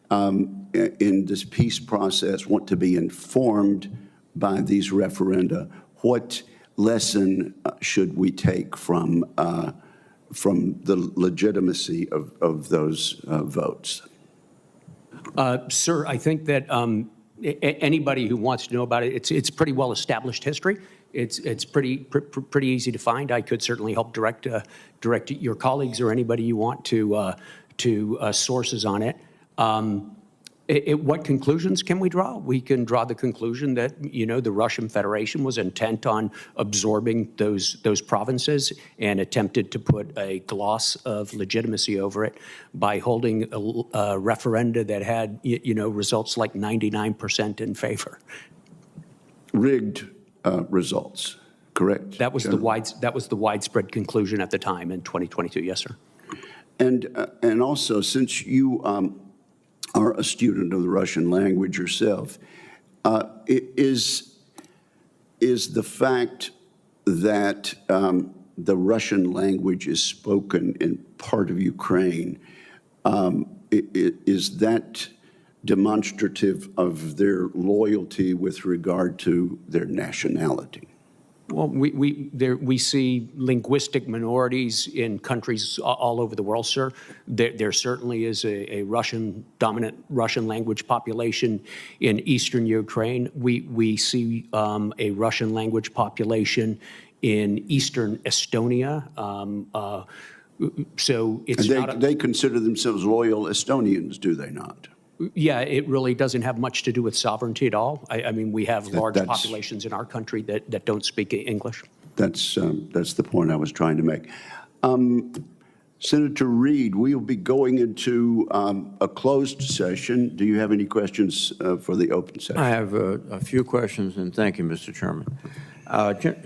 in this peace process want to be informed by these referenda, what lesson should we take from the legitimacy of those votes? Sir, I think that anybody who wants to know about it, it's pretty well established history. It's pretty easy to find. I could certainly help direct your colleagues or anybody you want to sources on it. What conclusions can we draw? We can draw the conclusion that, the Russian Federation was intent on absorbing those provinces and attempted to put a gloss of legitimacy over it by holding a referenda that had, results like 99% in favor. Rigged results, correct? That was the widespread conclusion at the time in 2022. Yes, sir. And also, since you are a student of the Russian language yourself, is the fact that the Russian language is spoken in part of Ukraine, is that demonstrative of their loyalty with regard to their nationality? Well, we see linguistic minorities in countries all over the world, sir. There certainly is a dominant Russian language population in eastern Ukraine. We see a Russian language population in eastern Estonia. So it's they consider themselves loyal Estonians, do they not? Yeah, it really doesn't have much to do with sovereignty at all. I mean, we have large populations in our country that don't speak English. That's the point I was trying to make. Senator Reid, we will be going into a closed session. Do you have any questions for the open session? I have a few questions, and thank you, Mr. Chairman.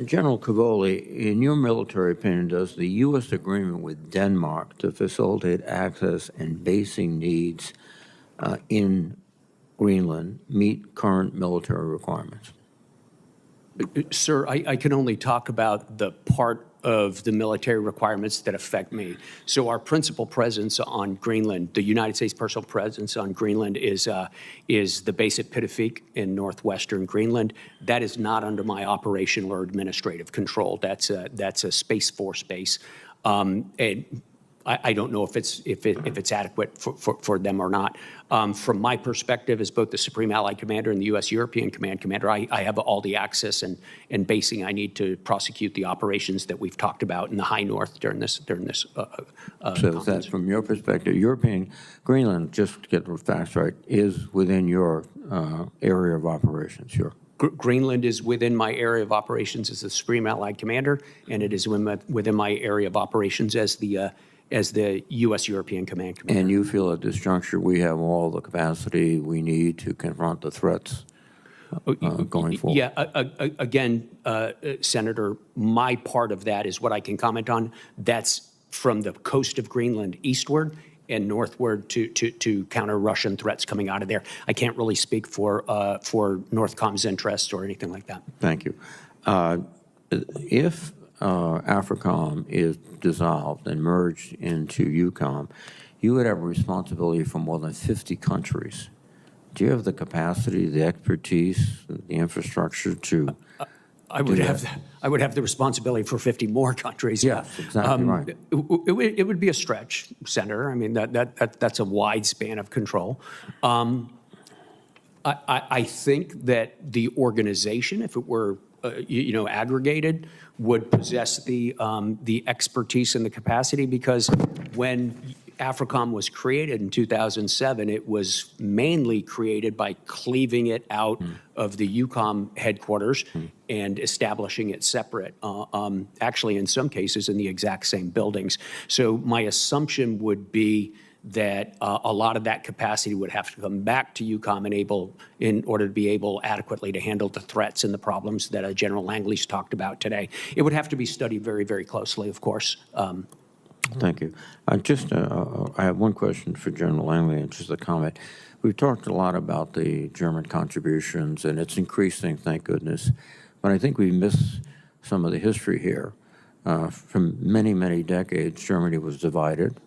General Cavoli, in your military opinion, does the U.S. agreement with Denmark to facilitate access and basing needs in Greenland meet current military requirements? Sir, I can only talk about the part of the military requirements that affect me. So our principal presence on Greenland, the United States personal presence on Greenland is the base at Pitufik in northwestern Greenland. That is not under my operational or administrative control. That's a Space Force base. And I don't know if it's adequate for them or not. From my perspective, as both the Supreme Allied Commander and the U.S. European Command Commander, I have all the access and basing I need to prosecute the operations that we've talked about in the high north during this. So that, from your perspective, European Greenland, just to get the facts right, is within your area of operations. Greenland is within my area of operations as the Supreme Allied Commander, and it is within my area of operations as the as the U.S. European Command Commander. And you feel at this juncture we have all the capacity we need to confront the threats going forward? Yeah, again, Senator, my part of that is what I can comment on. That's from the coast of Greenland eastward and northward to counter Russian threats coming out of there. I can't really speak for Northcom's interests or anything like that. Thank you. If AFRICOM is dissolved and merged into EUCOM, you would have a responsibility for more than 50 countries. Do you have the capacity, the expertise, the infrastructure to I would have the responsibility for 50 more countries. Yes, exactly right. It would be a stretch, Senator. I mean, that's a wide span of control. I think that the organization, if it were aggregated, would possess the expertise and the capacity, because when AFRICOM was created in 2007, it was mainly created by cleaving it out of the EUCOM headquarters and establishing it separate, actually in some cases in the exact same buildings. So my assumption would be that a lot of that capacity would have to come back to EUCOM in order to be able adequately to handle the threats and the problems that General Langley's talked about today. It would have to be studied very, very closely, of course. Thank you. I have one question for General Langley, and just a comment. We've talked a lot about the German contributions, and it's increasing, thank goodness. But I think we miss some of the history here. For many, many decades, Germany was divided,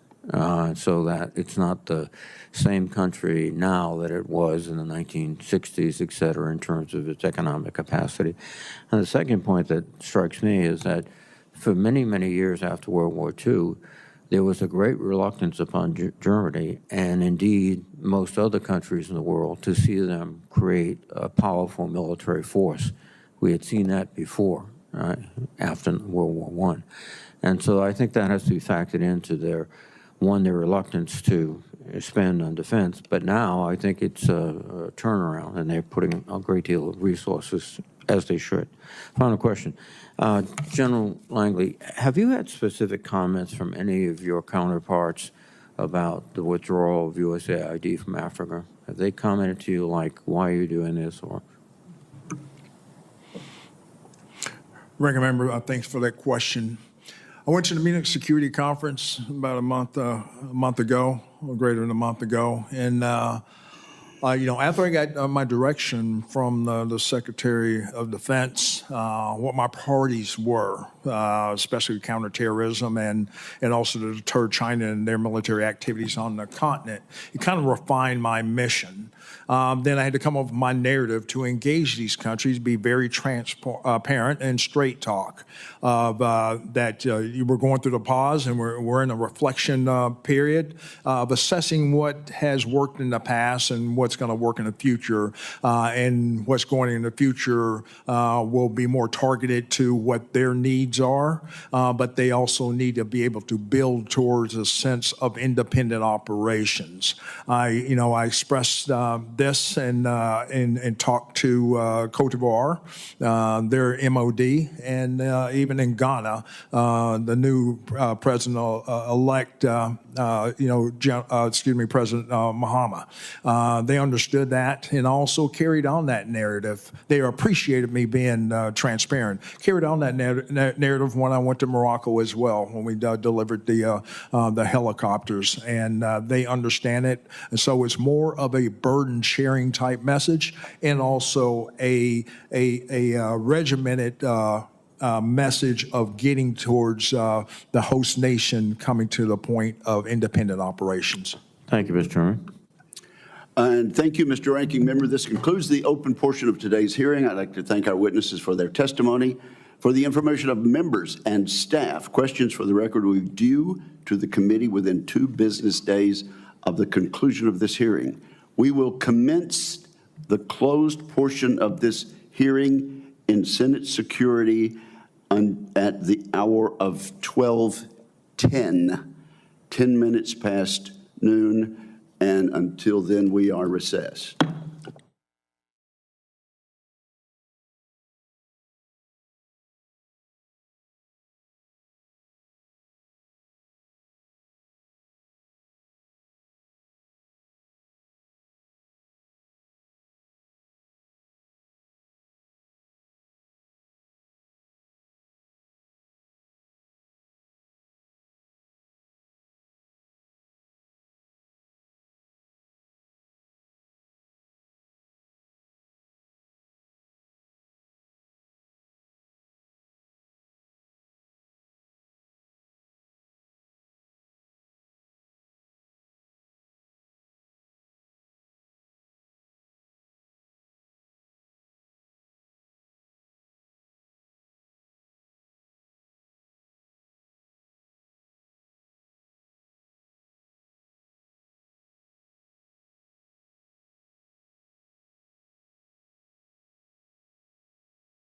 so that it's not the same country now that it was in the 1960s, et cetera, in terms of its economic capacity. And the second point that strikes me is that for many, many years after World War II, there was a great reluctance upon Germany, and indeed most other countries in the world, to see them create a powerful military force. We had seen that before, after World War I. And so I think that has to be factored into their reluctance to spend on defense. But now I think it's a turnaround, and they're putting a great deal of resources, as they should. Final question. General Langley, have you had specific comments from any of your counterparts about the withdrawal of USAID from Africa? Have they commented to you like, why are you doing this? Or Ranking Member, thanks for that question. I went to the Munich Security Conference about a month ago, or greater than a month ago, and after I got my direction from the Secretary of Defense, what my priorities were, especially counterterrorism and also to deter China and their military activities on the continent, it kind of refined my mission. Then I had to come up with my narrative to engage these countries, be very transparent and straight talk that we're going through the pause and we're in a reflection period of assessing what has worked in the past and what's going to work in the future. And what's going in the future will be more targeted to what their needs are, but they also need to be able to build towards a sense of independent operations. I expressed this and talked to Cote d'Ivoire, their MOD, and even in Ghana, the new president-elect, President Mahama. They understood that and also carried on that narrative. They appreciated me being transparent. Carried on that narrative when I went to Morocco as well, when we delivered the helicopters, and they understand it. And so it's more of a burden-sharing type message, and also a regimented message of getting towards the host nation coming to the point of independent operations. Thank you, Mr. Chairman. And thank you, Mr. Ranking Member. This concludes the open portion of today's hearing. I'd like to thank our witnesses for their testimony. For the information of members and staff, questions for the record will be due to the committee within 2 business days of the conclusion of this hearing. We will commence the closed portion of this hearing in Senate Security at the hour of 12:10, 10 minutes past noon, and until then we are recessed.